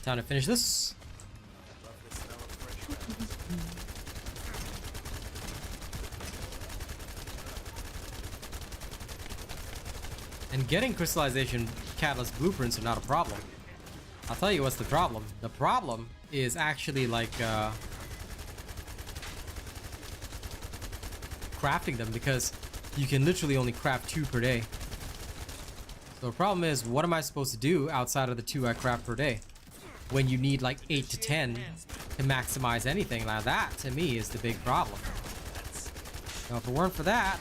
Time to finish this. Love the smell of fresh rounds. And getting crystallization catalyst blueprints are not a problem. I'll tell you what's the problem. The problem is actually like crafting them, because you can literally only craft 2 per day. So the problem is, what am I supposed to do outside of the 2 I craft per day when you need like 8 to 10 to maximize anything? Now that to me is the big problem. Now if it weren't for that,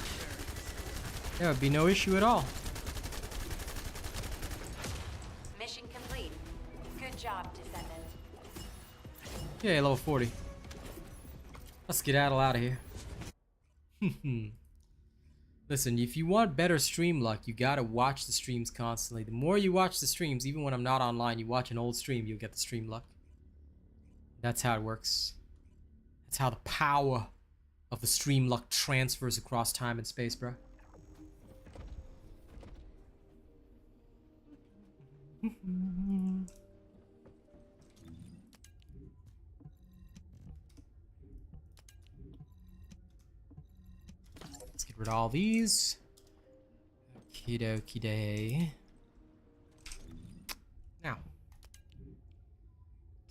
there would be no issue at all. Mission complete. Good job, Descendant. Okay, level 40. Let's skedaddle out of here. Listen, if you want better stream luck, you gotta watch the streams constantly. The more you watch the streams, even when I'm not online, you watch an old stream, you'll get the stream luck. That's how it works. That's how the power of the stream luck transfers across time and space, bro. Let's get rid of all these. Okie dokie day. Now,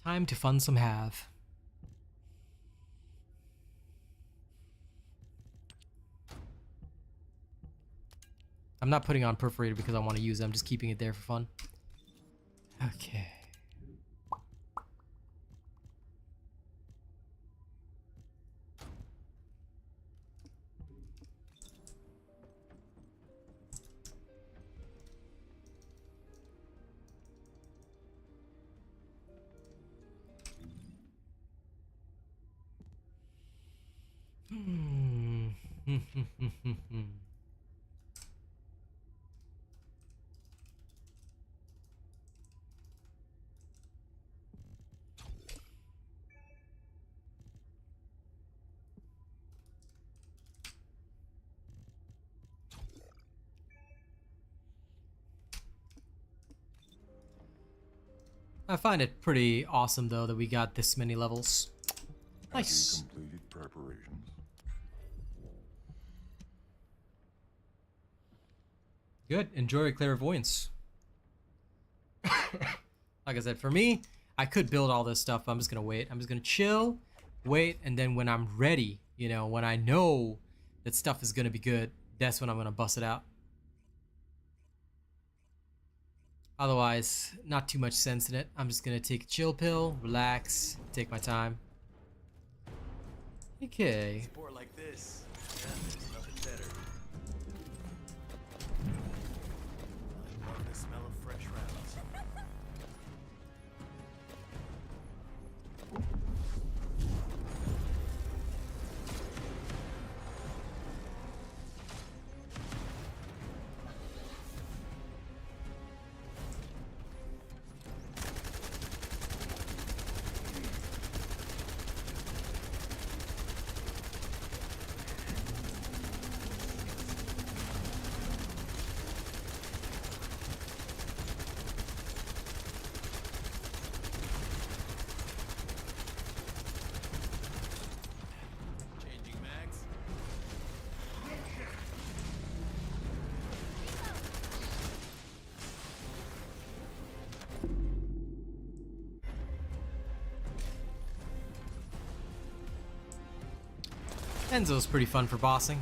time to fund some have. I'm not putting on perforator because I want to use it. I'm just keeping it there for fun. Okay. I find it pretty awesome though that we got this many levels. Nice. Have you completed preparations? Good. Enjoy clairvoyance. Like I said, for me, I could build all this stuff, but I'm just gonna wait. I'm just gonna chill, wait, and then when I'm ready, you know, when I know that stuff is gonna be good, that's when I'm gonna bust it out. Otherwise, not too much sense in it. I'm just gonna take a chill pill, relax, take my time. Okay. Sport like this. Yeah, there's nothing better. I love the smell of fresh rounds. Changing mags. Enzo's pretty fun for bossing.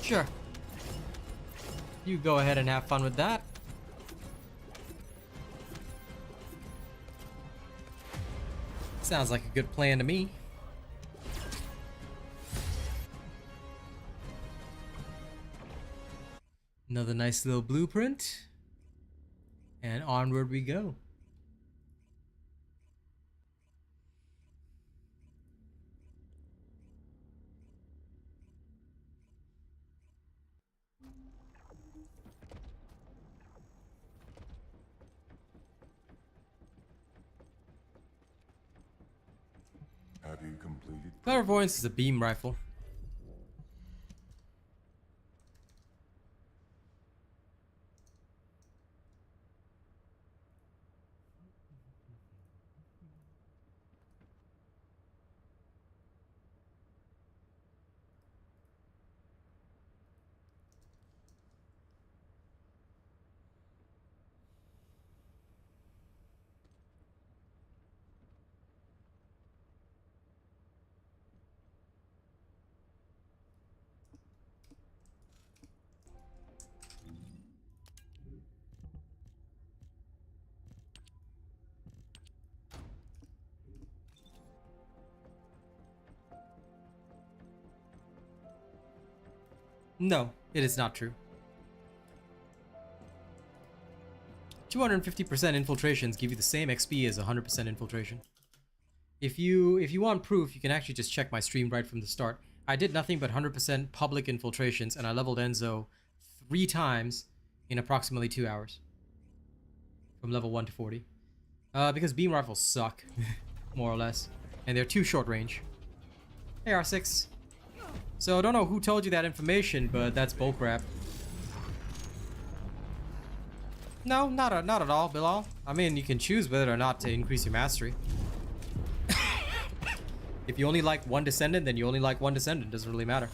Sure. You go ahead and have fun with that. Sounds like a good plan to me. Another nice little blueprint. And onward we go. Have you completed? Clairvoyance is a beam rifle. No, it is not true. 250% infiltrations give you the same XP as 100% infiltration. If you want proof, you can actually just check my stream right from the start. I did nothing but 100% public infiltrations, and I leveled Enzo 3 times in approximately 2 hours. From level 1 to 40. Because beam rifles suck, more or less. And they're too short range. Hey, R6. So I don't know who told you that information, but that's bullcrap. No, not at all, Bilal. I mean, you can choose whether or not to increase your mastery. If you only like one Descendant, then you only like one Descendant. Doesn't really matter.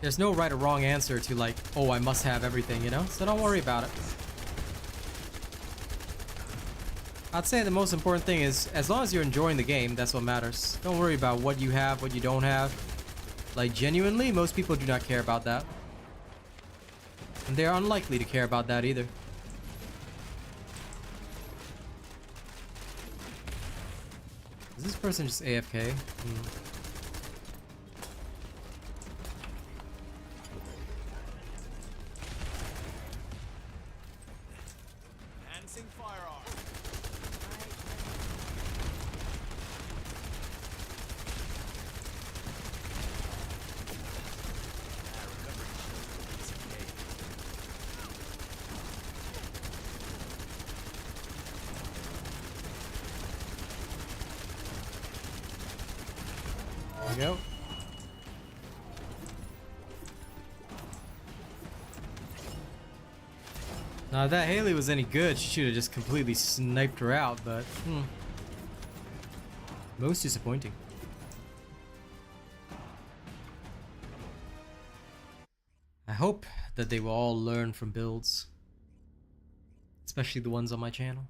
There's no right or wrong answer to like, oh, I must have everything, you know? So don't worry about it. I'd say the most important thing is, as long as you're enjoying the game, that's what matters. Don't worry about what you have, what you don't have. Like, genuinely, most people do not care about that. And they're unlikely to care about that either. Is this person just AFK? Enhancing firearm. There we go. Now, if that Haley was any good, she should have just completely sniped her out, but most disappointing. I hope that they will all learn from builds, especially the ones on my channel.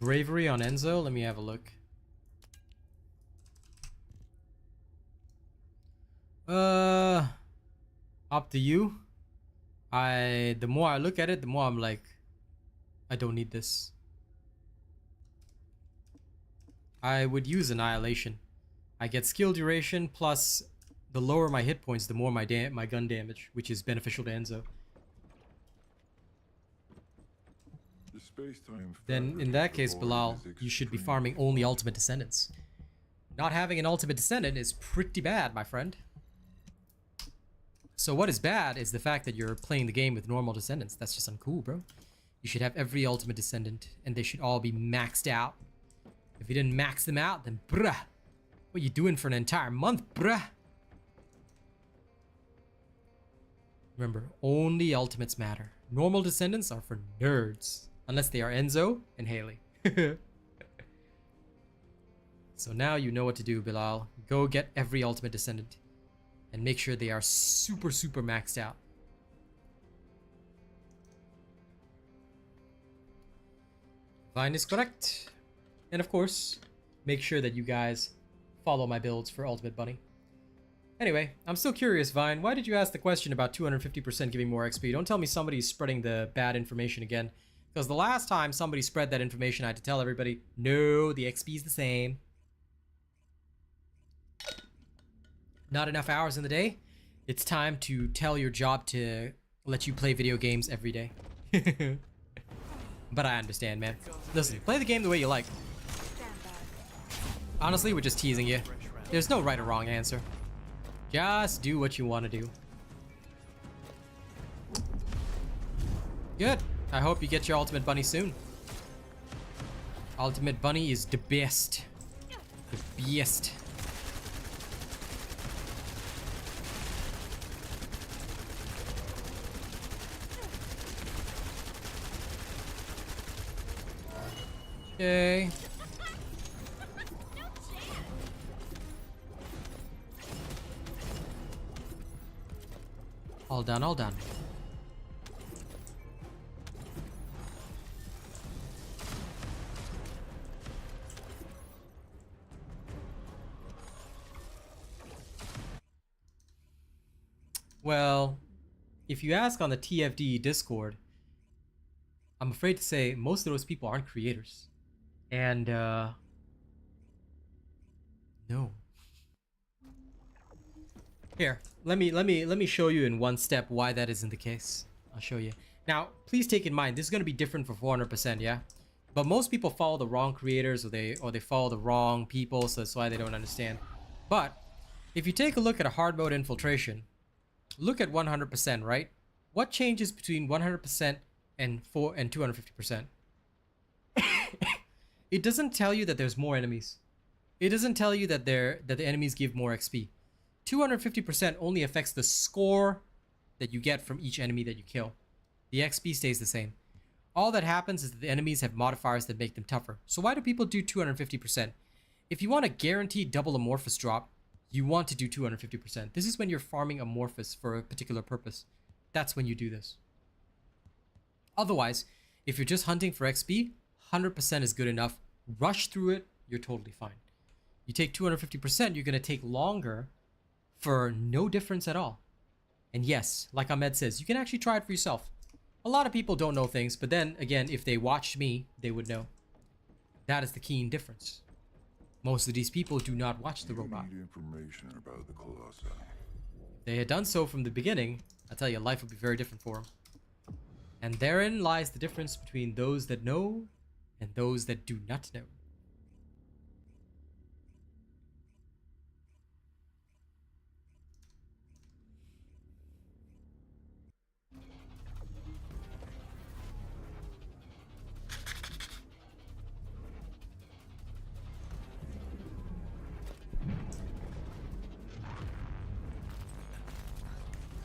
Bravery on Enzo. Let me have a look. Up to you. The more I look at it, the more I'm like, I don't need this. I would use Annihilation. I get skill duration plus the lower my hit points, the more my gun damage, which is beneficial to Enzo. The space-time Then in that case, Bilal, you should be farming only Ultimate Descendants. Not having an Ultimate Descendant is pretty bad, my friend. So what is bad is the fact that you're playing the game with normal Descendants. That's just uncool, bro. You should have every Ultimate Descendant, and they should all be maxed out. If you didn't max them out, then bruh, what you doing for an entire month, bruh? Remember, only Ultimates matter. Normal Descendants are for nerds. Unless they are Enzo and Haley. So now you know what to do, Bilal. Go get every Ultimate Descendant. And make sure they are super, super maxed out. Vine is correct. And of course, make sure that you guys follow my builds for Ultimate Bunny. Anyway, I'm still curious, Vine. Why did you ask the question about 250% giving more XP? Don't tell me somebody's spreading the bad information again. Because the last time somebody spread that information, I had to tell everybody, no, the XP is the same. Not enough hours in the day? It's time to tell your job to let you play video games every day. But I understand, man. Listen, play the game the way you like. Honestly, we're just teasing you. There's no right or wrong answer. Just do what you want to do. Good. I hope you get your Ultimate Bunny soon. Ultimate Bunny is the best. The best. Okay. All done, all done. Well, if you ask on the TFD Discord, I'm afraid to say most of those people aren't creators. And no. Here, let me show you in one step why that isn't the case. I'll show you. Now, please take in mind this is going to be different for 400%, yeah? But most people follow the wrong creators or they follow the wrong people, so that's why they don't understand. But if you take a look at a hard mode infiltration, look at 100%, right? What changes between 100% and 250%? It doesn't tell you that there's more enemies. It doesn't tell you that the enemies give more XP. 250% only affects the score that you get from each enemy that you kill. The XP stays the same. All that happens is that the enemies have modifiers that make them tougher. So why do people do 250%? If you want a guaranteed double amorphous drop, you want to do 250%. This is when you're farming amorphous for a particular purpose. That's when you do this. Otherwise, if you're just hunting for XP, 100% is good enough. Rush through it, you're totally fine. You take 250%, you're going to take longer for no difference at all. And yes, like Ahmed says, you can actually try it for yourself. A lot of people don't know things, but then again, if they watched me, they would know. That is the keen difference. Most of these people do not watch the robot. Need information about the Colossi. If they had done so from the beginning, I tell you, life would be very different for them. And therein lies the difference between those that know and those that do not know.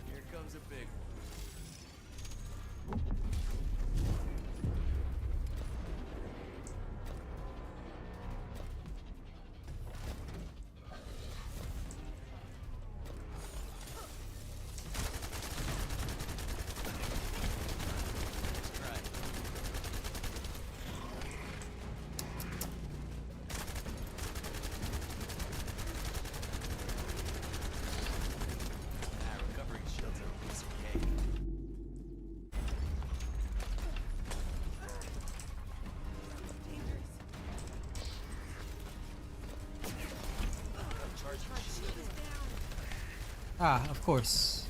Here comes a big one. Ah, of course.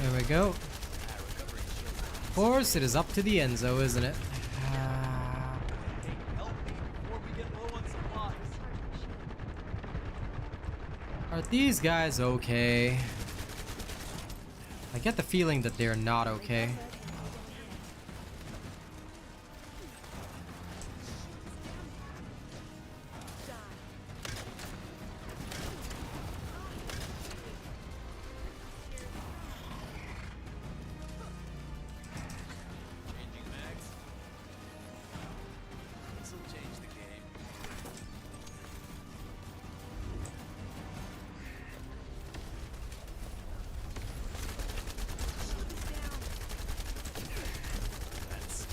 There we go. Of course, it is up to the Enzo, isn't it? Help me before we get low on supplies. Are these guys okay? I get the feeling that they're not okay. Changing mags. This'll change the game. That's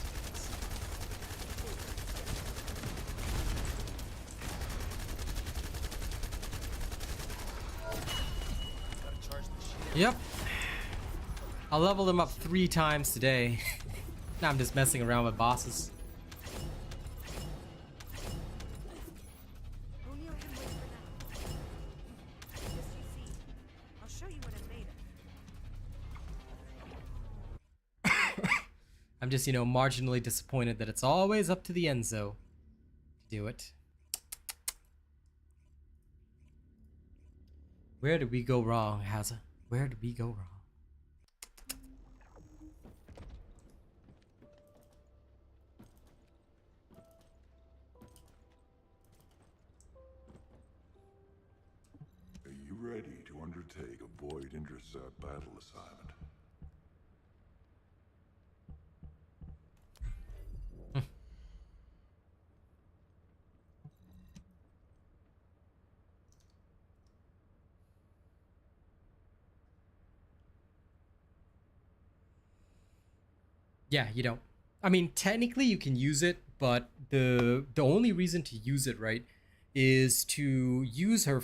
gotta charge the shit. Yep. I leveled them up 3 times today. Now I'm just messing around with bosses. O'Neill can wait for that. Just you see. I'll show you what I'm made of. I'm just, you know, marginally disappointed that it's always up to the Enzo to do it. Where did we go wrong, Hazza? Where did we go wrong? Are you ready to undertake a void intercept battle assignment? Yeah, you don't. I mean, technically you can use it, but the only reason to use it, right, is to use her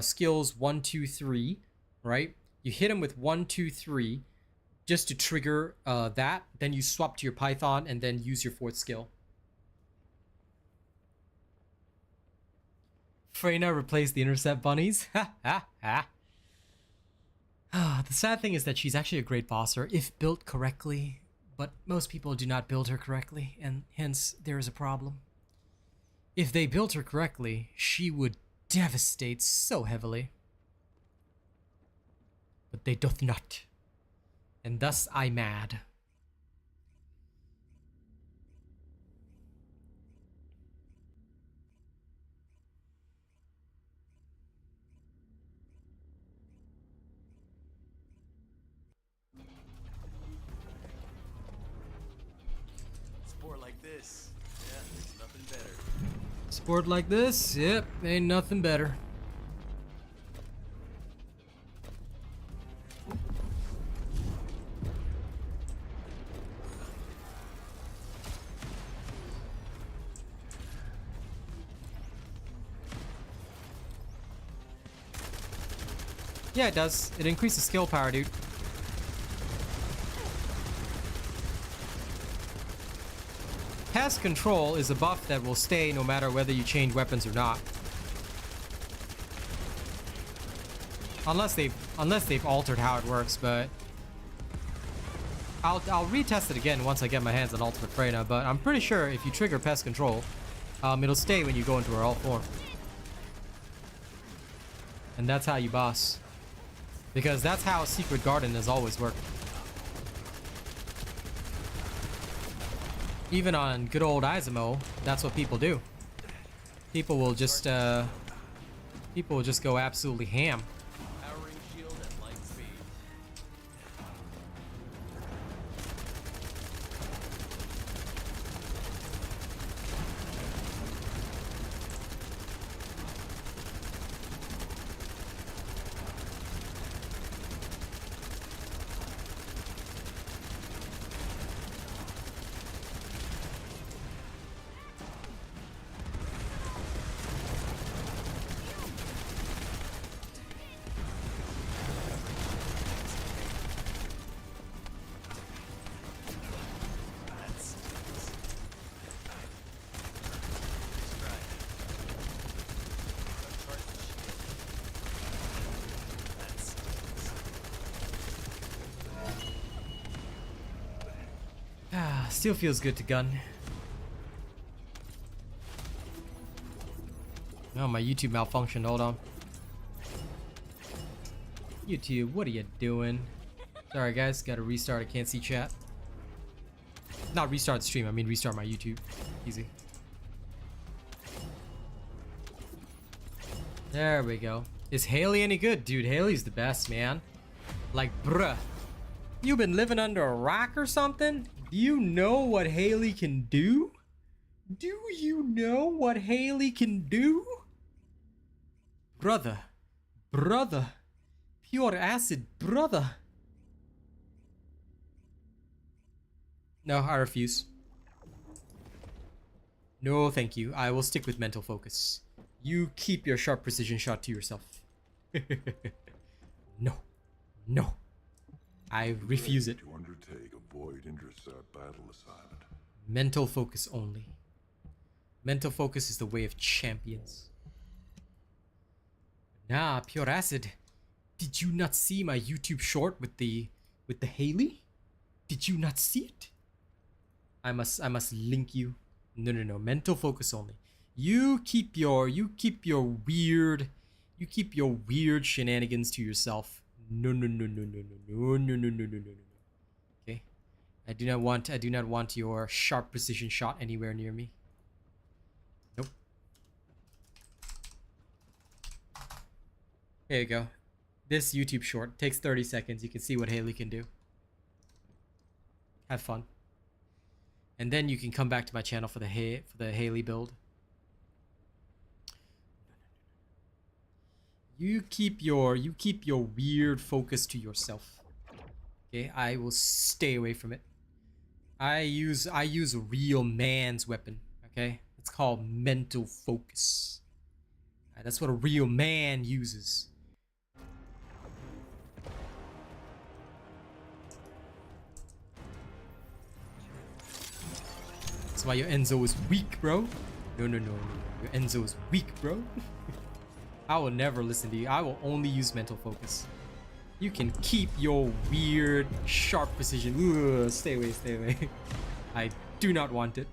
skills 1, 2, 3, right? You hit him with 1, 2, 3, just to trigger that. Then you swap to your Python and then use your 4th skill. Freyna replaced the Intercept bunnies. Ha ha ha. The sad thing is that she's actually a great bosser if built correctly. But most people do not build her correctly, and hence there is a problem. If they built her correctly, she would devastate so heavily. But they doth not. And thus I mad. Sport like this. Yeah, there's nothing better. Sport like this? Yep, ain't nothing better. Yeah, it does. It increases skill power, dude. Pest control is a buff that will stay no matter whether you change weapons or not. Unless they've altered how it works, but I'll retest it again once I get my hands on Ultimate Freyna, but I'm pretty sure if you trigger pest control, it'll stay when you go into her alt form. And that's how you boss. Because that's how Secret Garden has always worked. Even on good old Izumo, that's what people do. People will just go absolutely ham. Powering shield at light speed. Still feels good to gun. Oh, my YouTube malfunctioned. Hold on. YouTube, what are you doing? Sorry, guys. Gotta restart. I can't see chat. Not restart the stream. I mean restart my YouTube. Easy. There we go. Is Haley any good? Dude, Haley's the best, man. Like, bruh. You been living under a rock or something? Do you know what Haley can do? Do you know what Haley can do? Brother. Brother. Pure acid, brother. No, I refuse. No, thank you. I will stick with mental focus. You keep your sharp precision shot to yourself. No. No. I refuse it. To undertake a void intercept battle assignment. Mental focus only. Mental focus is the way of champions. Nah, pure acid. Did you not see my YouTube short with the Haley? Did you not see it? I must link you. No. Mental focus only. You keep your weird shenanigans to yourself. No. Okay? I do not want your sharp precision shot anywhere near me. Nope. There you go. This YouTube short takes 30 seconds. You can see what Haley can do. Have fun. And then you can come back to my channel for the Haley build. You keep your weird focus to yourself. Okay, I will stay away from it. I use a real man's weapon. Okay, it's called mental focus. That's what a real man uses. That's why your Enzo is weak, bro. No. Your Enzo is weak, bro. I will never listen to you. I will only use mental focus. You can keep your weird, sharp precision. Ugh, stay away. I do not want it.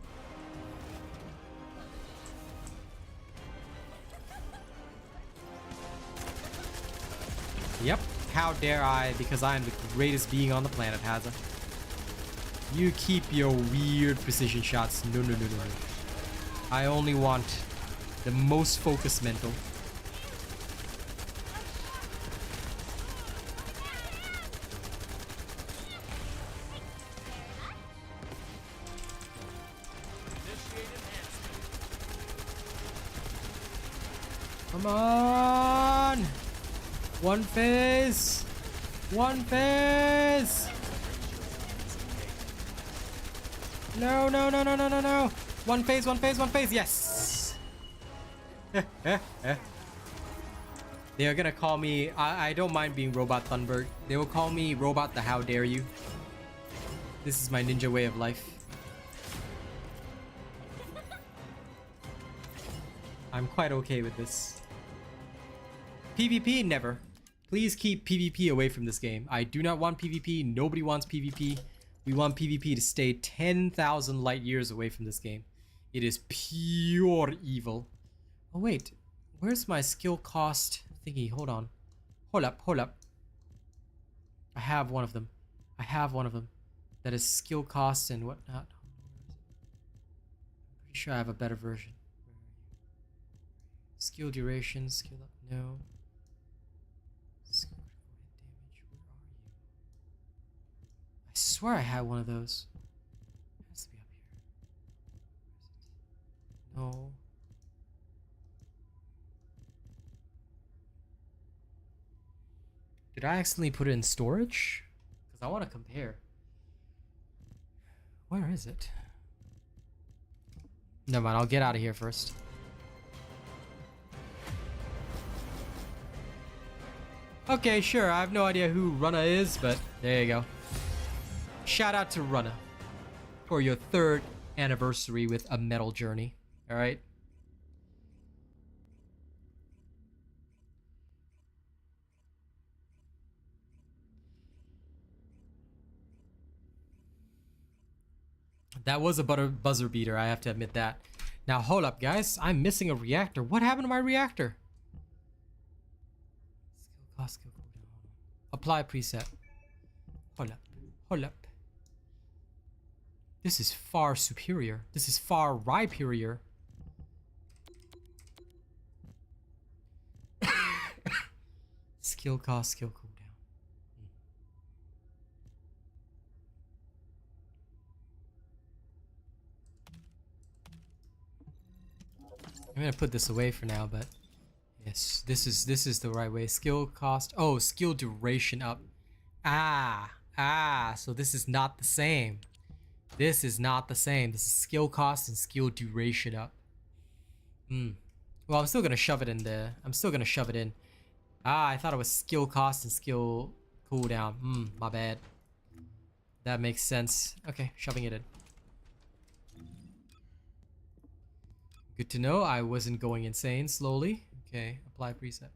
Yep. How dare I, because I am the greatest being on the planet, Hazza. You keep your weird precision shots. No. I only want the most focused mental. Come on! One phase! One phase! No! One phase! Yes! They are gonna call me... I don't mind being Robot Thunberg. They will call me Robot the How Dare You. This is my ninja way of life. I'm quite okay with this. PvP, never. Please keep PvP away from this game. I do not want PvP. Nobody wants PvP. We want PvP to stay 10,000 light years away from this game. It is pure evil. Oh wait, where's my skill cost thingy? Hold on. Hold up. I have one of them. That is skill cost and whatnot. I'm pretty sure I have a better version. Skill duration, skill up, no. Skill damage, where are you? I swear I had one of those. It has to be up here. No. Did I accidentally put it in storage? Because I want to compare. Where is it? Never mind, I'll get out of here first. Okay, sure, I have no idea who Runna is, but there you go. Shout out to Runna for your 3rd anniversary with a metal journey. Alright? That was a buzzer beater, I have to admit that. Now, hold up, guys. I'm missing a reactor. What happened to my reactor? Skill cost, skill cooldown. Apply preset. Hold up. Hold up. This is far superior. This is far riperior. Skill cost, skill cooldown. I'm gonna put this away for now, but yes, this is the right way. Skill cost. Oh, skill duration up. So this is not the same. This is not the same. This is skill cost and skill duration up. Well, I'm still gonna shove it in there. I'm still gonna shove it in. I thought it was skill cost and skill cooldown. My bad. That makes sense. Okay, shoving it in. Good to know I wasn't going insane slowly. Okay, apply preset.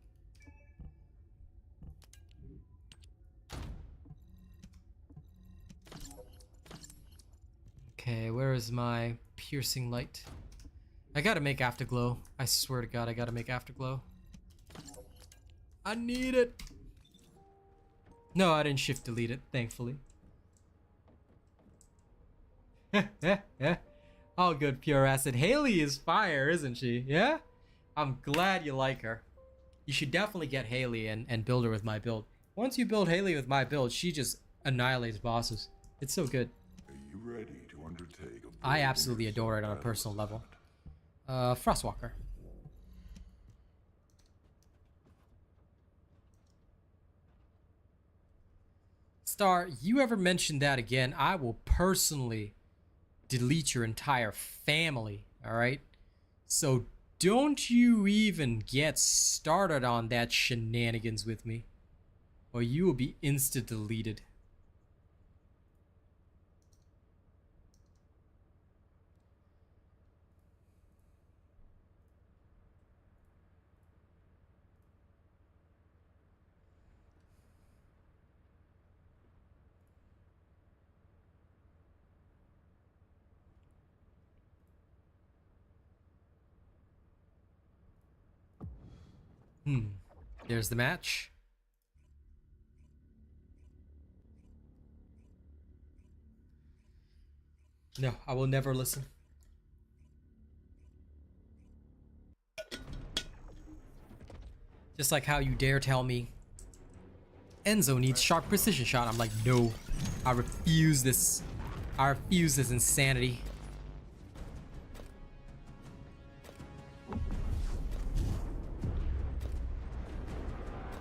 Okay, where is my piercing light? I gotta make afterglow. I swear to God, I gotta make afterglow. I need it. No, I didn't shift delete it, thankfully. All good, pure acid. Haley is fire, isn't she? Yeah? I'm glad you like her. You should definitely get Haley and build her with my build. Once you build Haley with my build, she just annihilates bosses. It's so good. Are you ready to undertake a I absolutely adore it on a personal level. Frostwalker. Star, you ever mention that again, I will personally delete your entire family, alright? So don't you even get started on that shenanigans with me, or you will be insta-deleted. There's the match. No, I will never listen. Just like how you dare tell me Enzo needs sharp precision shot. I'm like, no, I refuse this. I refuse this insanity.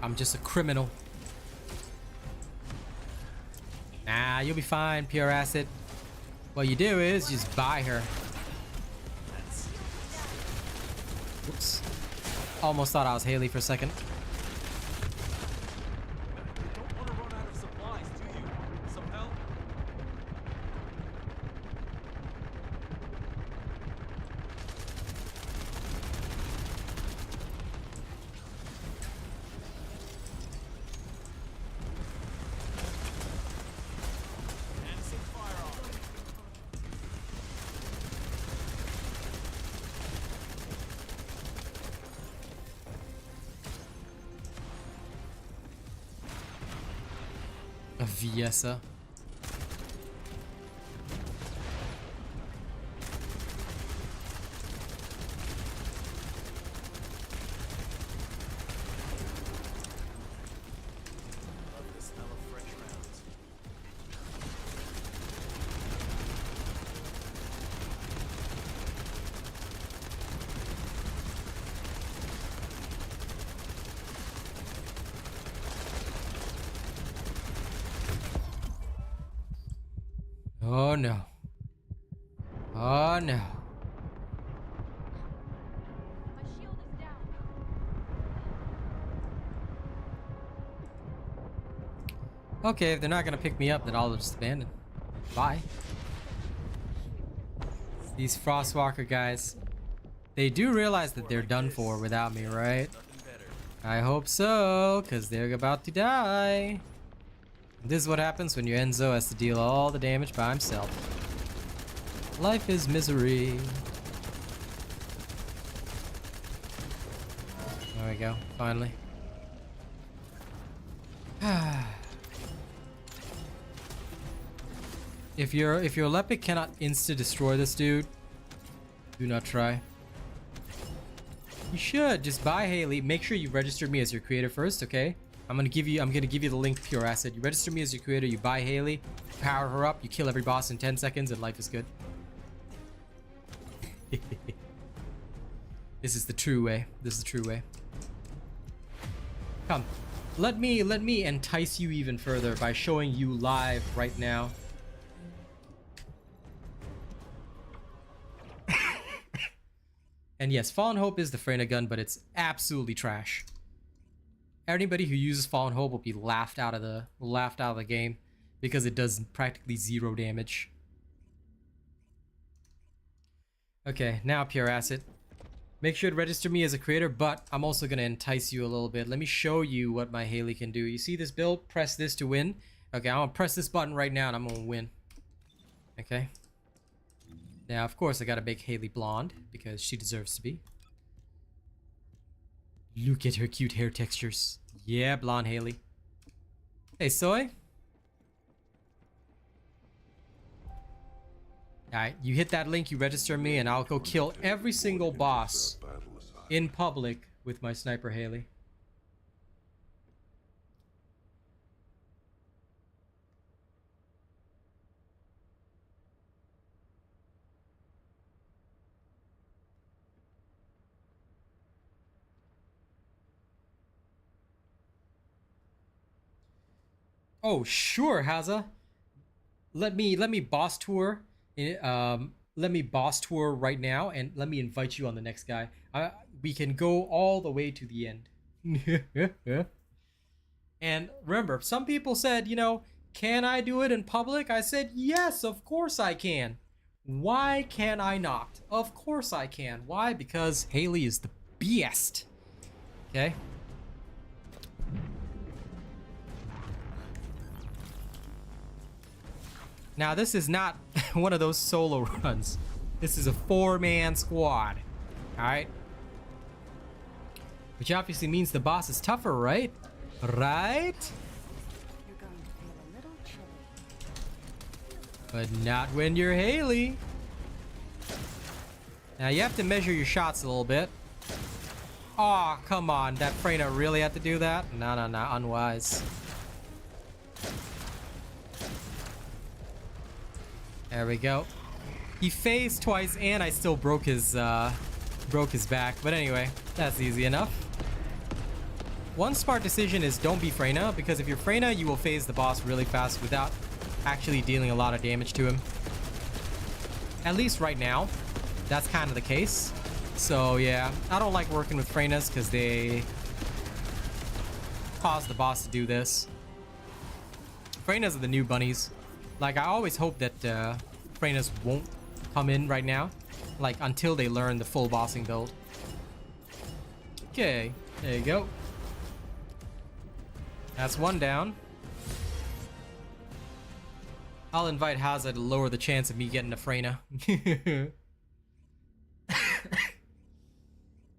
I'm just a criminal. Nah, you'll be fine, pure acid. What you do is just buy her. Oops. Almost thought I was Haley for a second. You don't want to run out of supplies, do you? Some help? And some firearms. A Viesa. Love the smell of fresh rounds. Oh no. Oh no. My shield is down. Okay, if they're not gonna pick me up, then I'll just abandon. Bye. These Frostwalker guys, they do realize that they're done for without me, right? Nothing better. I hope so, because they're about to die. This is what happens when your Enzo has to deal all the damage by himself. Life is misery. There we go, finally. If your Lepic cannot insta-destroy this dude, do not try. You should just buy Haley. Make sure you register me as your creator first, okay? I'm gonna give you the link to Pure Asset. You register me as your creator, you buy Haley, power her up, you kill every boss in 10 seconds, and life is good. This is the true way. This is the true way. Come. Let me entice you even further by showing you live right now. And yes, Fallen Hope is the Freyna gun, but it's absolutely trash. Anybody who uses Fallen Hope will be laughed out of the game because it does practically 0 damage. Okay, now Pure Acid. Make sure to register me as a creator, but I'm also gonna entice you a little bit. Let me show you what my Haley can do. You see this build? Press this to win. Okay, I'm gonna press this button right now and I'm gonna win. Okay. Now, of course, I gotta make Haley blonde because she deserves to be. Look at her cute hair textures. Yeah, blonde Haley. Hey, Soy. Alright, you hit that link, you register me, and I'll go kill every single boss in public with my sniper Haley. Oh, sure, Haza. Let me boss tour. Let me boss tour right now, and let me invite you on the next guy. We can go all the way to the end. And remember, some people said, you know, can I do it in public? I said, yes, of course I can. Why can I not? Of course I can. Why? Because Haley is the best. Okay. Now, this is not one of those solo runs. This is a 4-man squad. Alright? Which obviously means the boss is tougher, right? Right? You're going to feel a little chilly. But not when you're Haley. Now, you have to measure your shots a little bit. Aw, oh, come on. That Freyna really had to do that? No, no, no. Unwise. There we go. He phased twice and I still broke his back. But anyway, that's easy enough. One smart decision is don't be Freyna, because if you're Freyna, you will phase the boss really fast without actually dealing a lot of damage to him. At least right now, that's kind of the case. So yeah, I don't like working with Freynas because they cause the boss to do this. Freynas are the new bunnies. Like, I always hope that Freynas won't come in right now. Like, until they learn the full bossing build. Okay, there you go. That's one down. I'll invite Haza to lower the chance of me getting a Freyna.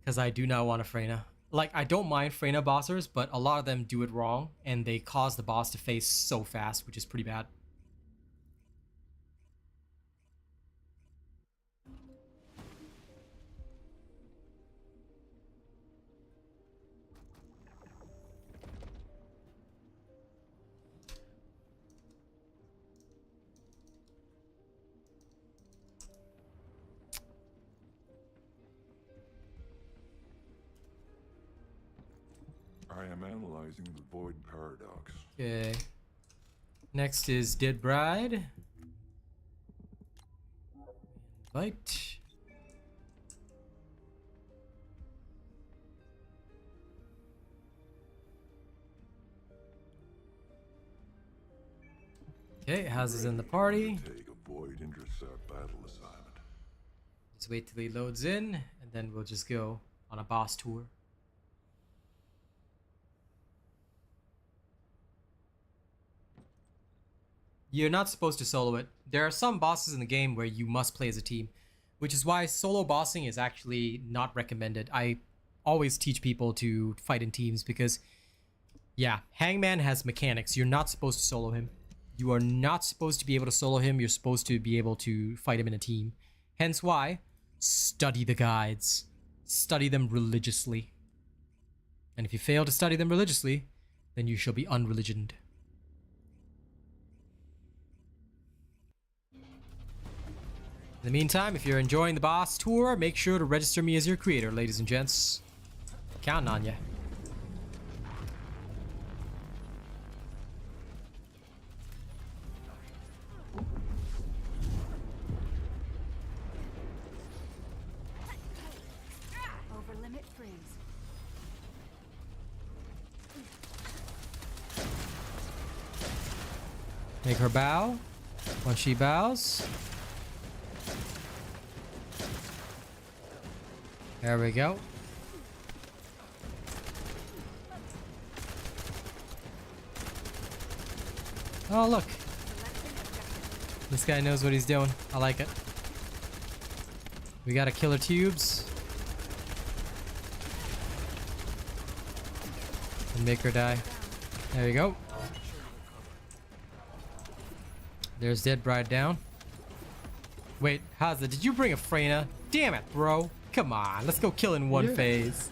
Because I do not want a Freyna. Like, I don't mind Freyna bossers, but a lot of them do it wrong. And they cause the boss to phase so fast, which is pretty bad. I am analyzing the void paradox. Okay. Next is Dead Bride. Invite. Okay, Haza's in the party. Take a void intercept battle assignment. Just wait till he loads in, and then we'll just go on a boss tour. You're not supposed to solo it. There are some bosses in the game where you must play as a team, which is why solo bossing is actually not recommended. I always teach people to fight in teams because, yeah, Hangman has mechanics. You're not supposed to solo him. You are not supposed to be able to solo him. You're supposed to be able to fight him in a team. Hence why, study the guides. Study them religiously. And if you fail to study them religiously, then you shall be unreligioned. In the meantime, if you're enjoying the boss tour, make sure to register me as your creator, ladies and gents. Counting on ya. Over limit freeze. Make her bow. When she bows. There we go. Oh, look. This guy knows what he's doing. I like it. We got a killer tubes. And make her die. There you go. There's Dead Bride down. Wait, Haza, did you bring a Freyna? Damn it, bro. Come on, let's go kill in one phase.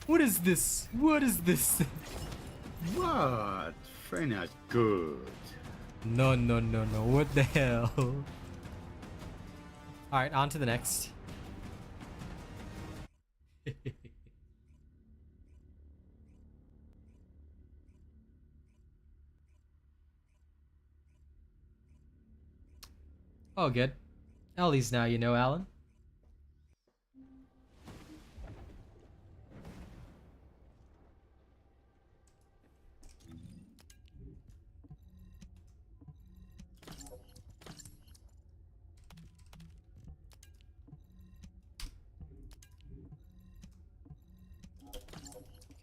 What is this? What is this? What? Freyna's good. No, no, no, no. What the hell? Alright, on to the next. Oh, good. At least now you know, Alan.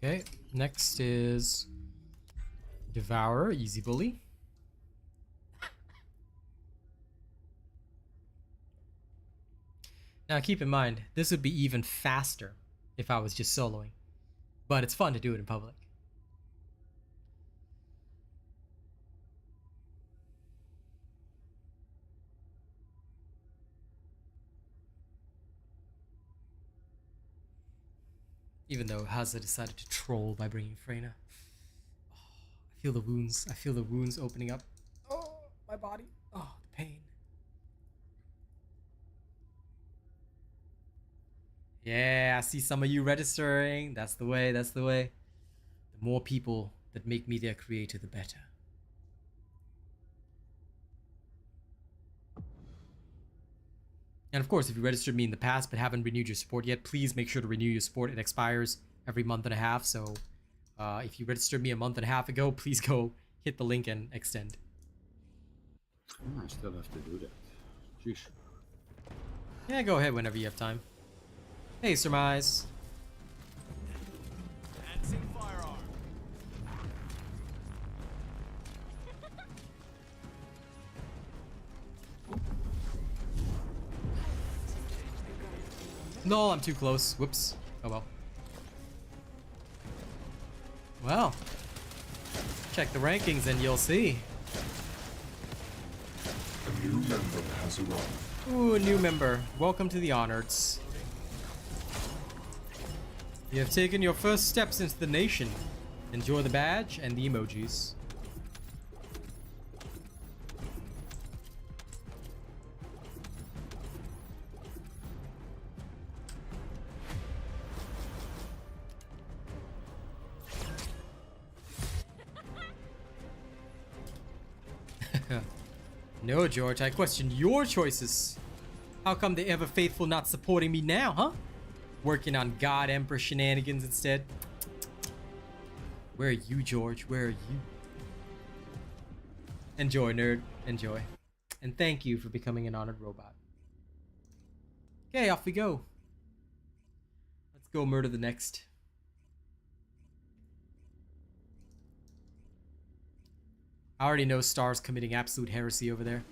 Okay, next is Devourer, easy bully. Now keep in mind, this would be even faster if I was just soloing, but it's fun to do it in public. Even though Haza decided to troll by bringing Freyna. Oh, I feel the wounds. I feel the wounds opening up. Oh, my body. Oh, the pain. Yeah, I see some of you registering. That's the way. That's the way. The more people that make me their creator, the better. And of course, if you registered me in the past but haven't renewed your support yet, please make sure to renew your support. It expires every month and a half. So if you registered me a month and a half ago, please go hit the link and extend. I still have to do that. Jeez. Yeah, go ahead whenever you have time. Hey, Surmise. Advancing firearm. No, I'm too close. Whoops. Oh well. Well. Check the rankings and you'll see. A new member has arrived. Ooh, a new member. Welcome to the Honoreds. You have taken your first steps into the nation. Enjoy the badge and the emojis. No, George, I question your choices. How come the ever faithful not supporting me now, huh? Working on God Emperor shenanigans instead. Where are you, George? Where are you? Enjoy, nerd. Enjoy. And thank you for becoming an honored robot. Okay, off we go. Let's go murder the next. I already know Star's committing absolute heresy over there.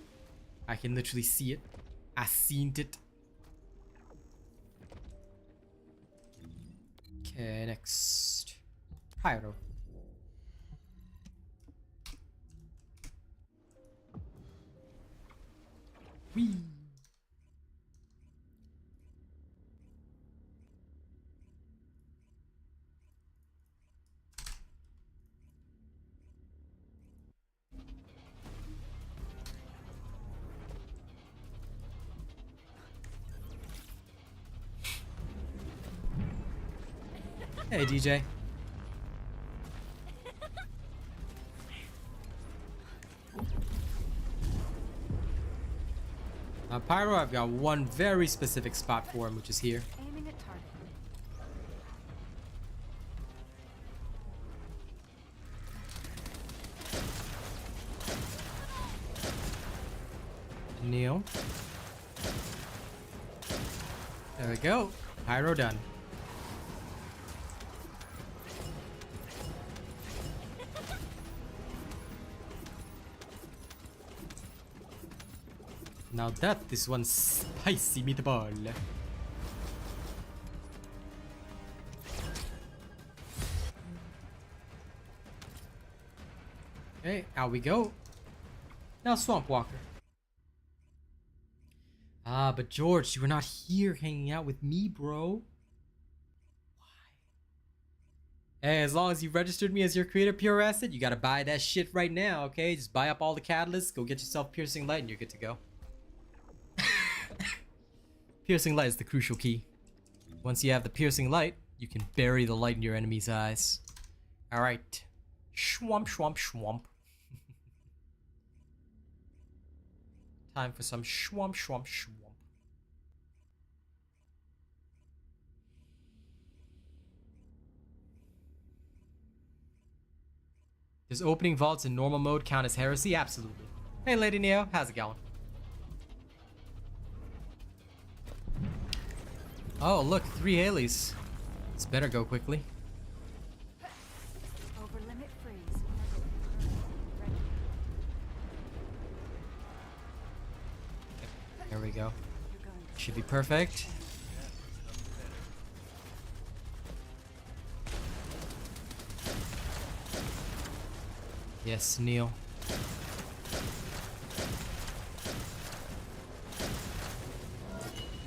I can literally see it. I seen it. Okay, next. Pyro. Whee! Hey, DJ. Pyro, I've got one very specific spot for him, which is here. Aiming at target. Neil. There we go. Pyro done. Now that is one spicy meatball. Okay, out we go. Now Swamp Walker. Ah, but George, you were not here hanging out with me, bro. Why? Hey, as long as you registered me as your creator pure asset, you gotta buy that shit right now, okay? Just buy up all the catalysts, go get yourself Piercing Light, and you're good to go. Piercing Light is the crucial key. Once you have the Piercing Light, you can bury the light in your enemy's eyes. Alright. Schwamp, schwamp, schwamp. Time for some schwamp, schwamp, schwamp. Does opening vaults in normal mode count as heresy? Absolutely. Hey, Lady Neo, how's it going? Oh, look, 3 Haleys. This better go quickly. Over limit freeze. Ready. There we go. You're going to Should be perfect. Yes, Neil.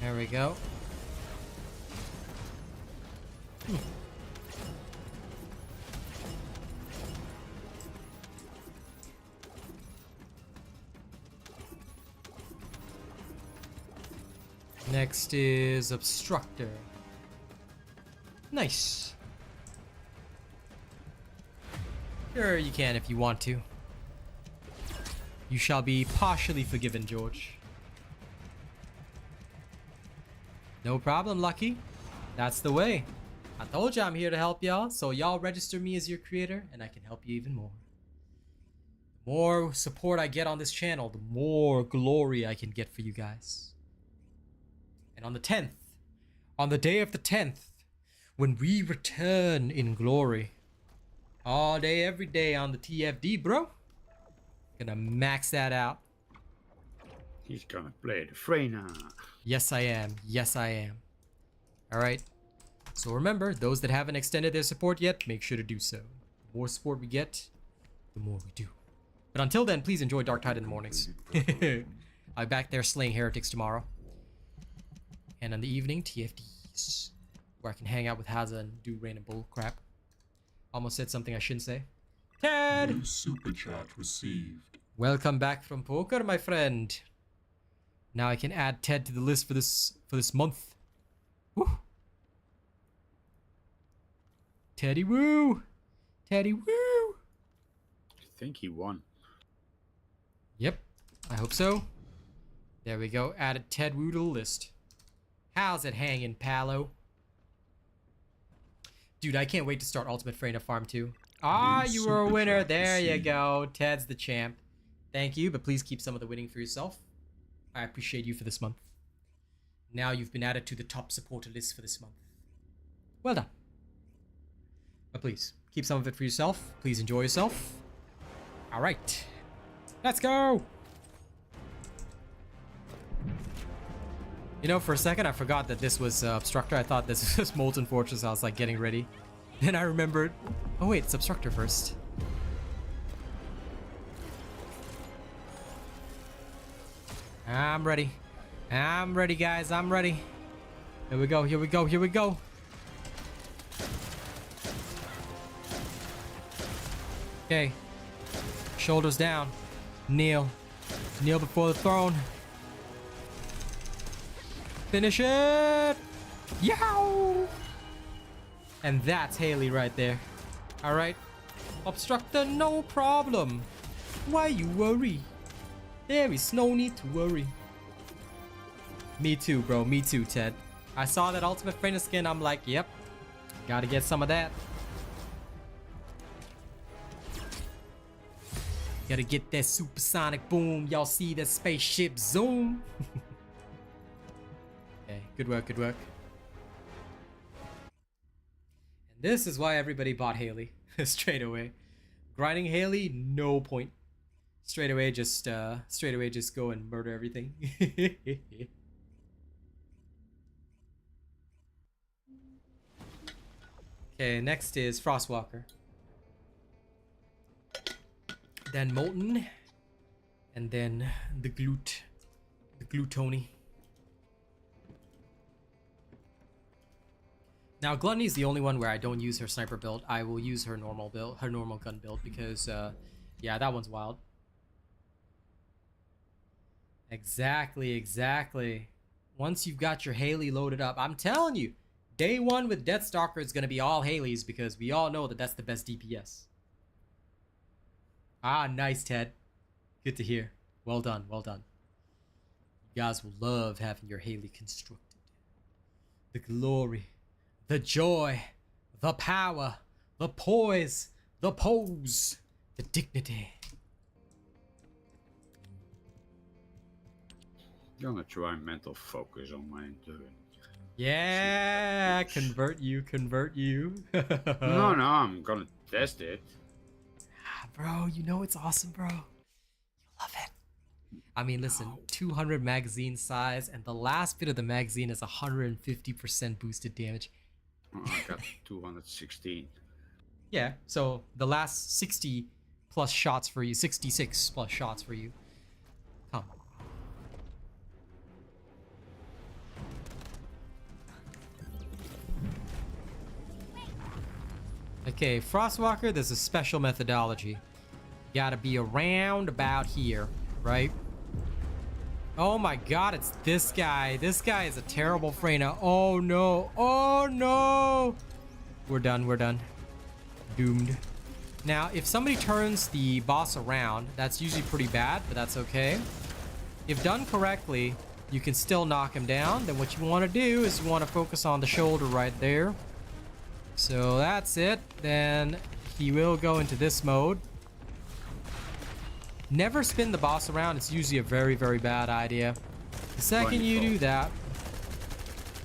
There we go. Next is Obstructor. Nice. Sure, you can if you want to. You shall be partially forgiven, George. No problem, Lucky. That's the way. I told you I'm here to help y'all, so y'all register me as your creator, and I can help you even more. The more support I get on this channel, the more glory I can get for you guys. And on the 10th, on the day of the 10th, when we return in glory, all day, every day on the TFD, bro, gonna max that out. He's gonna play the Freyna. Yes, I am. Yes, I am. Alright. So remember, those that haven't extended their support yet, make sure to do so. The more support we get, the more we do. But until then, please enjoy Dark Tide in the mornings. I'll be back there slaying heretics tomorrow. And in the evening, TFDs. Where I can hang out with Haza and do random bull crap. Almost said something I shouldn't say. Ted! New super chat received. Welcome back from poker, my friend. Now I can add Ted to the list for this month. Woo! Teddy woo! Teddy woo! I think he won. Yep, I hope so. There we go. Added Ted Woo to the list. How's it hanging, Palo? Dude, I can't wait to start Ultimate Freyna Farm 2. Ah, you were a winner. There you go. Ted's the champ. Thank you, but please keep some of the winning for yourself. I appreciate you for this month. Now you've been added to the top supporter list for this month. Well done. But please, keep some of it for yourself. Please enjoy yourself. All right. Let's go! You know, for a second I forgot that this was Obstructor. I thought this was Molten Fortress. I was like getting ready. Then I remembered, oh wait, it's Obstructor first. I'm ready. I'm ready, guys. I'm ready. Here we go. Here we go. Here we go. Okay. Shoulders down. Kneel. Kneel before the throne. Finish it. Yow! And that's Haley right there. All right. Obstructor, no problem. Why you worry? There is no need to worry. Me too, bro. Me too, Ted. I saw that ultimate trainer skin. I'm like, yep. Gotta get some of that. Gotta get that supersonic boom. Y'all see that spaceship zoom? Okay, good work, good work. And this is why everybody bought Haley. Straight away. Grinding Haley, no point. Straight away just go and murder everything. Okay, next is Frostwalker. Then Molten. And then the Glutoni. Now Gluttony is the only one where I don't use her sniper build. I will use her normal build, her normal gun build, because yeah, that one's wild. Exactly, exactly. Once you've got your Haley loaded up, I'm telling you, day one with Deathstalker is going to be all Haleys, because we all know that that's the best DPS. Ah, nice, Ted. Good to hear. Well done, well done. You guys will love having your Haley constructed. The glory, the joy, the power, the poise, the pose, the dignity. Gonna try mental focus on my endurance. Yeah, convert you, convert you. No, I'm gonna test it. Bro, you know it's awesome, bro. You love it. I mean, listen, 200 magazine size, and the last bit of the magazine is 150% boosted damage. Oh, I got 216. Yeah, so the last 60 plus shots for you, 66 plus shots for you. Come. Okay, Frostwalker, there's a special methodology. You gotta be around about here, right? Oh my god, it's this guy. This guy is a terrible Freyna. Oh no. Oh no. We're done, we're done. Doomed. Now, if somebody turns the boss around, that's usually pretty bad, but that's okay. If done correctly, you can still knock him down. Then what you want to do is you want to focus on the shoulder right there. So that's it. Then he will go into this mode. Never spin the boss around. It's usually a very, very bad idea. The second you do that,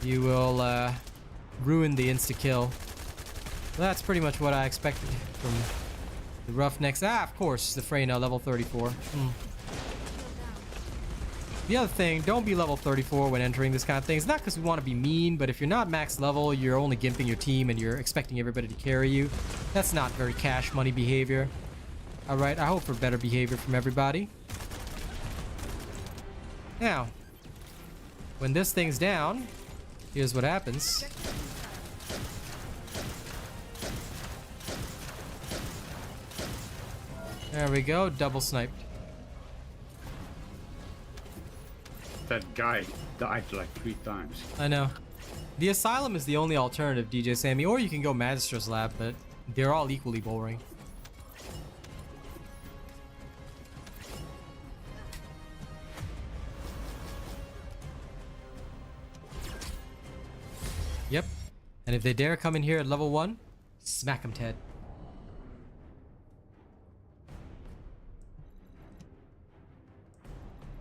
you will ruin the insta-kill. That's pretty much what I expected from the Roughnecks. Ah, of course, the Freyna level 34. The other thing, don't be level 34 when entering this kind of thing. It's not because we want to be mean, but if you're not max level, you're only gimping your team and you're expecting everybody to carry you. That's not very cash money behavior. Alright, I hope for better behavior from everybody. Now, when this thing's down, here's what happens. There we go, double sniped. That guy died like 3 times. I know. The Asylum is the only alternative, DJ Sammy, or you can go Magister's Lab, but they're all equally boring. Yep. And if they dare come in here at level 1, smack them, Ted.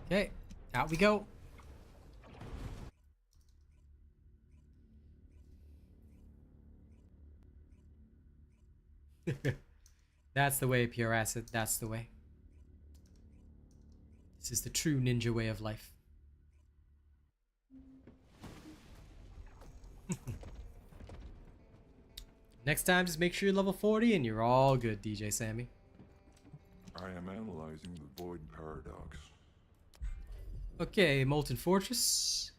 Okay, out we go. That's the way, pure acid. That's the way. This is the true ninja way of life. Next time, just make sure you're level 40 and you're all good, DJ Sammy. I am analyzing the void paradox. Okay, Molten Fortress.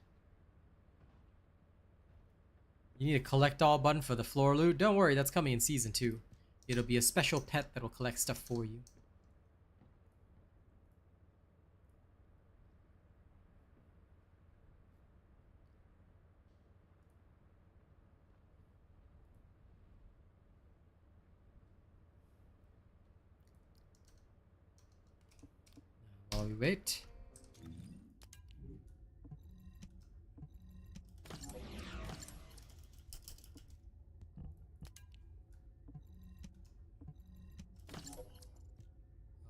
You need a collect all button for the floor loot. Don't worry, that's coming in season 2. It'll be a special pet that'll collect stuff for you. While we wait.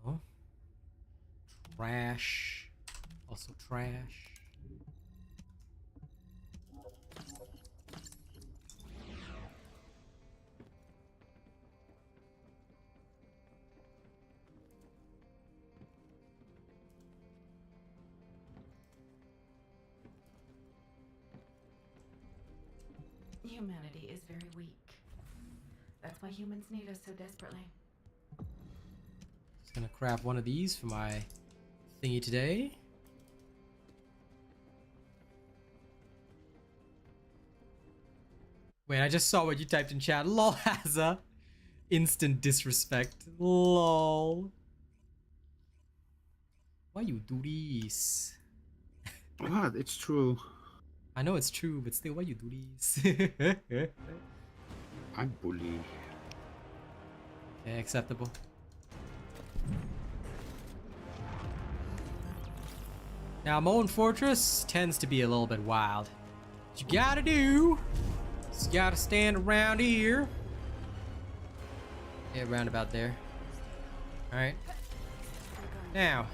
Oh. Trash. Also trash. Humanity is very weak. That's why humans need us so desperately. Just gonna craft one of these for my thingy today. Wait, I just saw what you typed in chat. Lol, Hazza. Instant disrespect. Lol. Why you do this? What? It's true. I know it's true, but still, why you do this? I'm bully. Okay, acceptable. Now, Molten Fortress tends to be a little bit wild. What you gotta do is you gotta stand around here. Yeah, around about there. Alright. Now,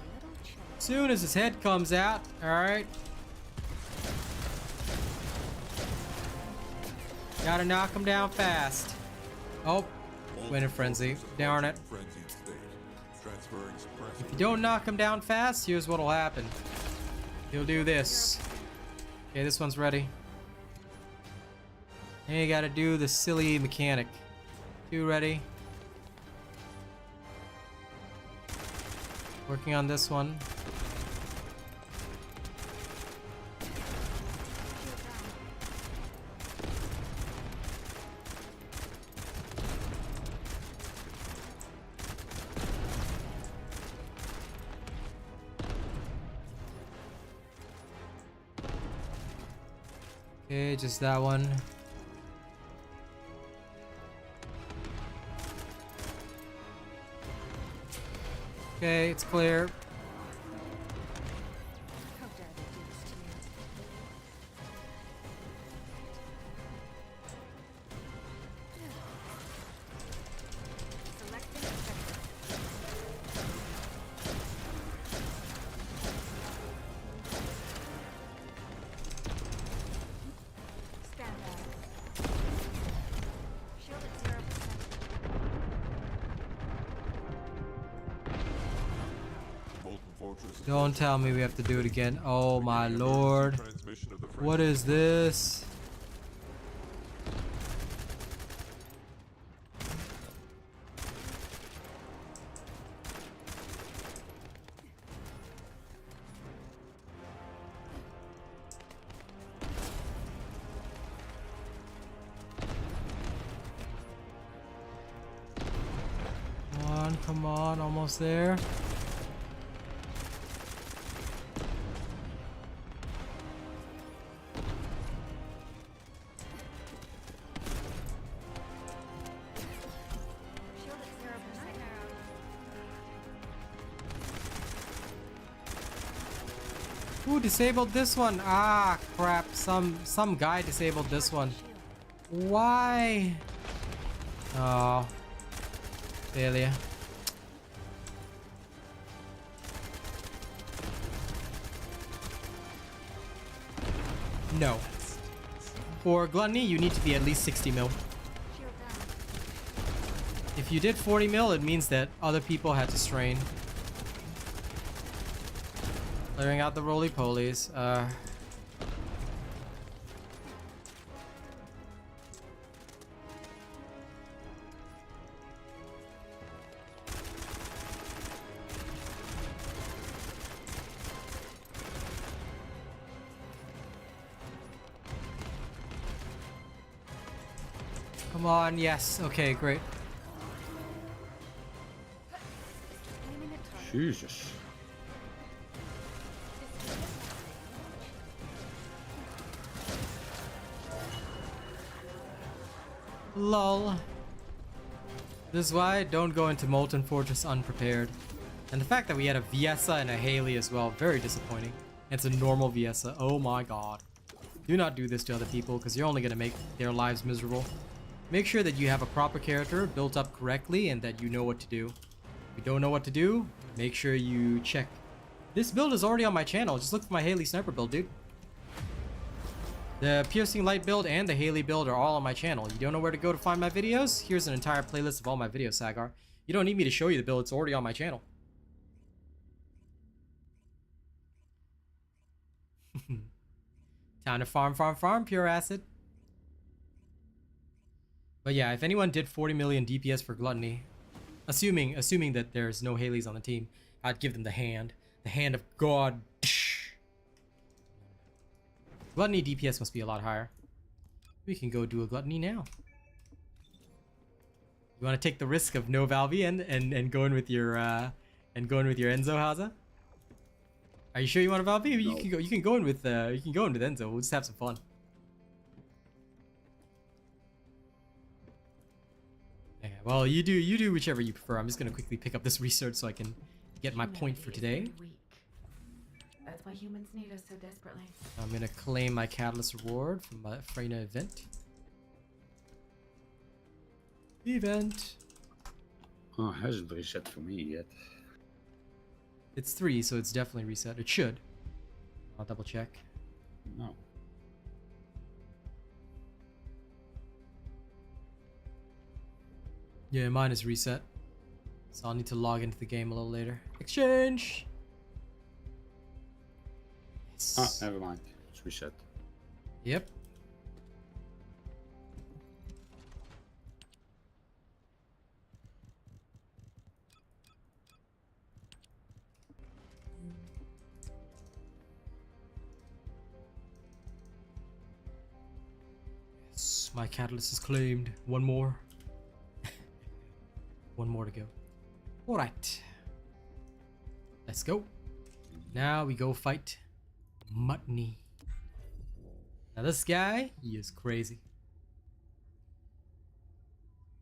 as soon as his head comes out, alright. Gotta knock him down fast. Oh, went in frenzy. Darn it. If you don't knock him down fast, here's what'll happen. He'll do this. Okay, this one's ready. And you gotta do the silly mechanic. 2 ready. Working on this one. Okay, just that one. Okay, it's clear. How dare they do this to me? Selecting objective. Stand back. Shield at 0%. Don't tell me we have to do it again. Oh my lord. What is this? Come on, almost there. Shield at 0%. Who disabled this one? Ah, crap. Some guy disabled this one. Why? Oh. Failure. No. For Gluttony, you need to be at least 60 mil. Shield down. If you did 40 mil, it means that other people had to strain. Clearing out the roly-polies. Come on, yes. Okay, great. Jesus. Lol. This is why I don't go into Molten Fortress unprepared. And the fact that we had a Viessa and a Haley as well, very disappointing. It's a normal Viessa. Oh my god. Do not do this to other people because you're only going to make their lives miserable. Make sure that you have a proper character built up correctly and that you know what to do. If you don't know what to do, make sure you check. This build is already on my channel. Just look for my Haley sniper build, dude. The piercing light build and the Haley build are all on my channel. You don't know where to go to find my videos? Here's an entire playlist of all my videos, Sagar. You don't need me to show you the build. It's already on my channel. Time to farm, pure acid. But yeah, if anyone did 40 million DPS for Gluttony, assuming that there's no Haleys on the team, I'd give them the hand of God. Gluttony DPS must be a lot higher. We can go do a Gluttony now. You want to take the risk of no Valvi and go in with your Enzo, Haza? Are you sure you want a Valvi? No. You can go in with Enzo. We'll just have some fun. Yeah, well, you do whichever you prefer. I'm just gonna quickly pick up this research so I can get my point for today. That's why humans need us so desperately. I'm gonna claim my Catalyst reward from my Freyna event. Event. Oh, it hasn't reset for me yet. It's 3, so it's definitely reset. It should. I'll double check. No. Yeah, mine is reset. So I'll need to log into the game a little later. Exchange! Yes. Ah, never mind. It's reset. Yep. Yes, my catalyst is claimed. One more. One more to go. Alright. Let's go. Now we go fight Mutney. Now this guy, he is crazy.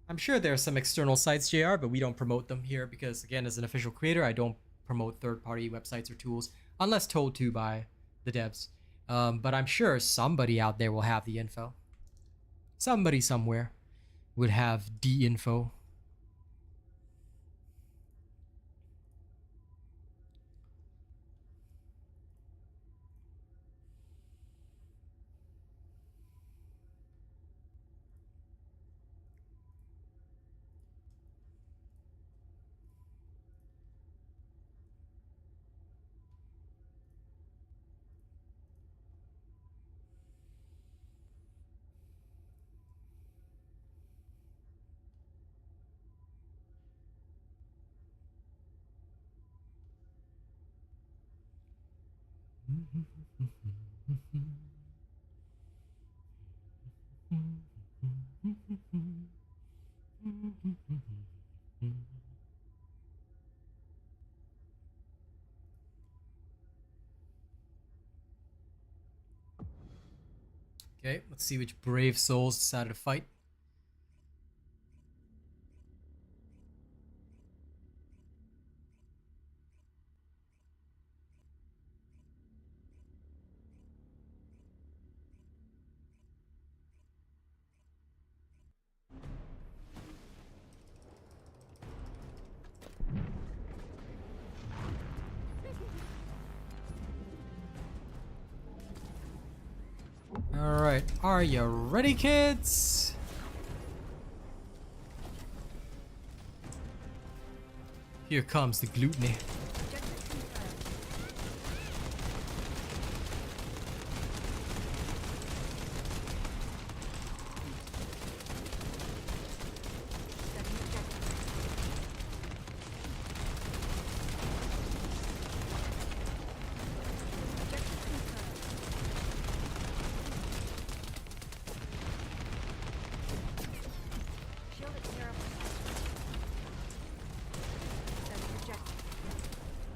I'm sure there are some external sites, JR, but we don't promote them here because, again, as an official creator, I don't promote third-party websites or tools unless told to by the devs. But I'm sure somebody out there will have the info. Somebody somewhere would have the info. Okay, let's see which brave souls decided to fight. Alright, are you ready, kids? Here comes the gluttony.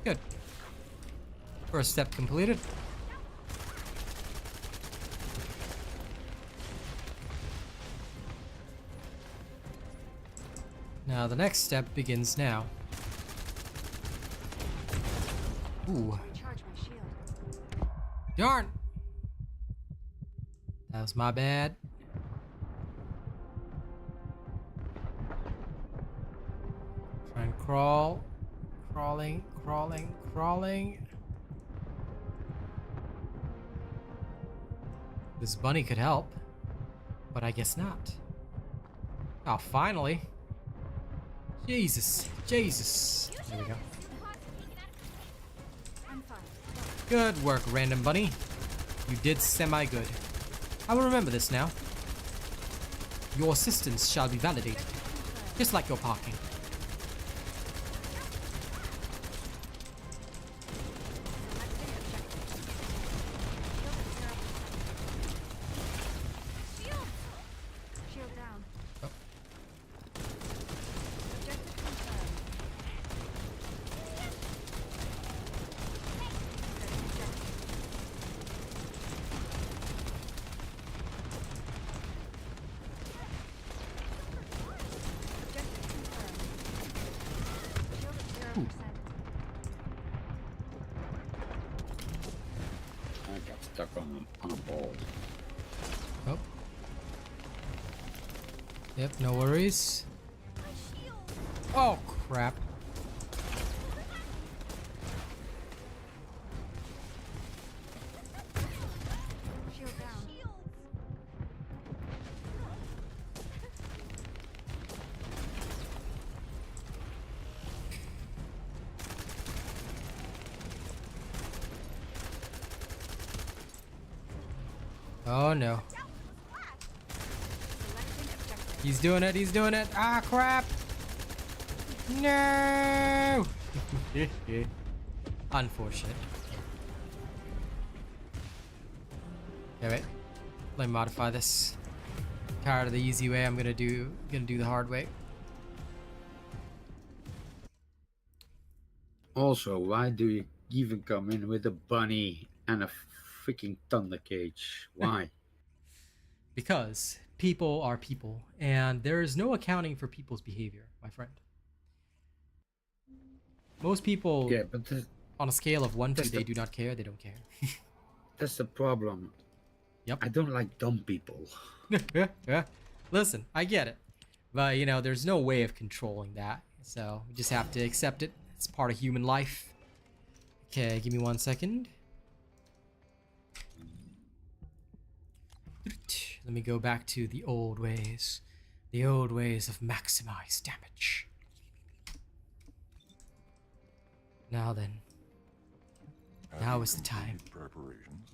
Good. First step completed. Now the next step begins now. Ooh. Recharge my shield. Darn! That was my bad. Try and crawl. Crawling, crawling, crawling. This bunny could help, but I guess not. Oh, finally. Jesus, Jesus. There we go. I'm fine. Good work, random bunny. You did semi-good. I will remember this now. Your assistance shall be validated, just like your parking. Shield down. Oh. Objective confirmed. Objective confirmed. Shield at 0%. I got stuck on a ball. Oh. Yep, no worries. Oh, crap. Shield down. Oh, no. Selecting objective. He's doing it, he's doing it. Ah, crap. No. Unfortunate. Okay, wait. Let me modify this. Tired of the easy way. I'm gonna do the hard way. Also, why do you even come in with a bunny and a freaking thunder cage? Why? Because people are people, and there is no accounting for people's behavior, my friend. Most people, Yeah, but on a scale of 1 to that's they the- do not care, they don't care. that's the problem. Yep. I don't like dumb people. Listen, I get it. But, you know, there's no way of controlling that. So, we just have to accept it. It's part of human life. Okay, give me 1 second. Let me go back to the old ways. The old ways of maximize damage. Now then. Now is the time. Preparations.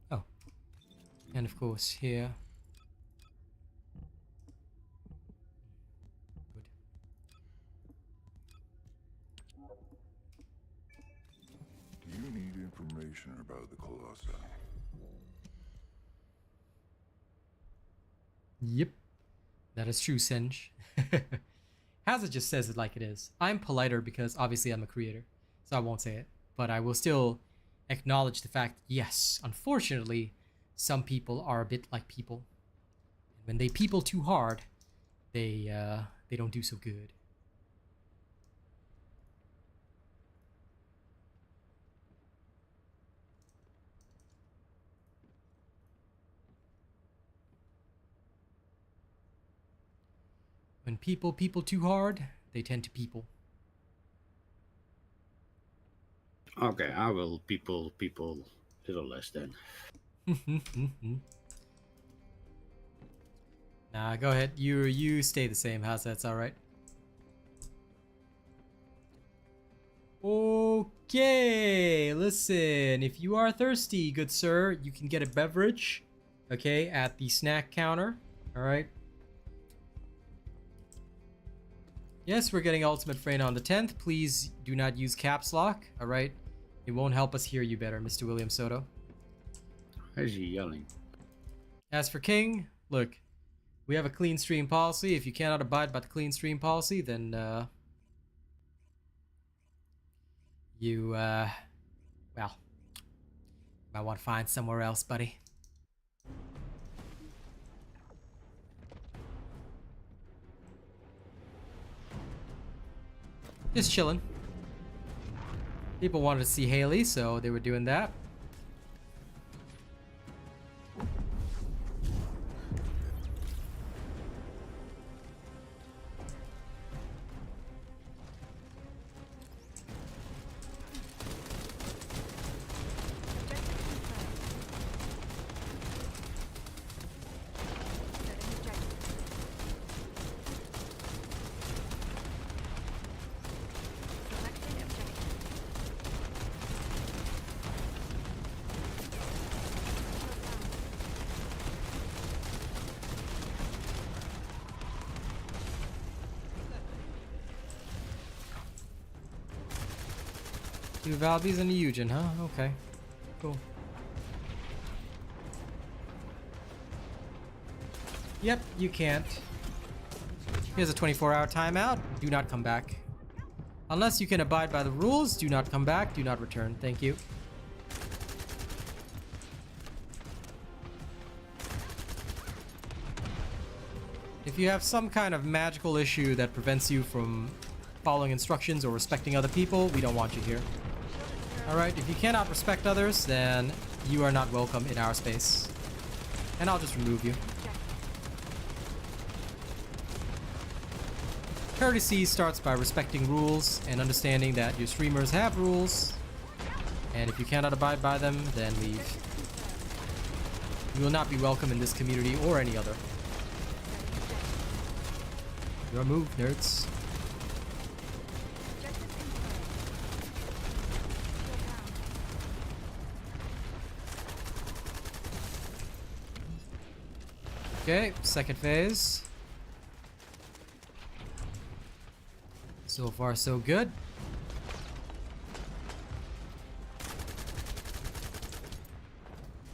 Oh. And of course, here. Good. Do you need information about the Colossi? Yep. That is true, Singe. Hazard just says it like it is. I'm politer because obviously I'm a creator, so I won't say it. But I will still acknowledge the fact, yes, unfortunately, some people are a bit like people. When they people too hard, they don't do so good. When people too hard, they tend to people. Okay, I will people little less then. Nah, go ahead. You stay the same. How's that? It's all right. Okay, listen. If you are thirsty, good sir, you can get a beverage, okay, at the snack counter. All right. Yes, we're getting Ultimate Frame on the 10th. Please do not use caps lock. All right. It won't help us hear you better, Mr. William Soto. Why is he yelling? As for King, look, We have a clean stream policy. If you cannot abide by the clean stream policy, then you well, might want to find somewhere else, buddy. Just chilling. People wanted to see Haley, so they were doing that. Two Valbies and a Eugen, huh? Okay. Cool. Yep, you can't. Here's a 24-hour timeout. Do not come back. Unless you can abide by the rules, do not come back, do not return. Thank you. If you have some kind of magical issue that prevents you from following instructions or respecting other people, we don't want you here. Alright, if you cannot respect others, then you are not welcome in our space. And I'll just remove you. Courtesy starts by respecting rules and understanding that your streamers have rules. And if you cannot abide by them, then leave. You will not be welcome in this community or any other. Your move, nerds. Okay, second phase. So far, so good.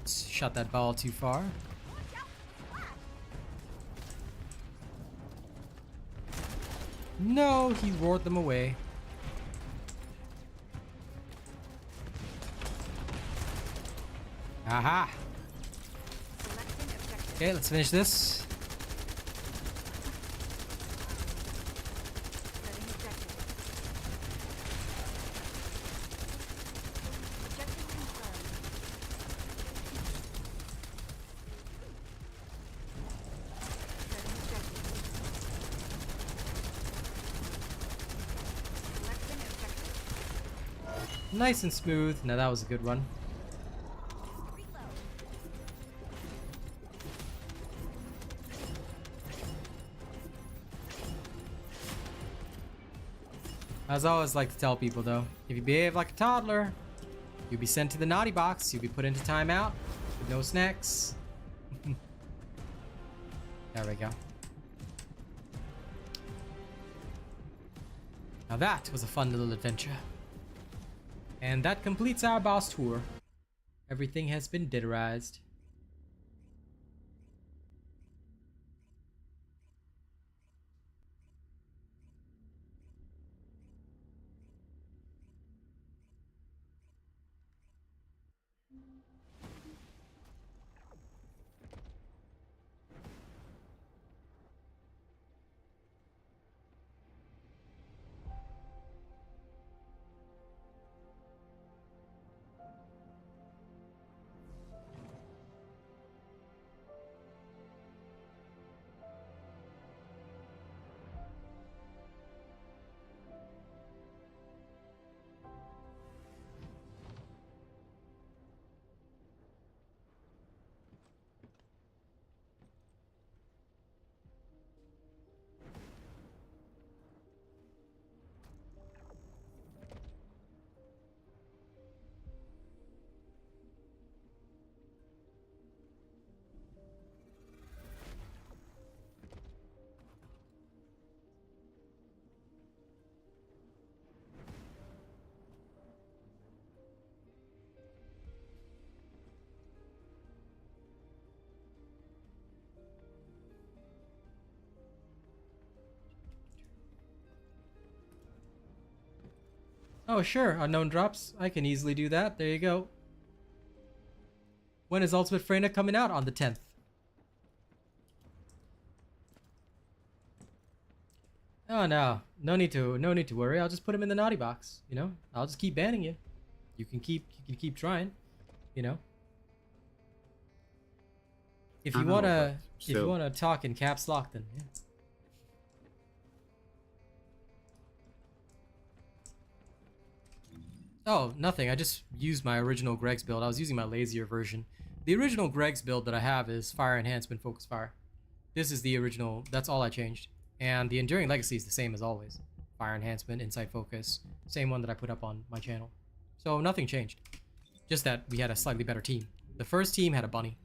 Shot that ball too far. No, he roared them away. Aha! Okay, let's finish this. Nice and smooth. Now that was a good one. As I always like to tell people though, if you behave like a toddler, you'll be sent to the naughty box, you'll be put into timeout with no snacks. There we go. Now that was a fun little adventure. And that completes our boss tour. Everything has been deaderized. Oh, sure. Unknown drops. I can easily do that. There you go. When is Ultimate Freyna coming out? On the 10th. Oh no, no need to worry. I'll just put him in the naughty box. You know, I'll just keep banning you. You can keep trying. You know. If you wanna talk in caps lock, then yeah. Oh, nothing. I just used my original Greg's build. I was using my lazier version. The original Greg's build that I have is Fire Enhancement, Focus Fire. This is the original. That's all I changed. And the Enduring Legacy is the same as always. Fire Enhancement, Insight Focus. Same one that I put up on my channel. So nothing changed. Just that we had a slightly better team. The first team had a bunny.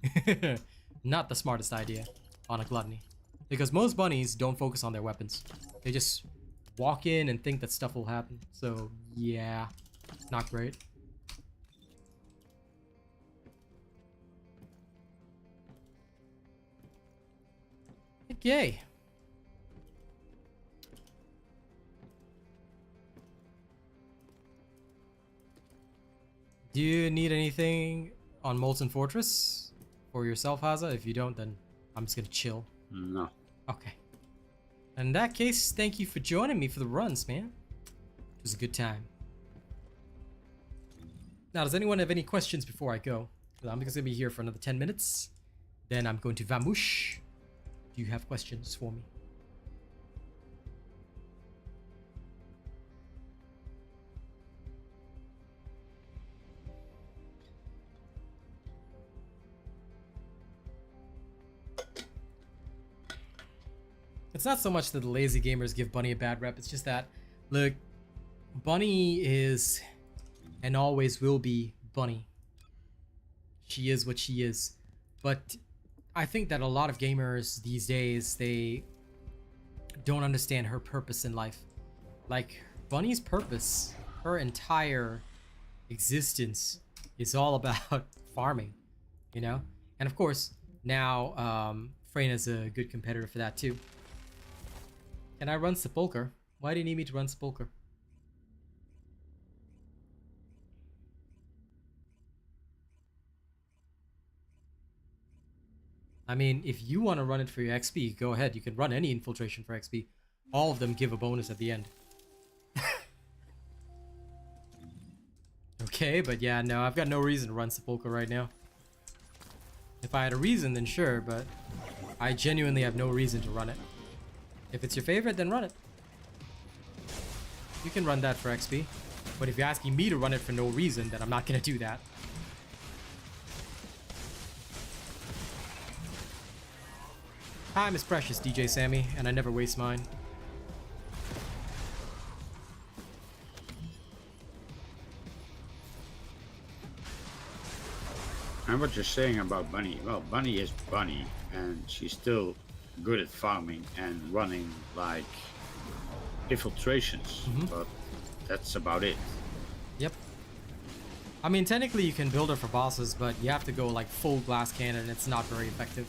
Not the smartest idea on a Gluttony. Because most bunnies don't focus on their weapons. They just walk in and think that stuff will happen. So yeah, not great. Okay. Do you need anything on Molten Fortress for yourself, Haza? If you don't, then I'm just gonna chill. No. Okay. In that case, thank you for joining me for the runs, man. It was a good time. Now, does anyone have any questions before I go? I'm just gonna be here for another 10 minutes. Then I'm going to vamoosh. Do you have questions for me? It's not so much that the lazy gamers give Bunny a bad rep, it's just that, look, Bunny is and always will be Bunny. She is what she is. But I think that a lot of gamers these days, they don't understand her purpose in life. Like, Bunny's purpose, her entire existence is all about farming, you know? And of course, now Freyna's a good competitor for that too. Can I run Sepulcher? Why do you need me to run Sepulcher? I mean, if you want to run it for your XP, go ahead. You can run any infiltration for XP. All of them give a bonus at the end. Okay, but yeah, no, I've got no reason to run Sepulcher right now. If I had a reason, then sure, but I genuinely have no reason to run it. If it's your favorite, then run it. You can run that for XP. But if you're asking me to run it for no reason, then I'm not gonna do that. Time is precious, DJ Sammy, and I never waste mine. And what you're saying about Bunny, well, Bunny is Bunny, and she's still good at farming and running like infiltrations, but that's about it. Yep. I mean, technically you can build her for bosses, but you have to go like full glass cannon, and it's not very effective.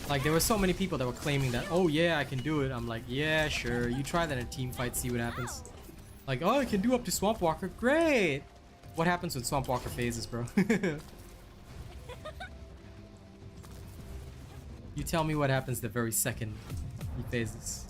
Like, there were so many people that were claiming that, oh yeah, I can do it. I'm like, yeah, sure. You try that in a team fight, see what happens. Like, oh, I can do up to Swamp Walker. Great! What happens when Swamp Walker phases, bro? You tell me what happens the very second he phases.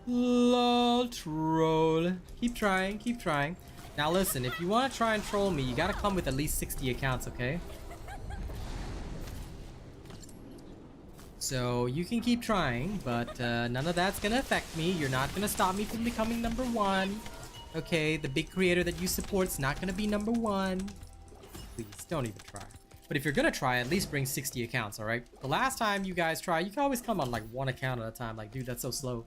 Lol, troll. Keep trying, keep trying. Now listen, if you want to try and troll me, you gotta come with at least 60 accounts, okay? So you can keep trying, but none of that's gonna affect me. You're not gonna stop me from becoming #1. Okay, the big creator that you support's not gonna be number one. Please, don't even try. But if you're gonna try, at least bring 60 accounts, alright? The last time you guys try, you can always come on like one account at a time. Like, dude, that's so slow.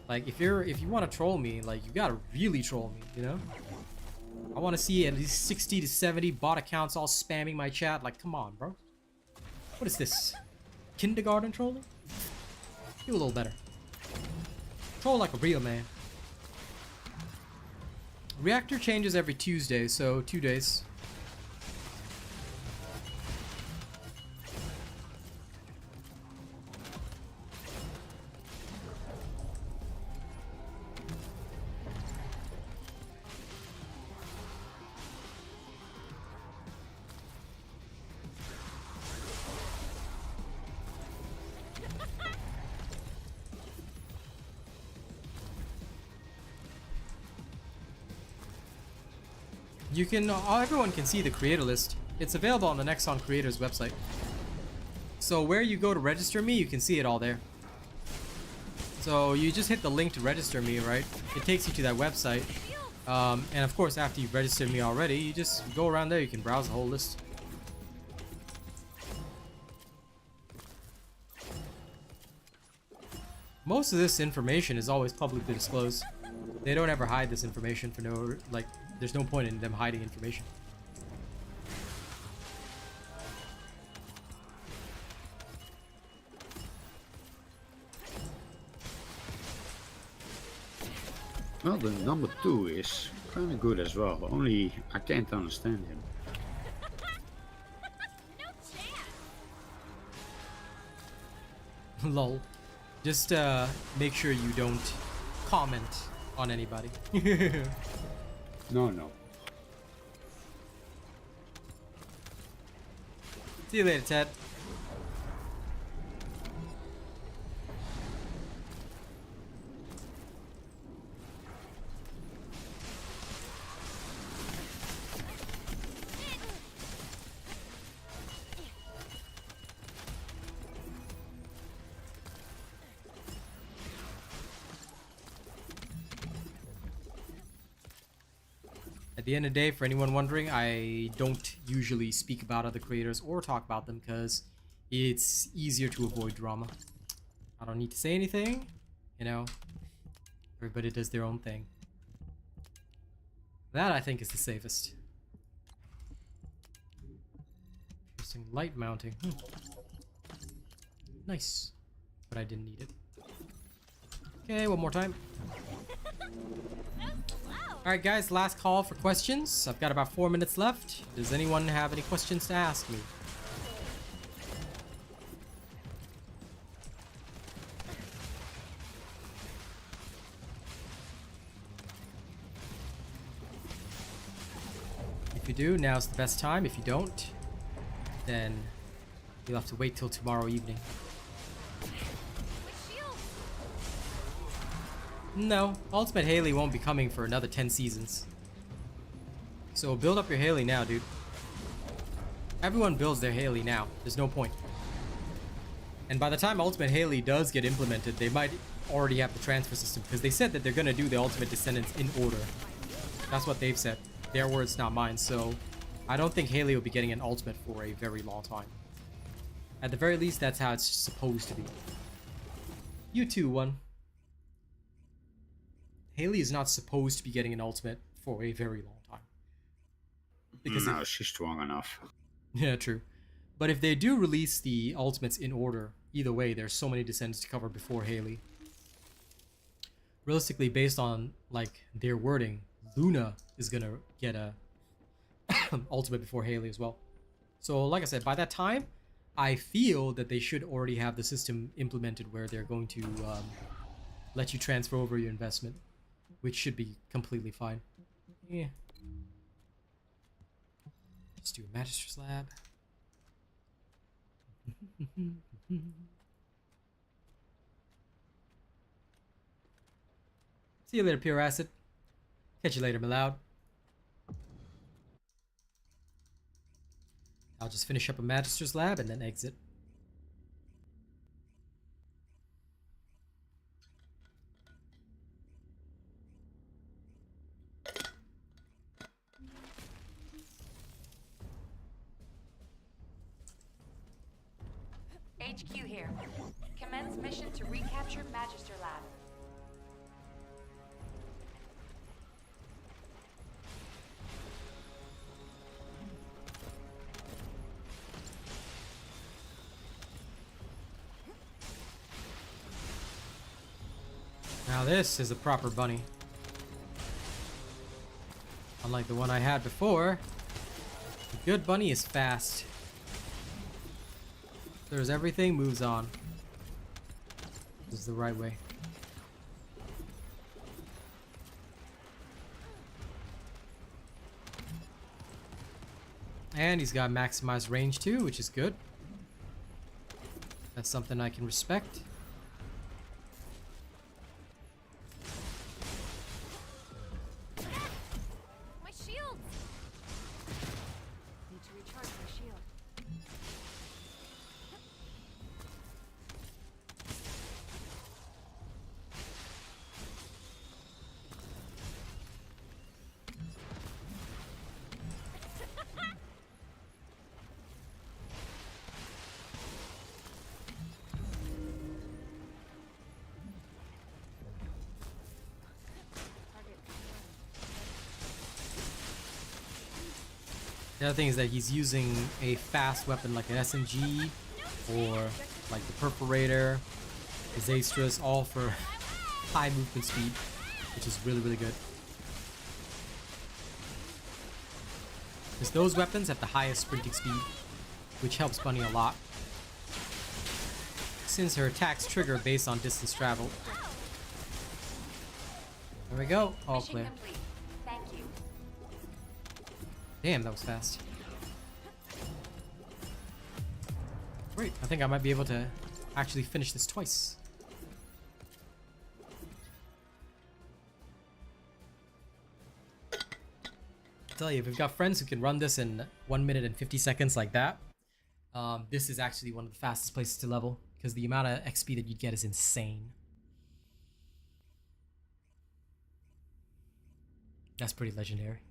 Like, if you want to troll me, like, you gotta really troll me, you know? I want to see at least 60 to 70 bot accounts all spamming my chat. Like, come on, bro. What is this? Kindergarten trolling? Do a little better. Troll like a real man. Reactor changes every Tuesday, so 2 days. You can, everyone can see the creator list. It's available on the Nexon creators website. So where you go to register me, you can see it all there. So you just hit the link to register me, right? It takes you to that website. And of course, after you've registered me already, you just go around there, you can browse the whole list. Most of this information is always publicly disclosed. They don't ever hide this information for no, like, there's no point in them hiding information. Well, the number 2 is kind of good as well. Only I can't understand him. Lol. Just make sure you don't comment on anybody. No, no. See you later, Ted. At the end of the day, for anyone wondering, I don't usually speak about other creators or talk about them because it's easier to avoid drama. I don't need to say anything, you know. Everybody does their own thing. That, I think, is the safest. Interesting light mounting. Nice. But I didn't need it. Okay, one more time. Alright guys, last call for questions. I've got about 4 minutes left. Does anyone have any questions to ask me? If you do, now's the best time. If you don't, then you'll have to wait till tomorrow evening. No, Ultimate Haley won't be coming for another 10 seasons. So build up your Haley now, dude. Everyone builds their Haley now. There's no point. And by the time Ultimate Haley does get implemented, they might already have the transfer system because they said that they're going to do the Ultimate Descendants in order. That's what they've said. Their words, not mine. So I don't think Haley will be getting an Ultimate for a very long time. At the very least, that's how it's supposed to be. You too, one. Haley is not supposed to be getting an ultimate for a very long time. Because no, she's strong enough. Yeah, true. But if they do release the ultimates in order, either way, there's so many Descendants to cover before Haley. Realistically, based on like their wording, Luna is gonna get a ultimate before Haley as well. So, like I said, by that time, I feel that they should already have the system implemented where they're going to let you transfer over your investment. Which should be completely fine. Yeah. Let's do a Magister's Lab. See you later, Pure Acid. Catch you later, Maloud. I'll just finish up a Magister's Lab and then exit. HQ here. Commence mission to recapture Magister Lab. Now this is a proper bunny. Unlike the one I had before, the good bunny is fast. There's everything, moves on. This is the right way. And he's got maximized range too, which is good. That's something I can respect. My shield! Need to recharge my shield. The other thing is that he's using a fast weapon like an SMG or like the Perforator, his Astras, all for high movement speed, which is really, really good. Because those weapons have the highest sprinting speed, which helps Bunny a lot, since her attacks trigger based on distance traveled. There we go, all Mission clear. complete. Thank you. Damn, that was fast. Great, I think I might be able to actually finish this twice. I tell you, if we've got friends who can run this in 1 minute and 50 seconds like that, this is actually one of the fastest places to level, because the amount of XP that you'd get is insane. That's pretty legendary.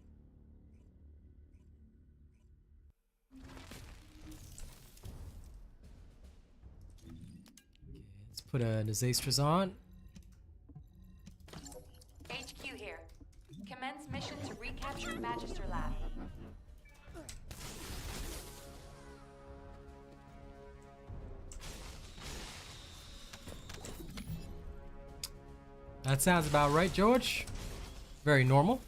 Let's put a Nazastras on. HQ here. Commence mission to recapture Magister Lab. That sounds about right, George. Very normal.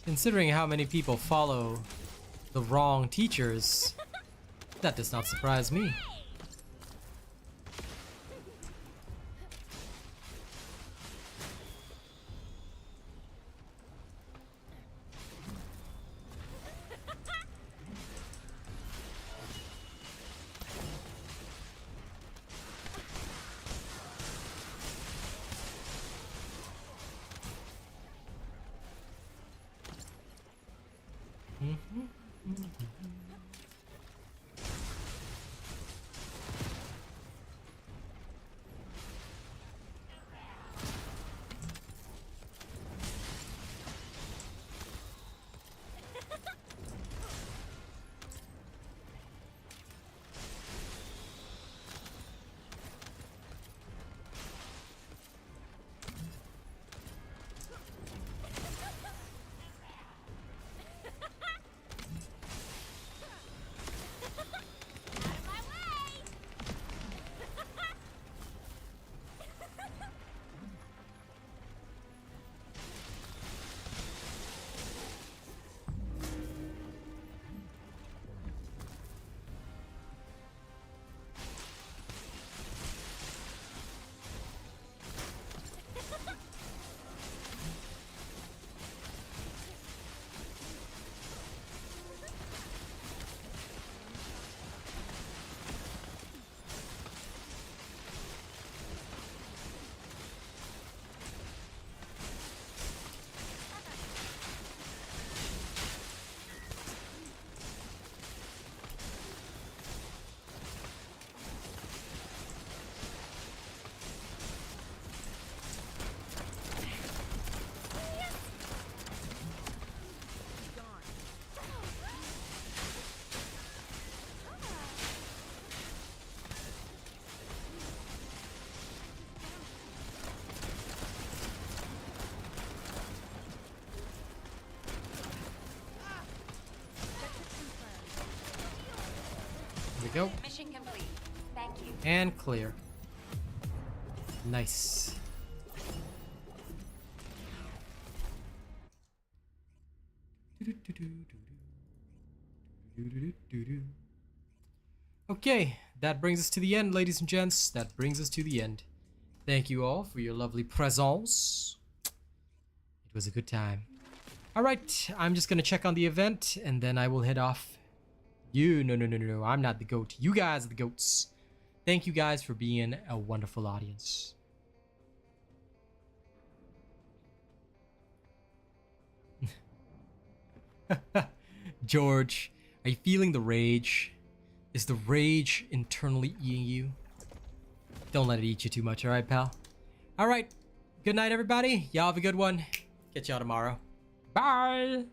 Considering how many people follow the wrong teachers, that does not surprise me. we go. Mission complete. Thank you. And clear. Nice. Okay, that brings us to the end, ladies and gents. That brings us to the end. Thank you all for your lovely presence. It was a good time. Alright, I'm just gonna check on the event and then I will head off. No, I'm not the goat. You guys are the goats. Thank you guys for being a wonderful audience. George, are you feeling the rage? Is the rage internally eating you? Don't let it eat you too much, alright, pal? Alright, good night, everybody. Y'all have a good one. Catch y'all tomorrow. Bye!